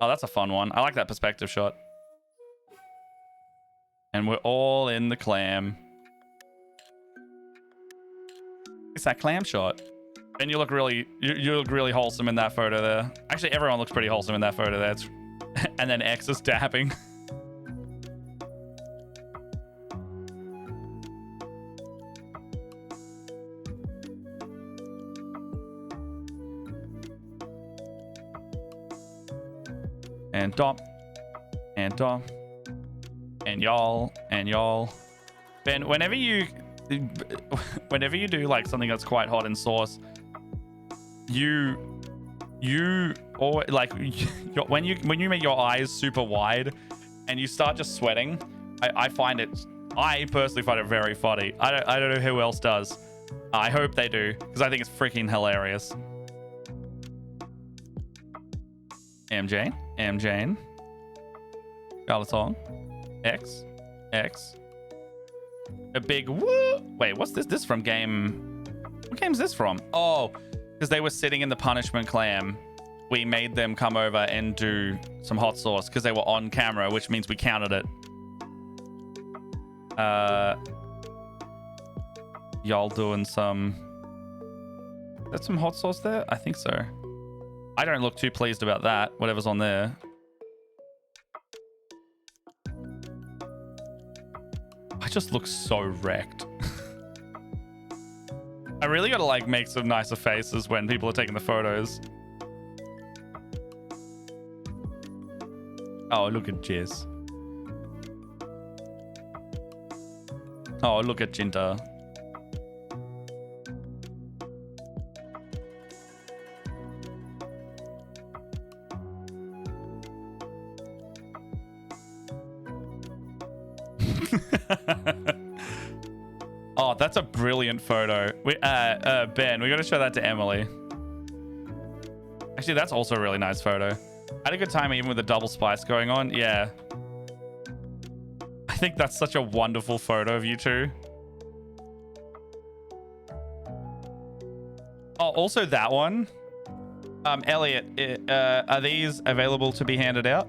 Oh, that's a fun one. I like that perspective shot. And we're all in the clam. It's that clam shot. And you look really wholesome in that photo there. Actually, everyone looks pretty wholesome in that photo there. And then X is dabbing. And Dom. And Dom. And y'all. And y'all. Ben, whenever you do like something that's quite hot in Source, you or like when you make your eyes super wide and you start just sweating, I personally find it very funny. I don't know who else does. I hope they do, because I think it's freaking hilarious. Jane. Galatong. X. A big woo. Wait, what's this? This from game. What game is this from? Oh, because they were sitting in the punishment clam. We made them come over and do some hot sauce because they were on camera, which means we counted it. Y'all doing some... Is that some hot sauce there? I think so. I don't look too pleased about that, whatever's on there. I just look so wrecked. I really gotta like make some nicer faces when people are taking the photos. Oh, look at Jess. Oh, look at Jinta. Oh, that's a brilliant photo. Ben, we gotta show that to Emily. Actually, that's also a really nice photo. I had a good time even with the double spice going on. Yeah. I think that's such a wonderful photo of you two. Oh, also that one. Elliot, are these available to be handed out?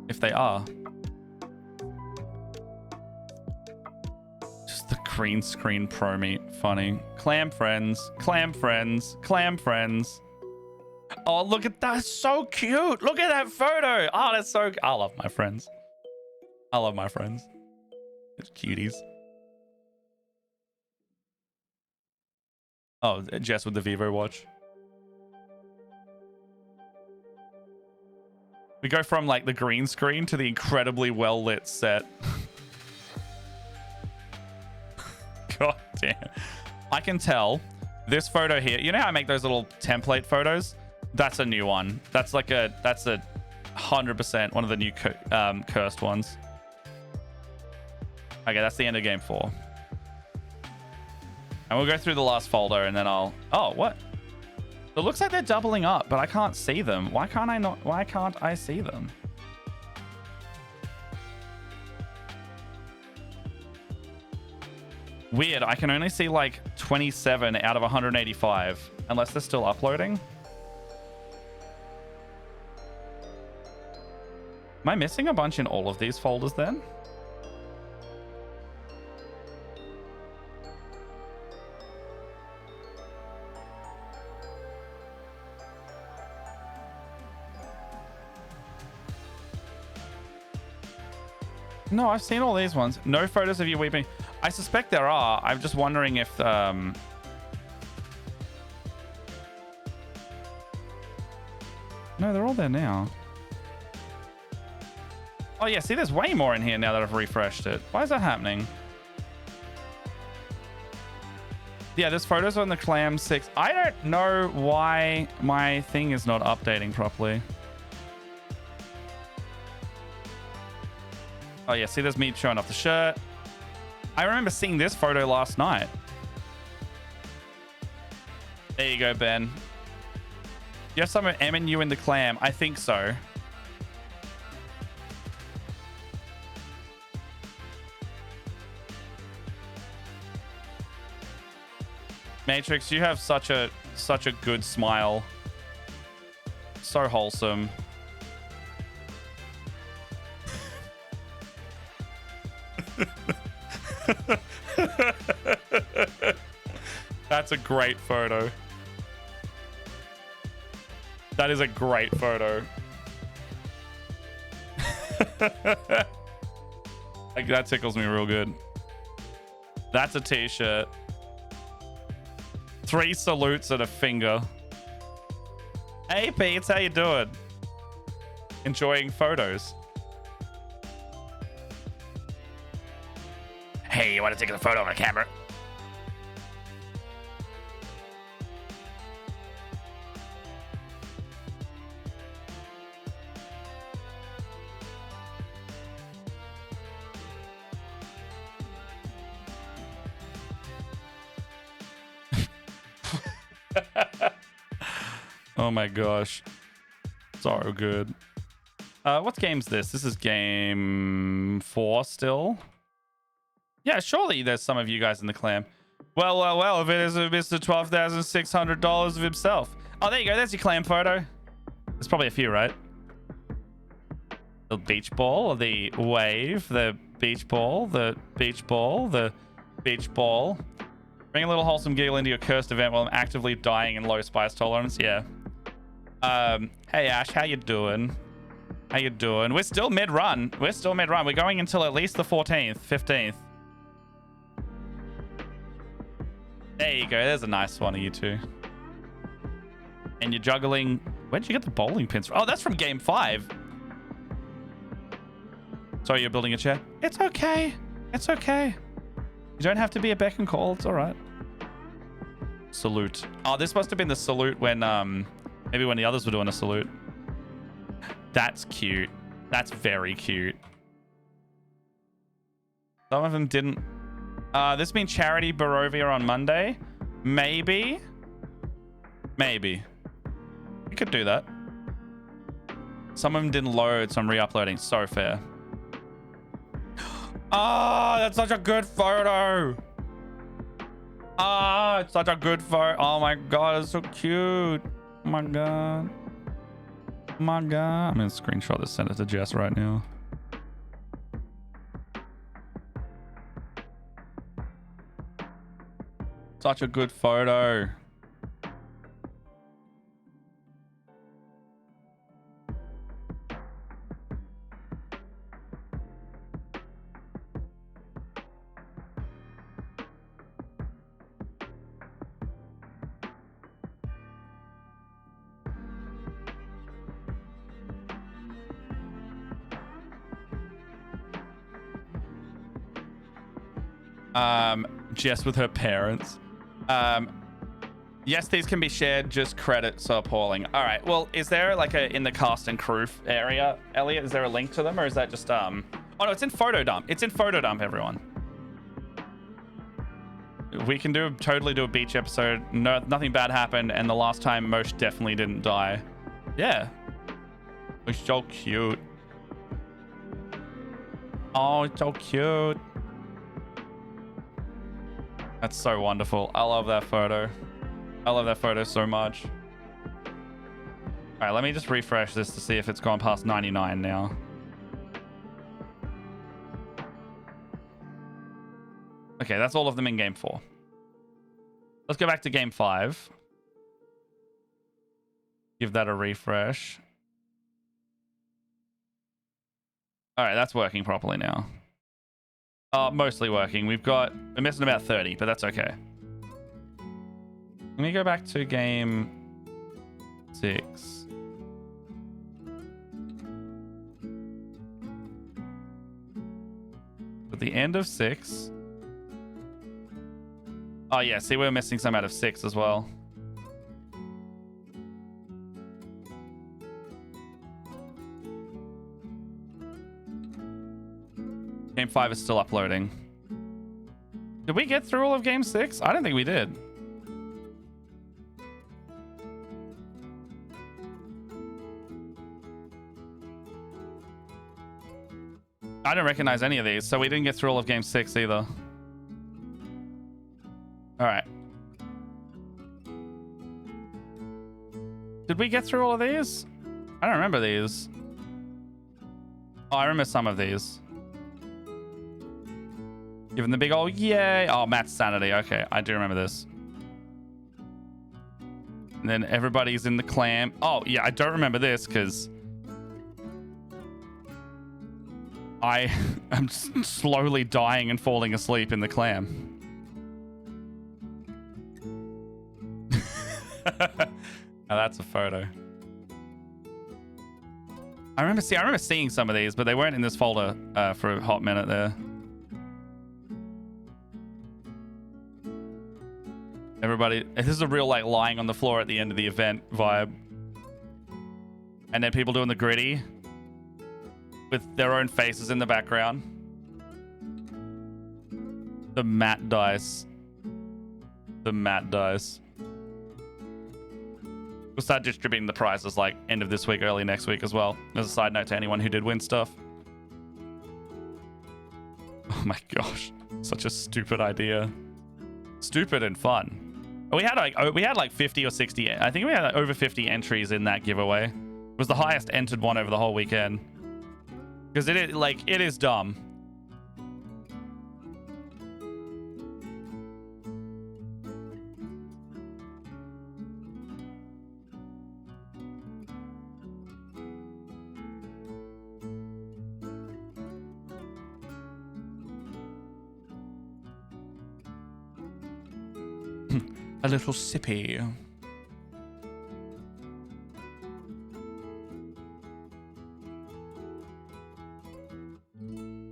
If they are. Just the green screen pro meat. Funny. Clam friends. Oh, look at that. So cute. Look at that photo. Oh, that's so... I love my friends. It's cuties. Oh, Jess with the Vivo watch. We go from like the green screen to the incredibly well lit set. God damn. I can tell this photo here. You know how I make those little template photos? That's a new one. That's a 100% one of the new cursed ones. Okay, that's the end of game 4. And we'll go through the last folder and then I'll... Oh, what? It looks like they're doubling up, but I can't see them. Why can't I see them? Weird. I can only see like 27 out of 185, unless they're still uploading. Am I missing a bunch in all of these folders then? No, I've seen all these ones. No photos of you weeping. I suspect there are. I'm just wondering if... No, they're all there now. Oh, yeah. See, there's way more in here now that I've refreshed it. Why is that happening? Yeah, there's photos on the Clam 6. I don't know why my thing is not updating properly. Oh, yeah. See, there's me showing off the shirt. I remember seeing this photo last night. There you go, Ben. You have some of M and you in the Clam. I think so. Matrix, you have such a good smile. So wholesome. That's a great photo. That is a great photo. Like, that tickles me real good. That's a t-shirt. 3 salutes and a finger. Hey, Pete, how you doing? Enjoying photos. Hey, you want to take a photo on a camera? Oh my gosh. So good. What game's this? This is game 4 still. Yeah, surely there's some of you guys in the clan. Well, if it is Mr. $12,600 of himself. Oh, there you go. There's your clan photo. There's probably a few, right? The beach ball, the wave, the beach ball, the beach ball, the beach ball. Bring a little wholesome giggle into your cursed event while I'm actively dying in low spice tolerance. Yeah. Hey Ash, how you doing? How you doing? We're still mid-run. We're still mid-run. We're going until at least the 14th, 15th. There you go. There's a nice one of you two. And you're juggling. Where'd you get the bowling pins from? Oh, that's from game 5. Sorry, you're building a chair. It's okay. It's okay. You don't have to be a beck and call. It's all right. Salute. Oh, this must have been the salute when, maybe when the others were doing a salute. That's cute. That's very cute. Some of them didn't. This been Charity Barovia on Monday. Maybe. Maybe. We could do that. Some of them didn't load, so I'm re-uploading. So fair. Oh, that's such a good photo. Oh, it's such a good photo. Oh my god, it's so cute. Oh my god. Oh my god. I'm gonna screenshot this, send it to Jess right now. Such a good photo. Jess with her parents. Yes, these can be shared, just credit so appalling. All right, well, is there like a in the cast and crew area, Elliot? Is there a link to them, or is that just oh no, it's in photo dump. It's in photo dump, everyone. We can totally do a beach episode. No, nothing bad happened, and the last time most definitely didn't die. Yeah, it's so cute. Oh, it's so cute. That's so wonderful. I love that photo. I love that photo so much. All right, let me just refresh this to see if it's gone past 99 now. Okay, that's all of them in game 4. Let's go back to game 5. Give that a refresh. All right, that's working properly now. Mostly working. We're missing about 30, but that's okay. Let me go back to game 6. At the end of 6. Oh yeah, see, we're missing some out of 6 as well. Game 5 is still uploading. Did we get through all of game 6? I don't think we did. I don't recognize any of these, so we didn't get through all of game 6 either. All right. Did we get through all of these? I don't remember these. Oh, I remember some of these. Give him the big old yay. Oh, Matt's sanity. Okay, I do remember this. And then everybody's in the clam. Oh, yeah, I don't remember this because I am slowly dying and falling asleep in the clam. Now that's a photo. I remember seeing some of these, but they weren't in this folder for a hot minute there. Everybody, this is a real like lying on the floor at the end of the event vibe. And then people doing the gritty with their own faces in the background. The matte dice. The matte dice. We'll start distributing the prizes like end of this week, early next week as well. As a side note to anyone who did win stuff. Oh my gosh. Such a stupid idea. Stupid and fun. We had like 50 or 60. I think we had like over 50 entries in that giveaway. It was the highest entered one over the whole weekend. Because it is dumb. A little sippy.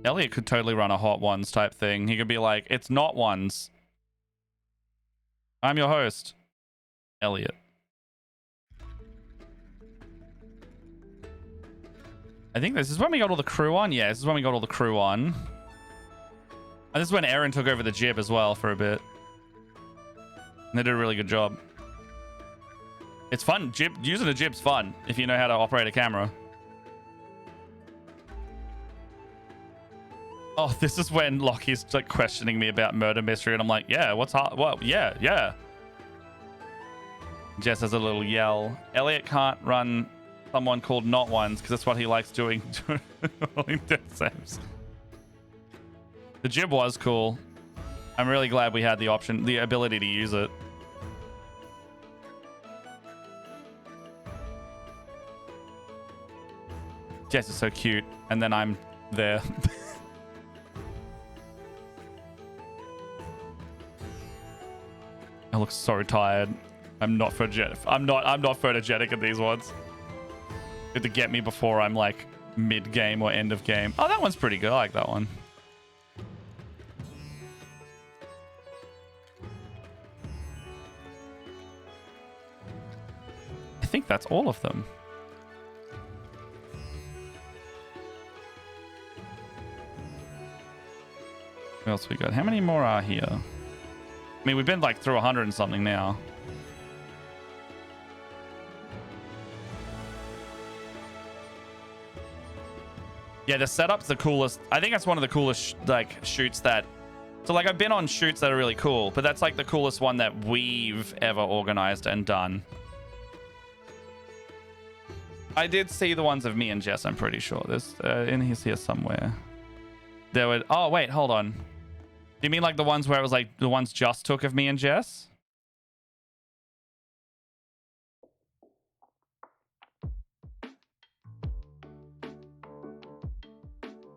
Elliot could totally run a hot ones type thing. He could be like, it's not ones. I'm your host, Elliot. I think this is when we got all the crew on. Yeah, this is when we got all the crew on. And this is when Aaron took over the jib as well for a bit. And they did a really good job. It's fun. Using a jib's fun if you know how to operate a camera. Oh, this is when Lockie's like questioning me about murder mystery, and I'm like, yeah, what's hard? Well, yeah. Jess has a little yell. Elliot can't run someone called Not Ones because that's what he likes doing in death saves. The jib was cool. I'm really glad we had the option, the ability to use it. Jess is so cute, and then I'm there. I look so tired. I'm not photogenic. I'm not photogenic in these ones. You have to get me before I'm like mid game or end of game. Oh, that one's pretty good. I like that one. I think that's all of them. What else we got? How many more are here? I mean, we've been like through 100 and something now. Yeah, the setup's the coolest. I think that's one of the coolest like shoots that. So like I've been on shoots that are really cool, but that's like the coolest one that we've ever organized and done. I did see the ones of me and Jess. I'm pretty sure there's in here somewhere. There were. Oh wait, hold on. Do you mean like the ones where it was like the ones just took of me and Jess?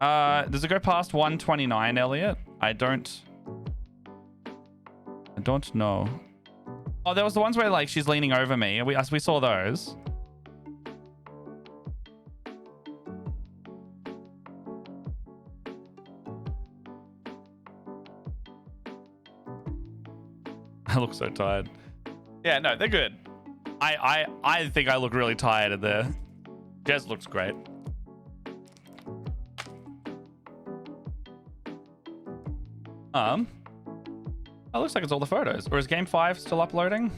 Does it go past 129, Elliot? I don't know. Oh, there was the ones where like she's leaning over me. We saw those. I look so tired. Yeah, no, they're good. I think I look really tired in there. Jez looks great. It looks like it's all the photos. Or is game 5 still uploading?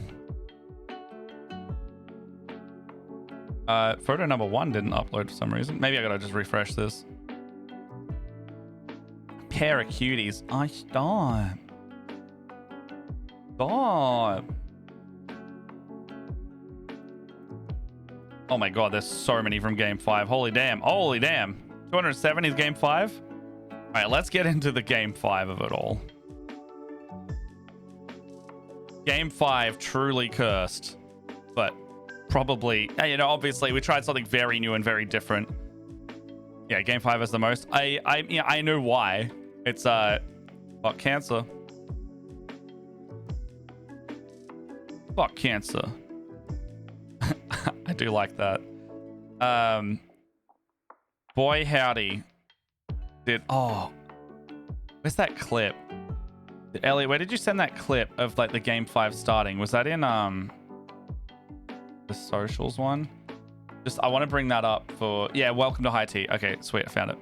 Photo number 1 didn't upload for some reason. Maybe I gotta just refresh this. Pair of cuties. I stop. Stop. Oh my god, there's so many from game 5. Holy damn. Holy damn. 270 is game 5? Alright, let's get into the game 5 of it all. Game 5, truly cursed. But probably, you know, obviously we tried something very new and very different. Yeah, game 5 is the most. I know why. It's fuck cancer. Fuck cancer. I do like that. Boy howdy. Oh, where's that clip? Elliot, where did you send that clip of like the game 5 starting? Was that in the socials one? Just I want to bring that up for welcome to High Tea. Okay, sweet, I found it.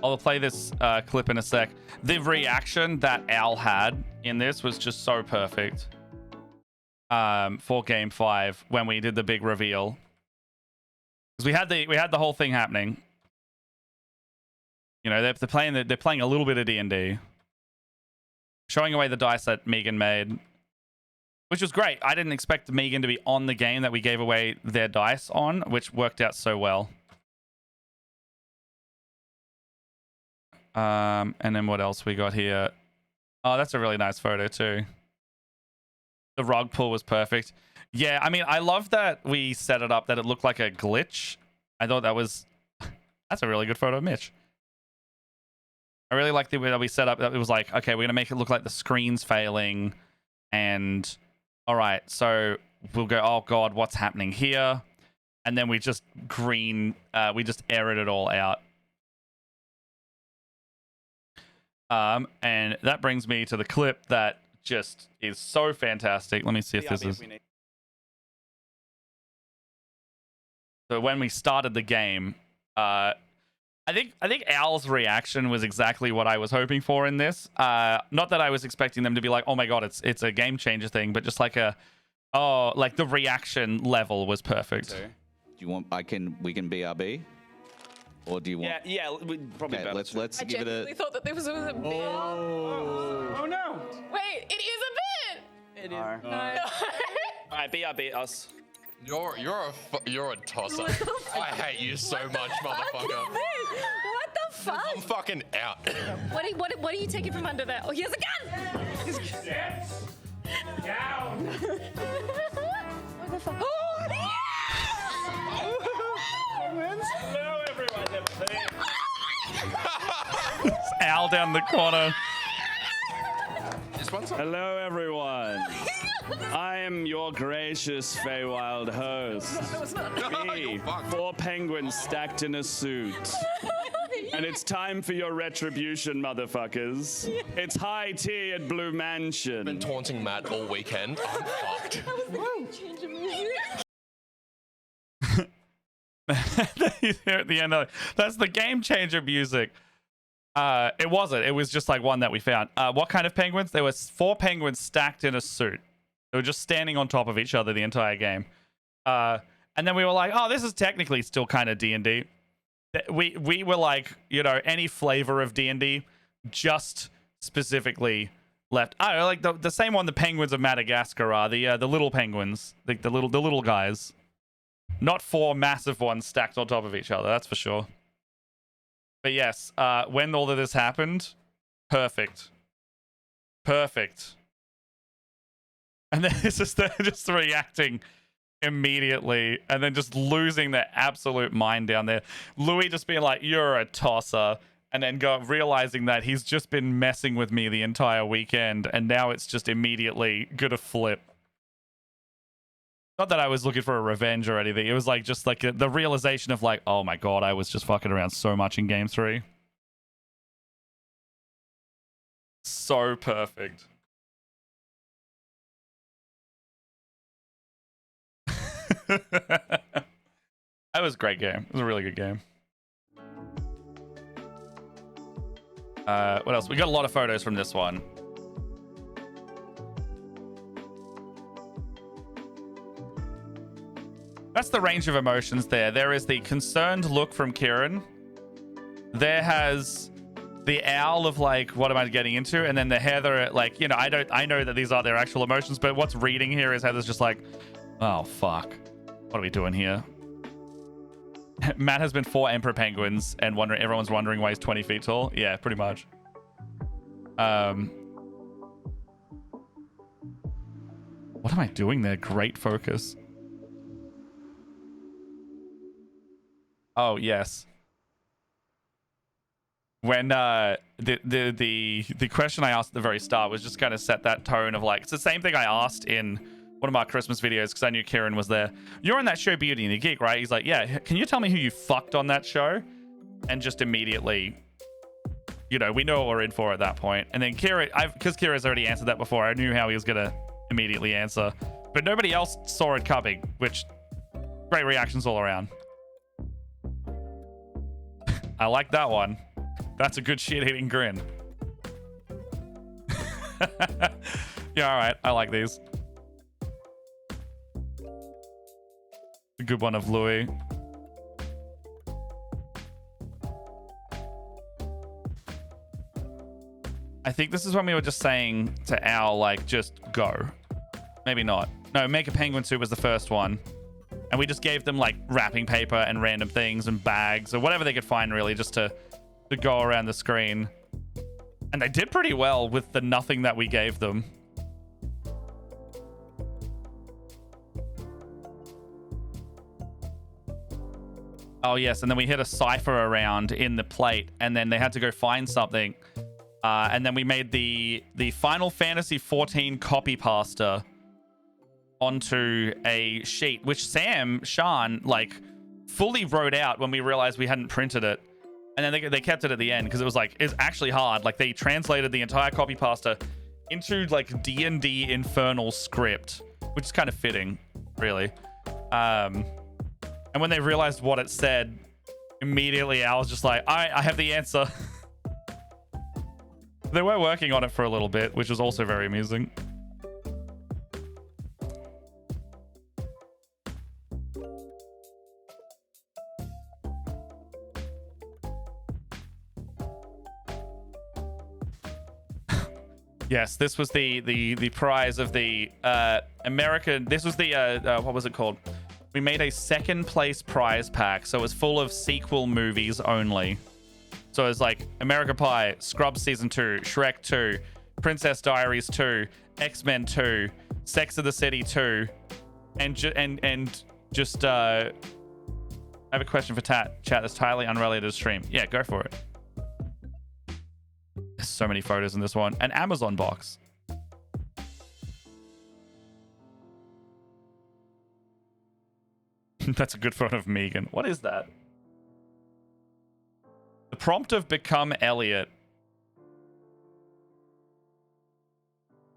I'll play this clip in a sec. The reaction that Al had in this was just so perfect. For game 5 when we did the big reveal. Because we had the whole thing happening. You know, they're playing a little bit of D&D. Showing away the dice that Megan made. Which was great. I didn't expect Megan to be on the game that we gave away their dice on, which worked out so well. And then what else we got here? Oh, that's a really nice photo too. The rug pull was perfect. Yeah, I mean, I love that we set it up that it looked like a glitch. I thought that was... That's a really good photo of Mitch. I really like the way that we set up that it was like, okay, we're going to make it look like the screen's failing. And, all right, so we'll go, oh, God, what's happening here? And then we just we just aired it all out. And that brings me to the clip that just is so fantastic. Let me see if this is... So when we started the game, I think Al's reaction was exactly what I was hoping for in this. Not that I was expecting them to be like, oh my God, it's a game changer thing, but just like like the reaction level was perfect. So, do you want, we can BRB? Or do you want... Yeah, probably better. Let's I give it genuinely a... thought that there was a bit. Oh no! Wait, it is a bit! It is. No. Alright, BRB us. You're a tosser. I hate you so much, motherfucker. What the fuck? I'm fucking out. What are you taking from under there? Oh, he has a gun! Down. What the fuck? Oh, Hello, everyone. It's Al down the corner. This one's Hello, everyone. I am your gracious Feywild host. Me, 4 penguins stacked in a suit. And it's time for your retribution, motherfuckers. It's high tea at Blue Mansion. been taunting Matt all weekend. I'm fucked. change of music. He's here at the end of it. That's the game changer music. It wasn't. It was just like one that we found. What kind of penguins? There was 4 penguins stacked in a suit. They were just standing on top of each other the entire game. And then we were like, oh, this is technically still kind of D&D. We were like, you know, any flavor of D&D, just specifically left. Oh, like the same one the penguins of Madagascar are, the little penguins, the little guys. Not 4 massive ones stacked on top of each other, that's for sure. But yes, when all of this happened, perfect. And then it's just they're just reacting immediately and then just losing their absolute mind down there. Louis just being like, you're a tosser. And then realizing that he's just been messing with me the entire weekend. And now it's just immediately gonna flip. Not that I was looking for a revenge or anything. It was like just like the realization of like, oh my God, I was just fucking around so much in game 3. So perfect. That was a great game. It was a really good game. What else? We got a lot of photos from this one. That's the range of emotions there. There is the concerned look from Kieran. There has the owl of like, what am I getting into? And then the Heather, like, you know, I know that these aren't their actual emotions, but what's reading here is Heather's just like, oh fuck, what are we doing here? Matt has been 4 emperor penguins and everyone's wondering why he's 20 feet tall. Yeah, pretty much. What am I doing there? Great focus. Oh yes. When the question I asked at the very start was just kind of set that tone of like, it's the same thing I asked in one of our Christmas videos because I knew Kieran was there. You're on that show Beauty and the Geek, right? He's like, yeah, can you tell me who you fucked on that show? And just immediately, you know, we know what we're in for at that point. And then Kieran, because Kieran's already answered that before, I knew how he was going to immediately answer. But nobody else saw it coming, which great reactions all around. I like that one. That's a good shit-eating grin. Yeah, all right. I like these. A good one of Louis. I think this is when we were just saying to Al, like, just go. Maybe not. No, make a penguin suit was the first one. And we just gave them, like, wrapping paper and random things and bags or whatever they could find, really, just to go around the screen. And they did pretty well with the nothing that we gave them. Oh, yes. And then we hit a cipher around in the plate, and then they had to go find something. And then we made the Final Fantasy XIV copy pasta onto a sheet, which Sean, like, fully wrote out when we realized we hadn't printed it. And then they kept it at the end because it was like, it's actually hard. Like, they translated the entire copy pasta into, like, D&D Infernal script, which is kind of fitting, really. And when they realized what it said, immediately I was just like, I have the answer. They were working on it for a little bit, which was also very amusing. Yes, this was the prize of the American. This was the what was it called? We made a second place prize pack, so it was full of sequel movies only. So it's like American Pie, Scrubs Season 2, Shrek 2, Princess Diaries 2, X-Men 2, Sex of the City 2, and just I have a question for chat that's entirely unrelated to stream. Yeah, go for it. There's so many photos in this one. An Amazon box. That's a good photo of Megan. What is that? The prompt of become Elliot.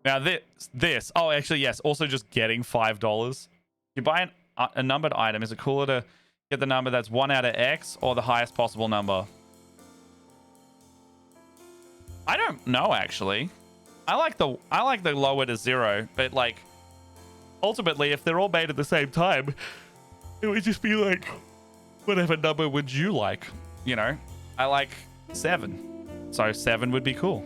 Now this. Oh, actually, yes. Also just getting $5. If you buy a numbered item, is it cooler to get the number that's 1 out of X or the highest possible number? I don't know, actually. I like the lower to 0, but, like, ultimately, if they're all made at the same time, it would just be like, whatever number would you like? You know, I like 7, so 7 would be cool.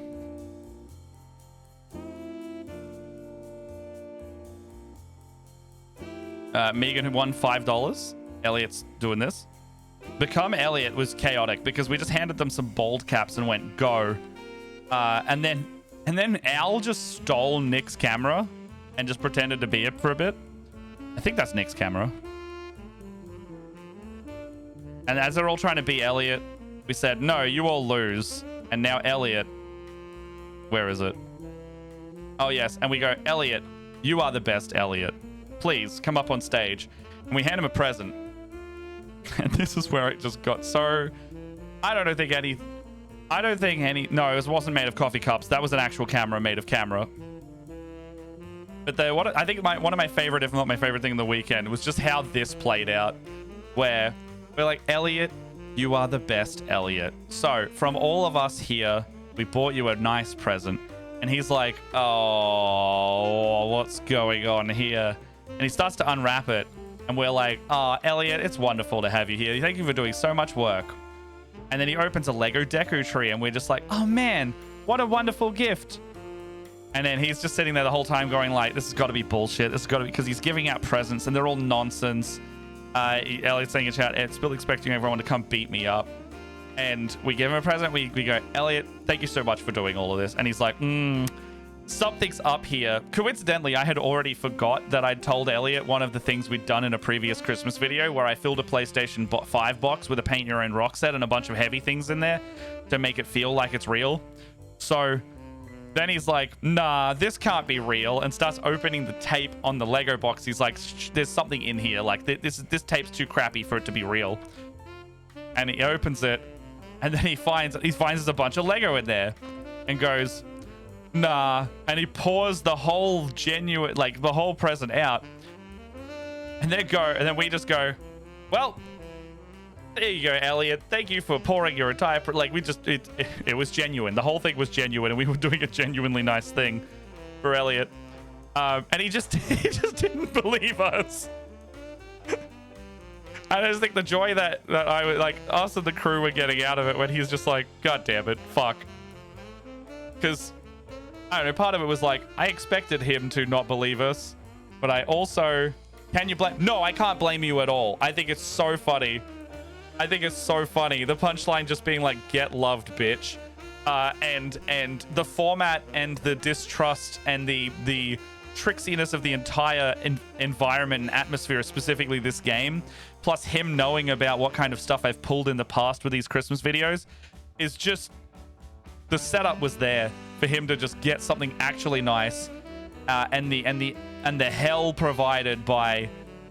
Megan who won $5. Elliot's doing this. Become Elliot was chaotic because we just handed them some bald caps and went go, and then Al just stole Nick's camera and just pretended to be it for a bit. I think that's Nick's camera. And as they're all trying to be Elliot, we said, no, you all lose. And now Elliot, where is it? Oh, yes. And we go, Elliot, you are the best, Elliot. Please come up on stage. And we hand him a present. And this is where it just got so... no, it wasn't made of coffee cups. That was an actual camera made of camera. But I think one of my favorite, if not my favorite thing in the weekend was just how this played out. Where we're like, Elliot, you are the best, Elliot. So from all of us here, we bought you a nice present. And he's like, oh, what's going on here? And he starts to unwrap it. And we're like, oh, Elliot, it's wonderful to have you here. Thank you for doing so much work. And then he opens a Lego Deku tree. And we're just like, oh, man, what a wonderful gift. And then he's just sitting there the whole time going like, this has got to be bullshit. This has got to be, because he's giving out presents and they're all nonsense. Elliot's saying in chat, it's still expecting everyone to come beat me up. And we give him a present. We go, Elliot, thank you so much for doing all of this. And he's like, something's up here. Coincidentally, I had already forgot that I'd told Elliot one of the things we'd done in a previous Christmas video where I filled a PlayStation 5 box with a paint your own rock set and a bunch of heavy things in there to make it feel like it's real. So Then he's like, nah, this can't be real, and starts opening the tape on the Lego box. He's like, there's something in here. Like, this tape's too crappy for it to be real. And he opens it, and then he finds there's a bunch of Lego in there, and goes, nah. And he pours the whole genuine, like the whole present out, and then we just go, well, there you go, Elliot. Thank you for pouring your entire... Like, it was genuine. The whole thing was genuine, and we were doing a genuinely nice thing for Elliot. And he just didn't believe us. I just think the joy that I was, like, us and the crew were getting out of it when he's just like, God damn it, fuck. Because, I don't know, part of it was like, I expected him to not believe us, but I also... Can you blame... No, I can't blame you at all. I think it's so funny. The punchline just being like, get loved, bitch. And the format and the distrust and the tricksiness of the entire environment and atmosphere, specifically this game, plus him knowing about what kind of stuff I've pulled in the past with these Christmas videos, is just... The setup was there for him to just get something actually nice, and the hell provided by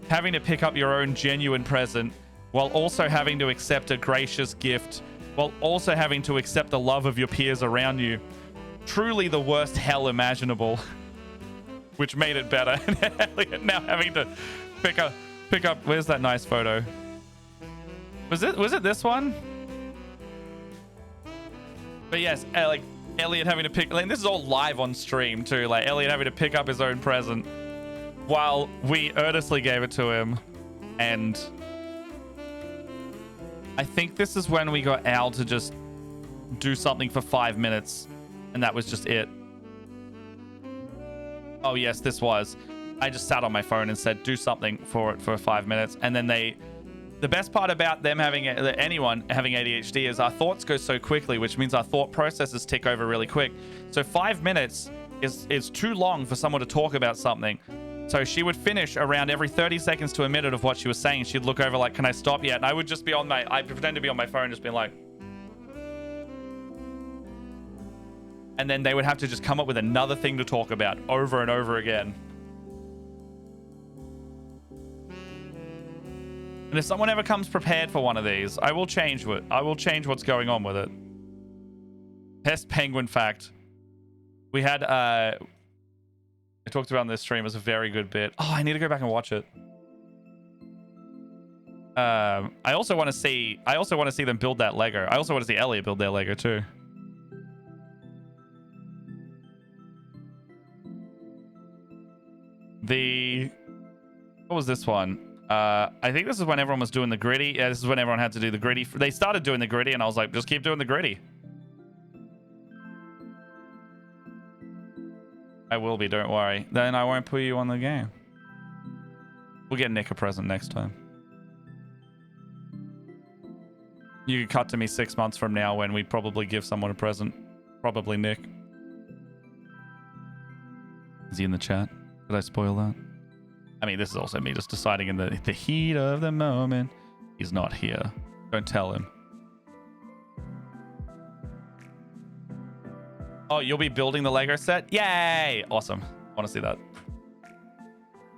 having to pick up your own genuine present, while also having to accept a gracious gift, while also having to accept the love of your peers around you. Truly the worst hell imaginable, which made it better. And Elliot now having to pick up. Where's that nice photo? Was it this one? But yes, like Elliot having to pick. Like, this is all live on stream too. Like Elliot having to pick up his own present while we earnestly gave it to him, and I think this is when we got Al to just do something for 5 minutes, and that was just it. Oh yes, this was. I just sat on my phone and said, do something for it for 5 minutes. And then the best part about them anyone having ADHD is our thoughts go so quickly, which means our thought processes tick over really quick. So 5 minutes is too long for someone to talk about something. So she would finish around every 30 seconds to a minute of what she was saying. She'd look over like, can I stop yet? And I would just be I'd pretend to be on my phone, just being like, and then they would have to just come up with another thing to talk about over and over again. And if someone ever comes prepared for one of these, I will change what's going on with it. Best penguin fact. We had I talked about on this stream as a very good bit. Oh, I need to go back and watch it. I also want to see them build that Lego. I also want to see Elliot build their Lego too. What was this one? I think this is when everyone was doing the gritty. Yeah, this is when everyone had to do the gritty. They started doing the gritty, and I was like, just keep doing the gritty. I will be, don't worry. Then I won't put you on the game. We'll get Nick a present next time. You can cut to me 6 months from now when we probably give someone a present. Probably Nick. Is he in the chat? Did I spoil that? I mean, this is also me just deciding in the heat of the moment. He's not here. Don't tell him. Oh, you'll be building the Lego set? Yay! Awesome. I want to see that.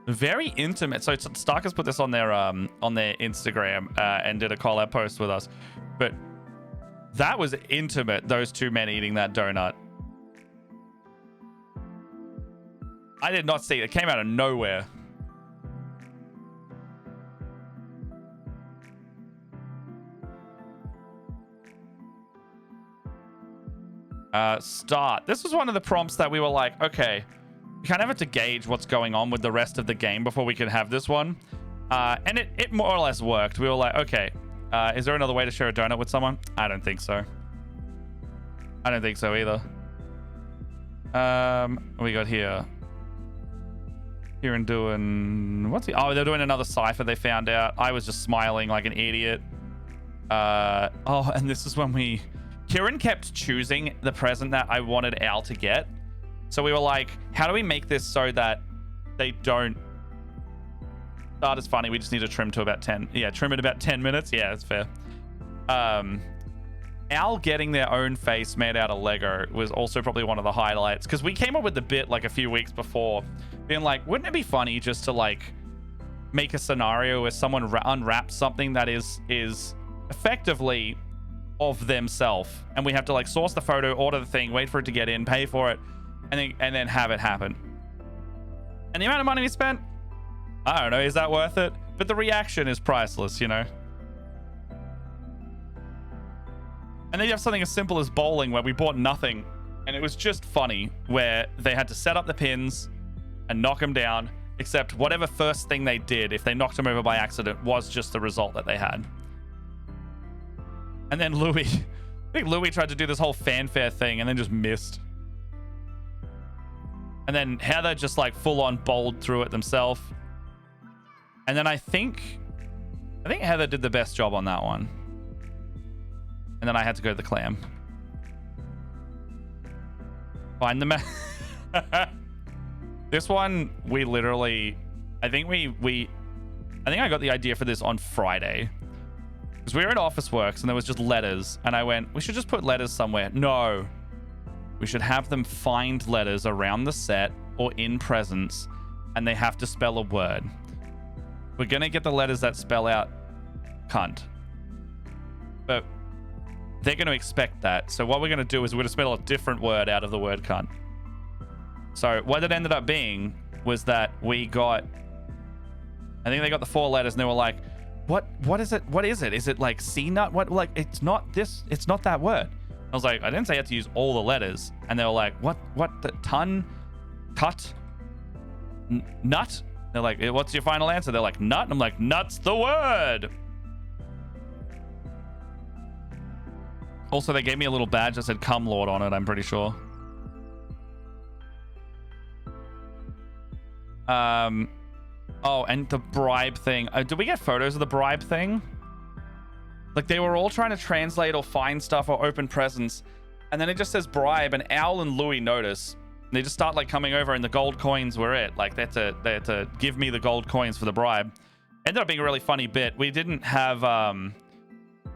Very intimate. So Stark has put this on their Instagram and did a collab post with us. But that was intimate, those two men eating that donut. I did not see it. It came out of nowhere. Start. This was one of the prompts that we were like, okay, we kind of have to gauge what's going on with the rest of the game before we can have this one. And it more or less worked. We were like, okay, is there another way to share a donut with someone? I don't think so. I don't think so either. What we got here? Here and doing... What's he... Oh, they're doing another cipher they found out. I was just smiling like an idiot. Oh, and this is when we... Kieran kept choosing the present that I wanted Al to get. So we were like, how do we make this so that they don't start as funny? We just need to trim to about 10. Yeah, trim it about 10 minutes. Yeah, that's fair. Al getting their own face made out of Lego was also probably one of the highlights, because we came up with the bit like a few weeks before, being like, wouldn't it be funny just to like make a scenario where someone unwraps something that is effectively of themselves, and we have to like source the photo, order the thing, wait for it to get in, pay for it, and then have it happen. And the amount of money we spent, I don't know, is that worth it? But the reaction is priceless, you know? And then you have something as simple as bowling, where we bought nothing, and it was just funny, where they had to set up the pins and knock them down, except whatever first thing they did, if they knocked them over by accident, was just the result that they had. And then Louis, I think Louis tried to do this whole fanfare thing and then just missed. And then Heather just like full on bowled through it themselves. And then I think Heather did the best job on that one. And then I had to go to the clam. Find the map. This one, we literally, I think I got the idea for this on Friday. Because we were at Office Works and there was just letters. And I went, we should just put letters somewhere. No. We should have them find letters around the set or in presents. And they have to spell a word. We're going to get the letters that spell out cunt. But they're going to expect that. So what we're going to do is we're going to spell a different word out of the word cunt. So what it ended up being was that we got, I think they got the 4 letters and they were like, what is it? What is it? Is it like C-nut? What, like, it's not that word. I was like, I didn't say you had to use all the letters. And they were like, what, the ton, cut, nut? They're like, what's your final answer? They're like, nut. And I'm like, nut's the word. Also, they gave me a little badge that said "Cum Lord" on it, I'm pretty sure. Oh, and the bribe thing. Did we get photos of the bribe thing? Like, they were all trying to translate or find stuff or open presents, and then it just says bribe, and Al and Louis notice. And they just start, like, coming over, and the gold coins were it. Like, they had to give me the gold coins for the bribe. Ended up being a really funny bit. We didn't have, I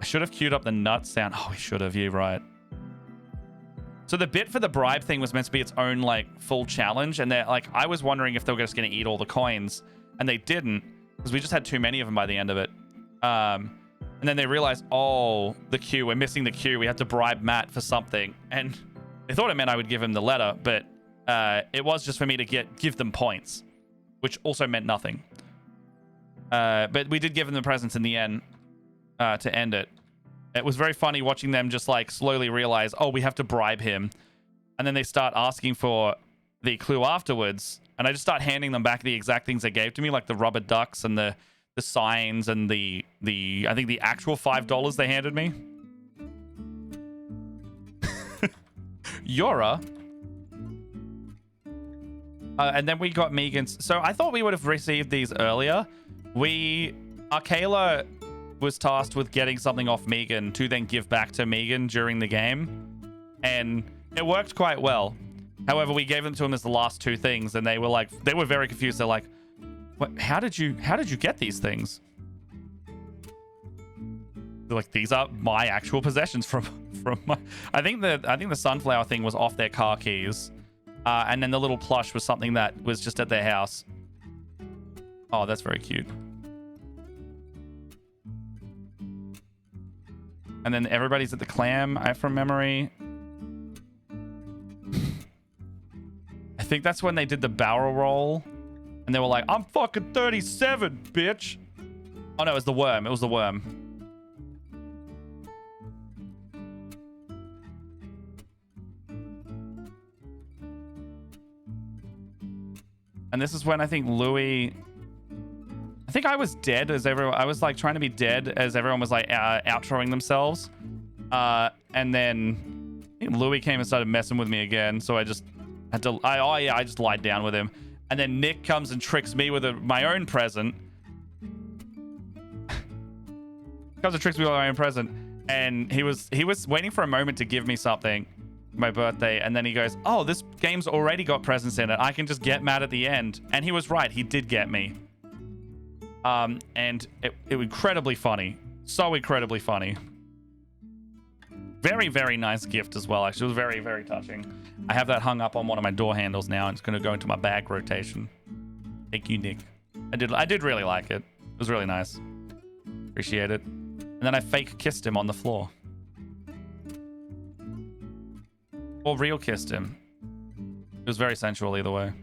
should have queued up the nut sound. Oh, we should have. You're right. So the bit for the bribe thing was meant to be its own, like, full challenge. And they're like, I was wondering if they were just going to eat all the coins. And they didn't, because we just had too many of them by the end of it. And then they realized, oh, the queue. We're missing the queue. We have to bribe Matt for something. And they thought it meant I would give him the letter. But it was just for me to give them points, which also meant nothing. But we did give them the presents in the end to end it. It was very funny watching them just like slowly realize, oh, we have to bribe him. And then they start asking for the clue afterwards. And I just start handing them back the exact things they gave to me, like the rubber ducks and the signs and the I think the actual $5 they handed me. Yora. And then we got Megan's. So I thought we would have received these earlier. Arcala was tasked with getting something off Megan to then give back to Megan during the game, and it worked quite well. However, we gave them to him as the last 2 things, and they were very confused. They're like, "What? How did you get these things?" They're like, "These are my actual possessions from my." I think the sunflower thing was off their car keys, and then the little plush was something that was just at their house. Oh, that's very cute. And then everybody's at the clam, from memory. I think that's when they did the barrel roll. And they were like, I'm fucking 37, bitch. Oh, no, it was the worm. It was the worm. And this is when I think Louis... I think I was dead as everyone... I was like trying to be dead as everyone was like outroing themselves. And then I think Louis came and started messing with me again. So I just had to... I just lied down with him. And then Nick comes and tricks me with my own present. Comes and tricks me with my own present. And he was waiting for a moment to give me something for my birthday. And then he goes, oh, this game's already got presents in it. I can just get Matt at the end. And he was right. He did get me. And it was incredibly funny. So incredibly funny. Very, very nice gift as well. Actually, it was very, very touching. I have that hung up on one of my door handles now, and it's going to go into my bag rotation. Thank you, Nick. I did really like it. It was really nice. Appreciate it. And then I fake kissed him on the floor. Or real kissed him. It was very sensual either way.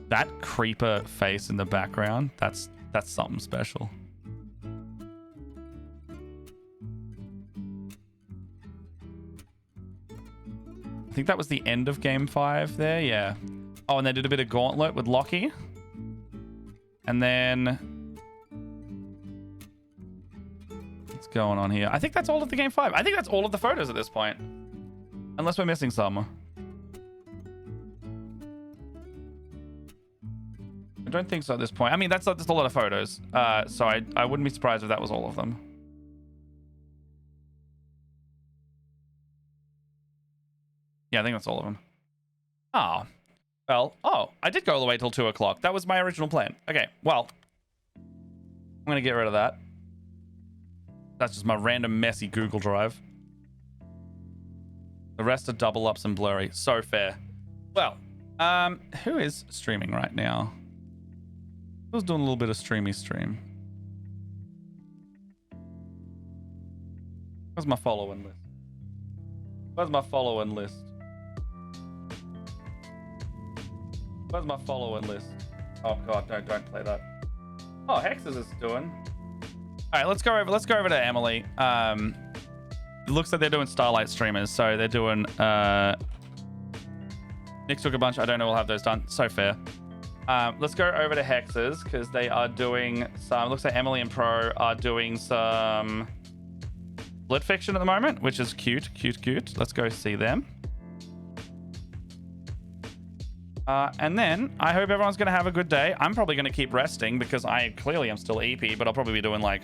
That creeper face in the background, that's something special. I think that was the end of game 5 there, yeah. Oh, and they did a bit of gauntlet with Lockie. And then... what's going on here? I think that's all of the game 5. I think that's all of the photos at this point. Unless we're missing some. I don't think so at this point. I mean, that's a lot of photos. So I wouldn't be surprised if that was all of them. Yeah, I think that's all of them. Oh. Well, I did go all the way till 2 o'clock. That was my original plan. Okay, well. I'm going to get rid of that. That's just my random messy Google Drive. The rest are double ups and blurry. So fair. Well, who is streaming right now? I was doing a little bit of stream. Where's my following list? Where's my following list? Where's my following list? Oh god, don't play that. Oh, Hexes is doing. All right, let's go over to Emily. It looks like they're doing Starlight streamers, so they're doing. Nick took a bunch. I don't know. We'll have those done. So fair. Let's go over to Hexes because they are doing some. Looks like Emily and Pro are doing some split fiction at the moment, which is cute. Let's go see them. And then I hope everyone's going to have a good day. I'm probably going to keep resting because I clearly am still EP, but I'll probably be doing like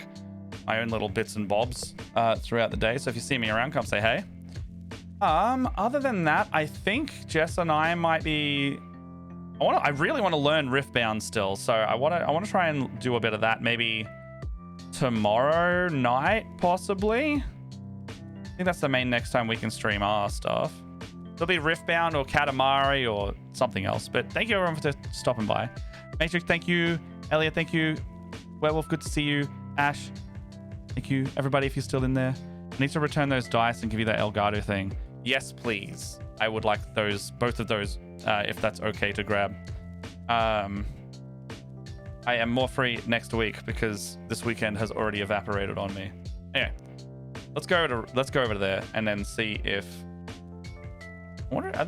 my own little bits and bobs throughout the day. So if you see me around, come say hey. Other than that, I think Jess and I might be. I really want to learn Riftbound still, so I want to try and do a bit of that maybe tomorrow night, possibly. I think that's the main next time we can stream our stuff. It'll be Riftbound or Katamari or something else. But thank you everyone for stopping by. Matrix, thank you. Elliot, thank you. Werewolf, good to see you. Ash, thank you. Everybody, if you're still in there. I need to return those dice and give you that Elgato thing. Yes, please. I would like both of those, if that's okay to grab. I am more free next week because this weekend has already evaporated on me. Anyway, let's go over to there and then see if. I wonder, are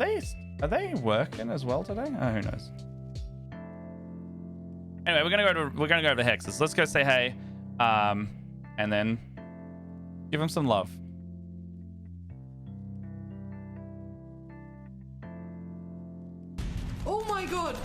they working as well today? Oh, who knows? Anyway, we're gonna go over to Hexes. Let's go say hey, and then give him some love. Oh my god!